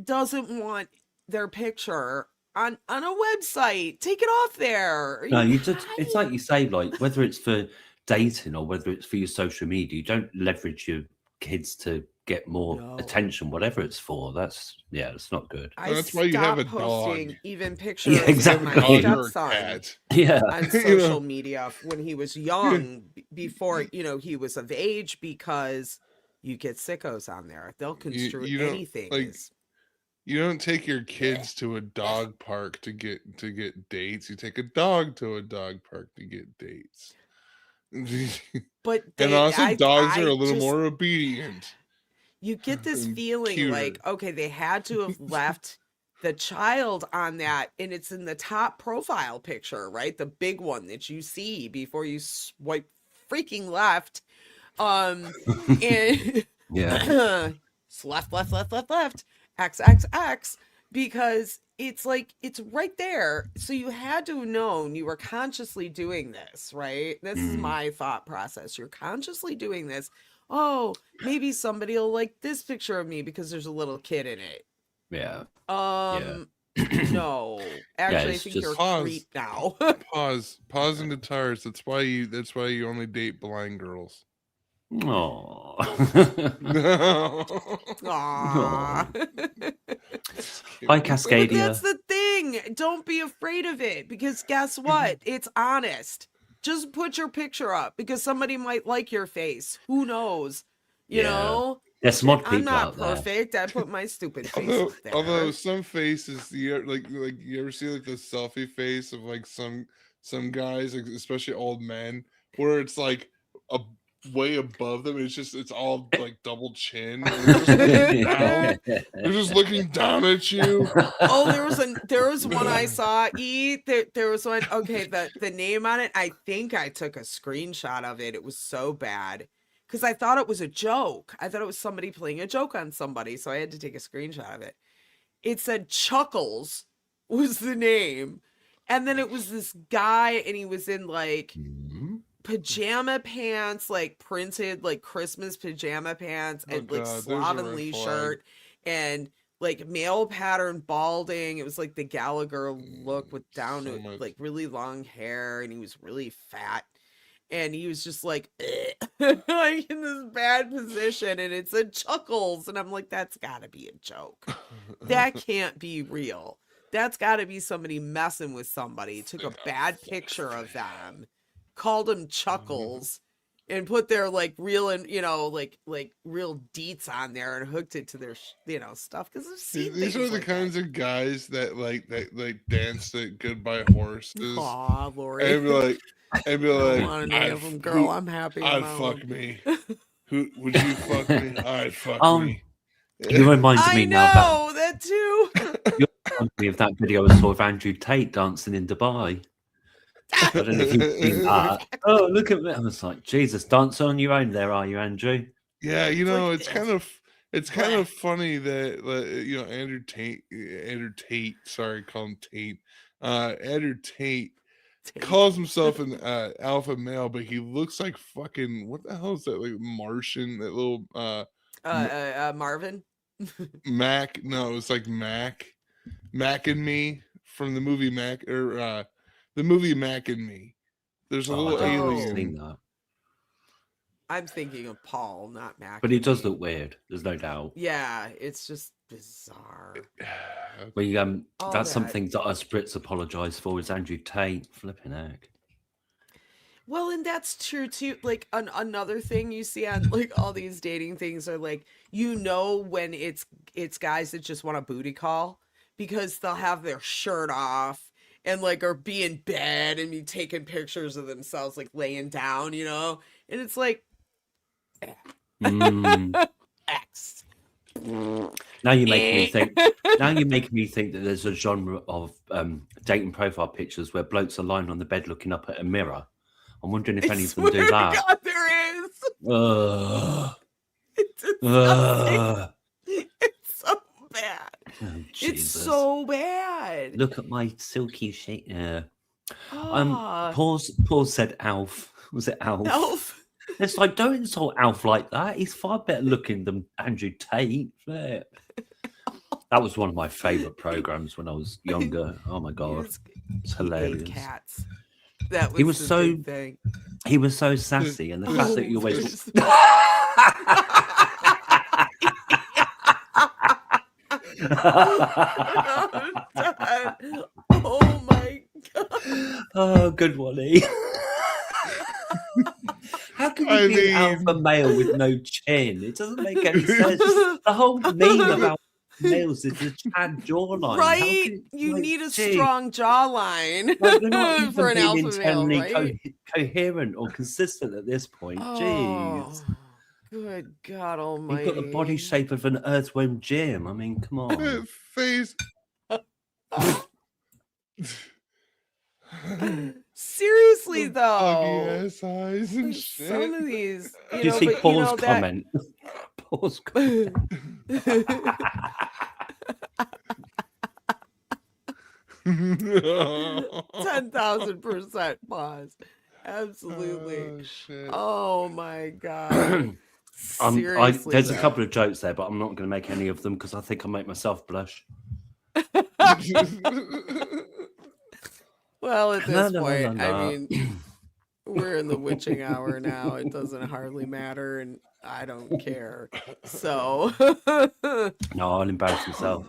doesn't want their picture on a website. Take it off there. No, you just it's like you say, like whether it's for dating or whether it's for your social media, you don't leverage your kids to get more No. attention, whatever it's for. It's not good. I That's why you have a stopped posting dog. even pictures exactly. of dog my or a stepson cat. Yeah. on social media when he was young, before he was of age, because you get sickos on there. They'll construe you don't, anything. like, You don't take your kids to a dog park to get dates. You take a dog to a dog park to get dates. But And also, dogs are a little just- more obedient. You get this and feeling cuter. like, okay, they had to have left the child on that, and it's in the top profile picture, right? The big one that you see before you swipe freaking left. And Yeah. it's left, X, because it's like, it's right there. So you had to have known you were consciously doing this, right? This is my thought process. You're consciously doing this. Oh, maybe somebody will like this picture of me because there's a little kid in it. Yeah. No. Actually, I it's think just- you're a Pause. creep now. Pause and guitars. That's why you only date blind girls. Oh. No. Aw. Hi, But Cascadia. that's the thing. Don't be afraid of it, because guess what? It's honest. Just put your picture up because somebody might like your face. Who knows? You Yeah. know? There's some odd I'm people not out there. perfect. I put my stupid face Although, up there. although some faces, like you ever see like the selfie face of like some guys, like, especially old men, where it's like a way above them. It's all like double chin. And they're just looking down at you. Oh, there was one I saw. There was one. Okay, the name on it. I think I took a screenshot of it. It was so bad because I thought it was a joke. I thought it was somebody playing a joke on somebody, so I had to take a screenshot of it. It said Chuckles was the name, and then it was this guy, and he was in like pajama pants, like printed like Christmas pajama pants, Oh, and like God, there's a slovenly red flag. shirt, and like male pattern balding. It was like the Gallagher look with down so to much. like really long hair, and he was really fat, and he was just like like in this bad position, and it said Chuckles, and I'm like, that's gotta be a joke. That can't be real. That's gotta be somebody messing with somebody. Took a bad picture of them, called them Chuckles, and put their like real and like real deets on there and hooked it to their stuff, because I've seen These are things the like kinds that. of guys that like dance at Goodbye Horses. Aw, Lori. And be like, I don't want any "I'd of them, f- girl. who- I'm happy. I'd alone." fuck me. Who would you fuck me? I'd fuck me. You reminded I me now about know that too. me of that video I saw of Andrew Tate dancing in Dubai. I don't know if you've seen that. Oh, look at me. I was like, Jesus, dance on your own there, are you, Andrew? Yeah, like it's this. kind of funny that Andrew Tate, sorry, call him Tate. Andrew Tate calls himself an alpha male, but he looks like fucking what the hell is that? Like Martian, that little Marvin. Mac. No, it's like Mac and Me from the movie Mac, or the movie Mac and Me. There's a little I don't think I've alien. seen that. I'm thinking of Paul, not Mac. But he does look weird. There's no doubt. Yeah, it's just bizarre. We All that's that. something that us Brits apologise for. Is Andrew Tate flipping heck? Well, and that's true too. Like another thing you see on like all these dating things are like, you know, when it's guys that just want a booty call because they'll have their shirt off and like or be in bed and be taking pictures of themselves like laying down, you know, and it's like Mm. X. Now you make me think. Now you make me think that there's a genre of dating profile pictures where blokes are lying on the bed looking up at a mirror. I'm wondering if any of them do that. God, there is. Ugh. It's disgusting. Ugh. It's so bad. Oh, It's Jesus. so bad. Look at my silky shape. Yeah. Ah, Paul said Alf. Was it Alf? Elf. It's like, don't insult Alf like that. He's far better looking than Andrew Tate. Flip. That was one of my favourite programs when I was younger. Oh my god, He it's ate hilarious. cats. That was He was the so- big thing. He was so sassy, and the fact that you always. Oh my god. Oh, good one, E. How can you be an alpha male with no chin? It doesn't make any sense. The whole meme about males is the Chad jawline. How Right? can- You like, need a gee, strong jawline like, you're not even for an being alpha male, internally right? coherent or consistent at this point. Jeez. Oh, good God You've Almighty! got the body shape of an earthworm Jim. I mean, come on. That face. Seriously, Ugly though, ass eyes and like, shit. some of these, Did you see but, Paul's know, that- comment? Paul's comment. 10,000% pause. Absolutely. Oh, shit. Oh my God. Seriously, There's a though. couple of jokes there, but I'm not going to make any of them because I think I make myself blush. Well, at this No, point, no. I mean, we're in the witching hour now. It doesn't hardly matter, and I don't care. So, No, I'll embarrass myself.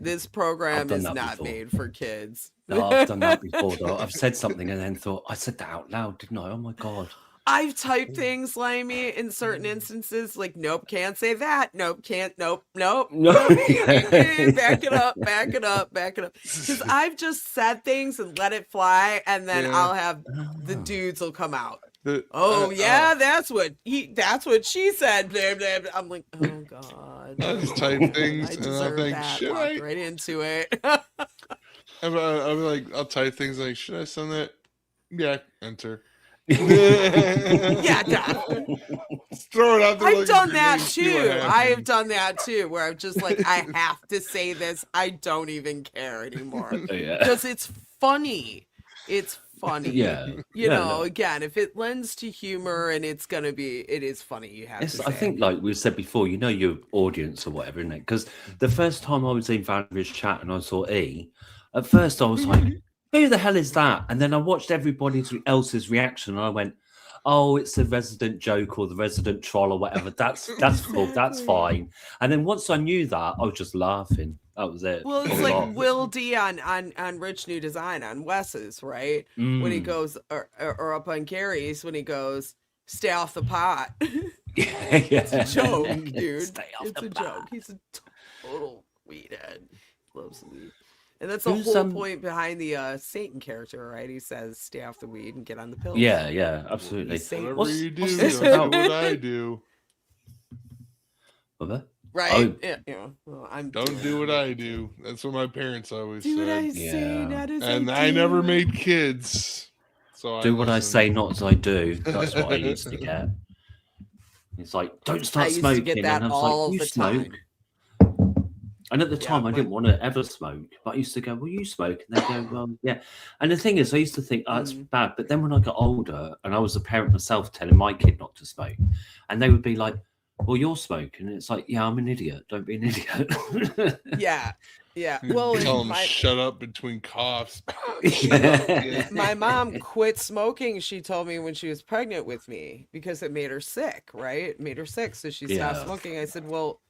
this program done is that not before. made for kids. No, I've done that before, though. I've said something and then thought, I said that out loud, didn't I? Oh my God. I've typed things, Limey, in certain instances, like, nope, can't say that. Nope, can't. Nope. No. Back it up. Because I've just said things and let it fly, and then Yeah. I'll have the dudes will come out. The- Oh yeah, that's what she said. Blah, blah, blah. I'm like, oh God. I just type things I and I deserve think, that. should Walked I? right into it. I'll be like, I'll type things like, should I send that? Yeah, enter. Yeah, done. Just throw it out there. I've like a done that grenade, see what too. I have happens. done that too, where I'm just like, I have to say this. I don't even care anymore Yeah. because it's funny. It's funny. Yeah. You Yeah, know, no. again, if it lends to humor and it is funny. You have It's, to. I say think, it. like we said before, you know your audience or whatever, isn't it? Because the first time I was in Valerie's chat and I saw E, at first I was like, who the hell is that? And then I watched everybody else's reaction and I went, oh, it's the resident joke or the resident troll or whatever. That's cool. That's Exactly. fine. And then once I knew that, I was just laughing. That was it. Well, it's Full like on. Will D on Rich New Design on Wes's, right? When he Mm. goes or up on Gary's when he goes, stay off the pot. Yeah, It's a joke, dude. Stay off It's the a pot. joke. He's a total weedhead. Loves weed. And that's the Who's, whole point behind the Satan character, right? He says, stay off the weed and get on the pills. Yeah, yeah, absolutely. He's Satan. Whatever What's- you do, what's don't this do about? what I do. What that? Right? Oh. Yeah. Well, I'm Don't doing do what it. I do. That's what my parents always Do what I said. say, Yeah. not as And I I never do. made kids. So Do what I listened. say, not as I do. That's what I used to get. It's like, don't start used to smoking. get that and I was all like, you the smoke. time. And at the Yeah, time, I didn't want to ever smoke, but I used to go, "Well, you smoke?" And they go, "Well, yeah." And the thing is, I used to think, "Oh, it's bad." But then when I got older, and I was a parent myself, telling my kid not to smoke, and they would be like, "Well, you're smoking," and it's like, "Yeah, I'm an idiot. Don't be an idiot." Yeah. Yeah. You Well, tell them my shut up between coughs. my mom quit smoking, she told me, when she was pregnant with me, because it made her sick, right? It made her sick, so she stopped Yeah. smoking. I said, "Well,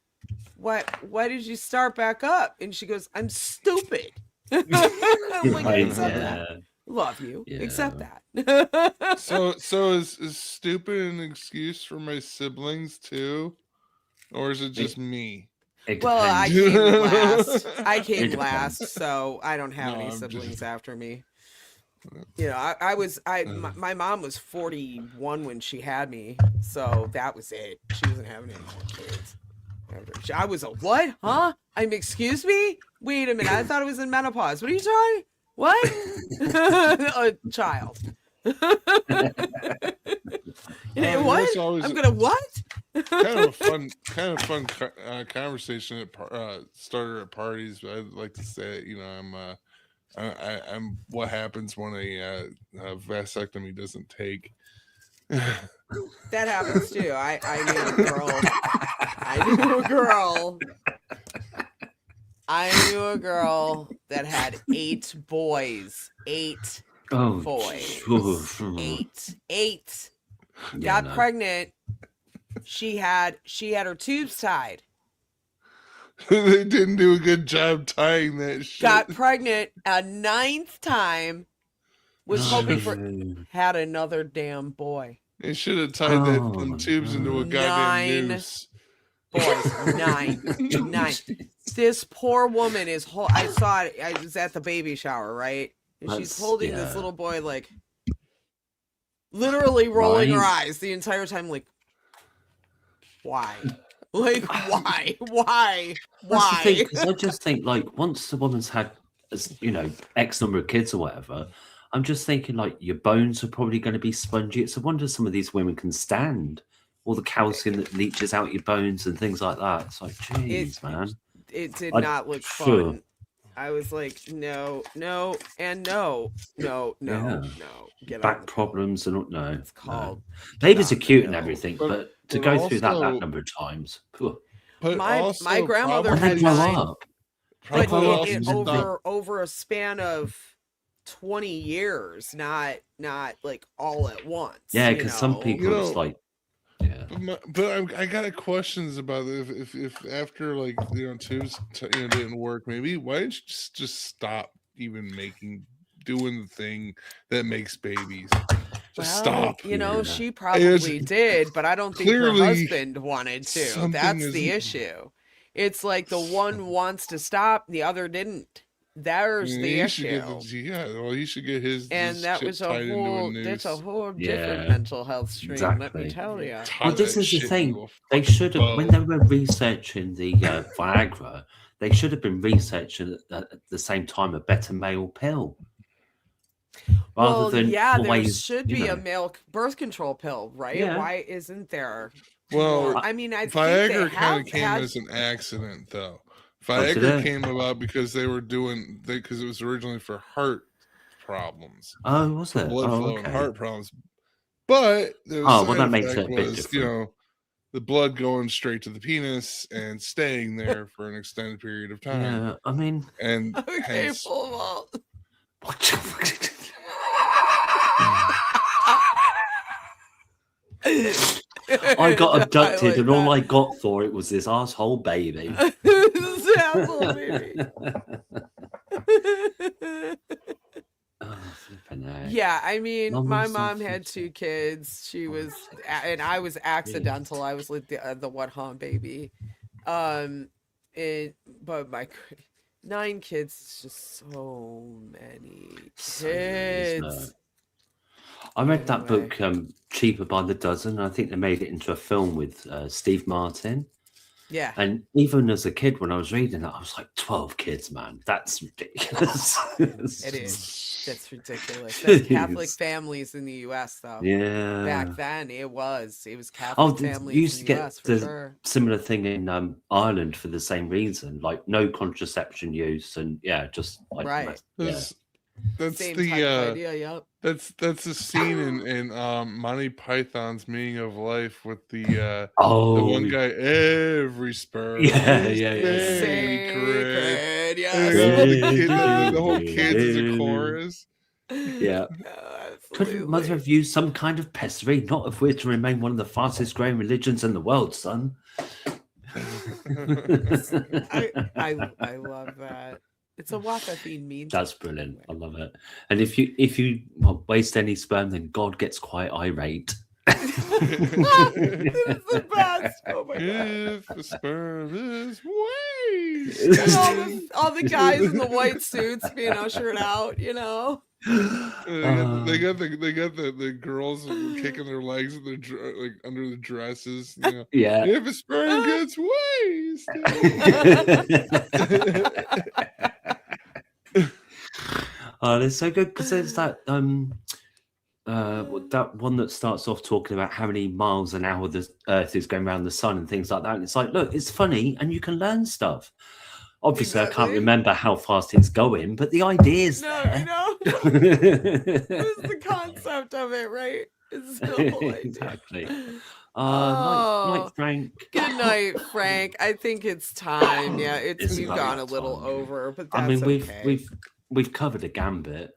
why did you start back up?" And she goes, "I'm stupid." I'm like, Right, accept yeah. that. Love you. Accept Yeah. that. So is stupid an excuse for my siblings too, or is it just me? It Well, I depends. came last. I It came depends. last, so I don't have No, any I'm siblings just- after me. You know, my mom was 41 when she had me, so that was it. She wasn't having any more kids. I was a what? Huh? Excuse me? Wait a minute. I thought I was in menopause. What are you talking? What? A child. What? that's always I'm gonna what? kind of a fun conversation at starter at parties. But I'd like to say, you know, I'm what happens when a vasectomy doesn't take. That happens too. I knew a girl. I knew a girl. I knew a girl that had 8 boys. 8 Oh, boys. sure. 8. Yeah, Got no. pregnant. She had her tubes tied. They didn't do a good job tying that shit. Got pregnant a 9th time. Was hoping for No. had another damn boy. They should have tied them Oh, tubes into a no. goddamn 9 noose. boys. 9. This poor woman is I saw it. I was at the baby shower, right? And she's That's- holding this yeah. little boy, like literally rolling her Right. eyes the entire time, like, why? Like, why? That's the thing, 'cause I just think, like, once the woman's had, you know, X number of kids or whatever, I'm just thinking, like, your bones are probably going to be spongy. It's a wonder some of these women can stand all the calcium that leaches out your bones and things like that. It's like, jeez, man. It did I- not look sure. fun. I was like, no, and no. Yeah. Get Back on. problems and no. It's called. Babies are cute and no. everything, But- but to but go through that also- number of times, phew. But My also grandmother And probably- they had grow 9, up. but probably also it stop- over a span of 20 years, not like all at once. Yeah, you because some know? people You know- it's like, yeah. But I got questions about if after, like, you know, tubes didn't work, maybe why didn't you just stop even doing the thing that makes babies? Just stop. You know, Yeah. she probably did, but I don't think her clearly husband wanted to. something That's the isn't- issue. It's like the one wants to stop, the other didn't. There's the He should issue. he should get his And that shit was a tied into whole noose. that's a whole different Yeah, mental health stream, let me exactly. tell you. Tie Well, this that is the shit thing. into a They fucking should have, when bow. they were researching the Viagra, they should have been researching at the same time a better male pill. Rather Well, than yeah, there always, should you be a know. male birth control pill, right? Yeah. Why isn't there? Well, more? I mean, I think Viagra they kind have of came had. as an accident, though. Oh, did Viagra it? came about because they were because it was originally for heart problems, Oh, was it? blood Oh, flow and okay. heart problems. But the Oh, well, side that makes it effect a bit was, different. the blood going straight to the penis and staying there for an extended period of time, Yeah, I mean, and Okay, hence, full vault. what the fuck? I got abducted, and all I got for it was this asshole baby. This asshole baby. Oh, flipping heck. Yeah, I mean, Mum my was so mom had flippin'. 2 kids. She was, and I was accidental. I was like the what home baby. But my 9 kids is just so many So many, isn't kids. it? I read that Anyway. book, Cheaper by the Dozen. I think they made it into a film with Steve Martin. Yeah. And even as a kid, when I was reading that, I was like, 12 kids, man. That's ridiculous. It is. That's ridiculous. That's Catholic Jeez. families in the U.S. though. Yeah. Back then, it was Oh, Catholic you families used in to the get U.S. for the sure. similar thing in Ireland for the same reason, like no contraception use, and yeah, just like Right. yeah. That's Same the type of idea. Yep. that's the scene in Monty Python's Meaning of Life with the Oh, one guy. Every sperm Yeah, is yeah, yeah, yeah. sacred. Sacred, And yes. they got all the kids, the whole kids as a chorus. Yeah. Couldn't Mother have used some kind of pessary, not if we're to remain one of the fastest growing religions in the world, son? I love that. It's a Waka theme meme. That's brilliant. I love it. And if you waste any sperm, then God gets quite irate. It's the best. Oh my god. If the sperm is waste. And all the guys in the white suits being ushered out, you know. They got the girls kicking their legs in like under the dresses. You know, Yeah. if a sperm gets wasted. Oh, they're so good because there's that that one that starts off talking about how many miles an hour the Earth is going around the sun and things like that. And it's like, look, it's funny and you can learn stuff. Obviously, I can't Exactly. remember how fast it's going, but the idea is No, there. you know. It's the concept of it, right? It's the whole idea. Exactly. Oh. Night, Frank. Good night, Frank. I think it's time. Yeah, It's we've about gone a little time. over, but that's I mean, okay. we've covered a gambit.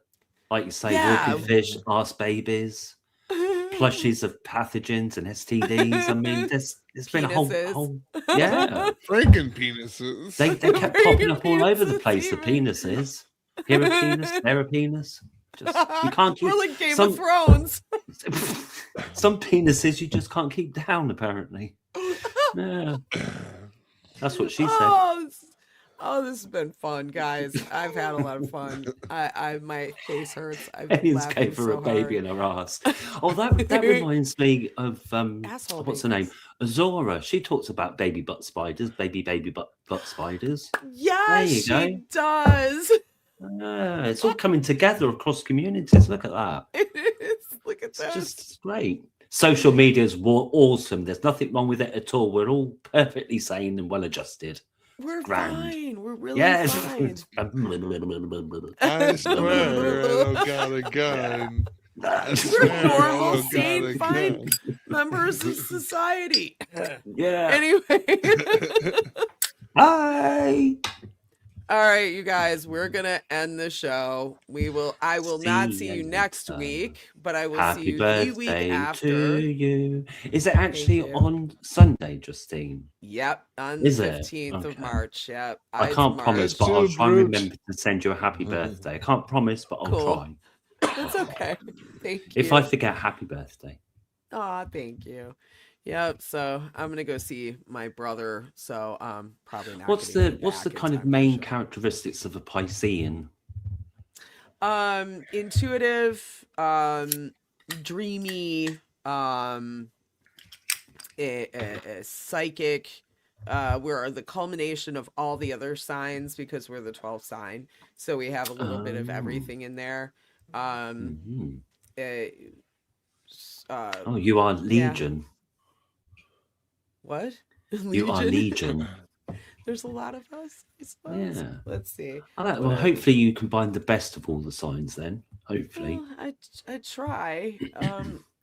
Like you say, Yeah. walking fish, arse babies, plushies of pathogens and STDs. I mean, there's been a Penises. whole yeah. Franken penises. They kept popping up all over the Penises place. The even. penises, here a penis, there a penis. Just you can't keep We're like Game some of Thrones. some penises you just can't keep down. Apparently, yeah. That's what she said. Oh, this has been fun, guys. I've had a lot of fun. I my face hurts. I've He's laughing gave her so a baby hard. in her ass. Oh, that reminds me of Asshole what's her name? babies. Azora. She talks about baby butt spiders, baby butt Yeah, spiders. There you she go. does. It's all coming together across communities. Look at that. It is. Look at It's that. just great. Social media is awesome. There's nothing wrong with it at all. We're all perfectly sane and well adjusted. We're grand. fine. We're really Yes. fine. I swear I don't got a gun. I We're swear I normal, don't got sane, a fine gun. members of society. Yeah. Anyway. Bye. All right, you guys, we're gonna end the show. I will not see you next week, but I will see Happy you the week birthday after. to you. Is it actually you. on Sunday, Justine? Yep, on Is the it? 15th of Okay. March. Yep. I It's can't March. promise, but It's I'll so try and brute. remember to send you a happy birthday. I can't promise, but I'll Cool. try. That's okay. Thank you. If I forget, happy birthday. Aw, thank you. Yep. So I'm gonna go see my brother. So probably not. What's gonna the be what's the back in kind of time for the main show. characteristics of a Piscean? Intuitive, dreamy, psychic. We're the culmination of all the other signs because we're the 12th sign. So we have a little bit of Oh. everything in there. Mhm. Uh, Oh, you are Legion. what? You are Legion. There's a lot of us, I suppose. Yeah. Let's see. Well, hopefully you combine the best of all the signs then. Hopefully. Well, I try.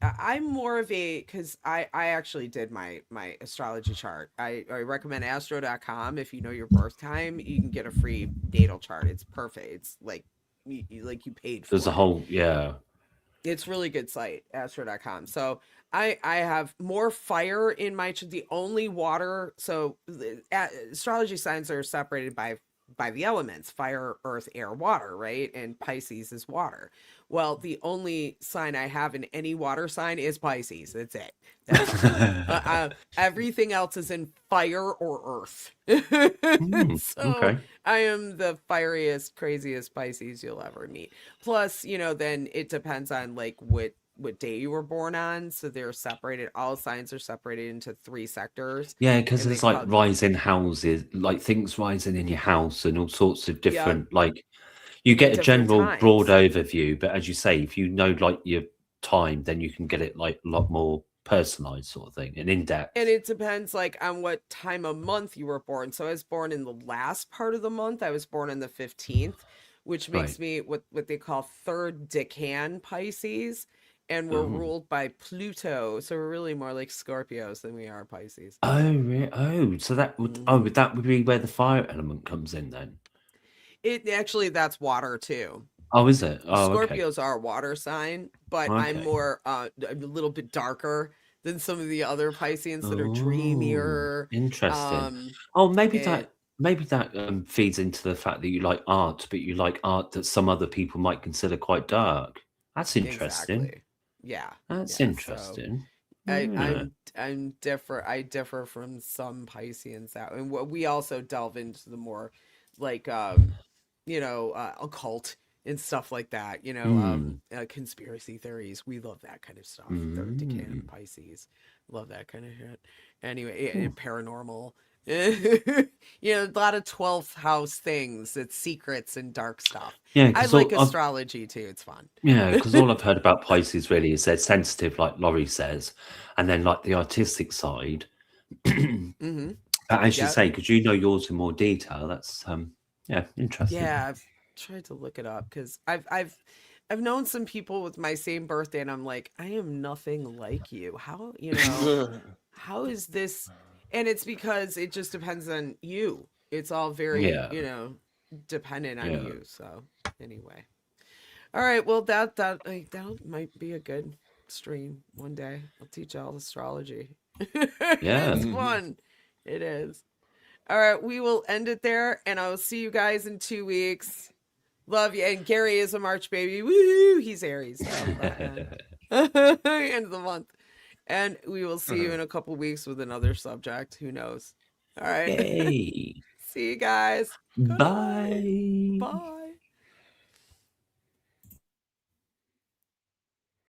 I'm more of a, because I actually did my astrology chart. I recommend astro.com. If you know your birth time, you can get a free natal chart. It's perfect. It's like you paid for There's a it. whole, yeah. It's really good site, astro.com. So I have more fire in my the only water. So astrology signs are separated by the elements: fire, earth, air, water, right? And Pisces is water. Well, the only sign I have in any water sign is Pisces. That's it. That's everything else is in fire or earth. So Okay. I am the fieriest, craziest Pisces you'll ever meet. Plus, then it depends on like what what day you were born on. So they're separated. All signs are separated into 3 sectors, Yeah, because and they there's like call rising houses, like things rising in your house and all sorts of yeah, different, like you get a different general broad times. overview, but as you say, if you know like your time, then you can get it like a lot more personalized sort of thing and in And depth. it depends like on what time of month you were born. So I was born in the last part of the month. I was born on the 15th, which makes Right. me what they call third decan Pisces. And we're Oh. ruled by Pluto. So we're really more like Scorpios than we are Pisces. Oh, so that would Hmm that would be where the fire element comes in then. It actually, that's water too. Oh, is it? Oh, okay. Scorpios are a water sign, but I'm Okay. more a little bit darker than some of the other Pisceans that are Oh, dreamier. interesting. Um, Oh, maybe and that feeds into the fact that you like art, but you like art that some other people might consider quite dark. That's interesting. exactly. Yeah. That's Yeah. So interesting. I, Yeah. I'm differ. I differ from some Pisceans that, and we also delve into the more like occult and stuff like that. Hmm. Conspiracy theories. We love that kind of stuff. Third decan Mm. Pisces, love that kind of shit. Anyway, Cool. and paranormal. A lot of 12th house things. It's secrets and dark stuff. Yeah, I because like all I've astrology too. It's fun. all I've heard about Pisces really is they're sensitive, like Laurie says, and then like the artistic side. Hmm But as you Yep. say, because you know yours in more detail, that's interesting. Yeah, I've tried to look it up because I've known some people with my same birthday, and I'm like, I am nothing like you. How is this? And it's because it just depends on you. It's all very, Yeah, dependent on yeah, you. So anyway, all right. Well, that might be a good stream one day. I'll teach y'all astrology. yeah. It's fun. It is. All right, we will end it there, and I will see you guys in 2 weeks. Love you. And Gary is a March baby. Woo! He's Aries. So love him. End of the month. And we will see you in a couple weeks with another subject. Who knows? All right. Yay. See you guys. Good night. Bye. Bye.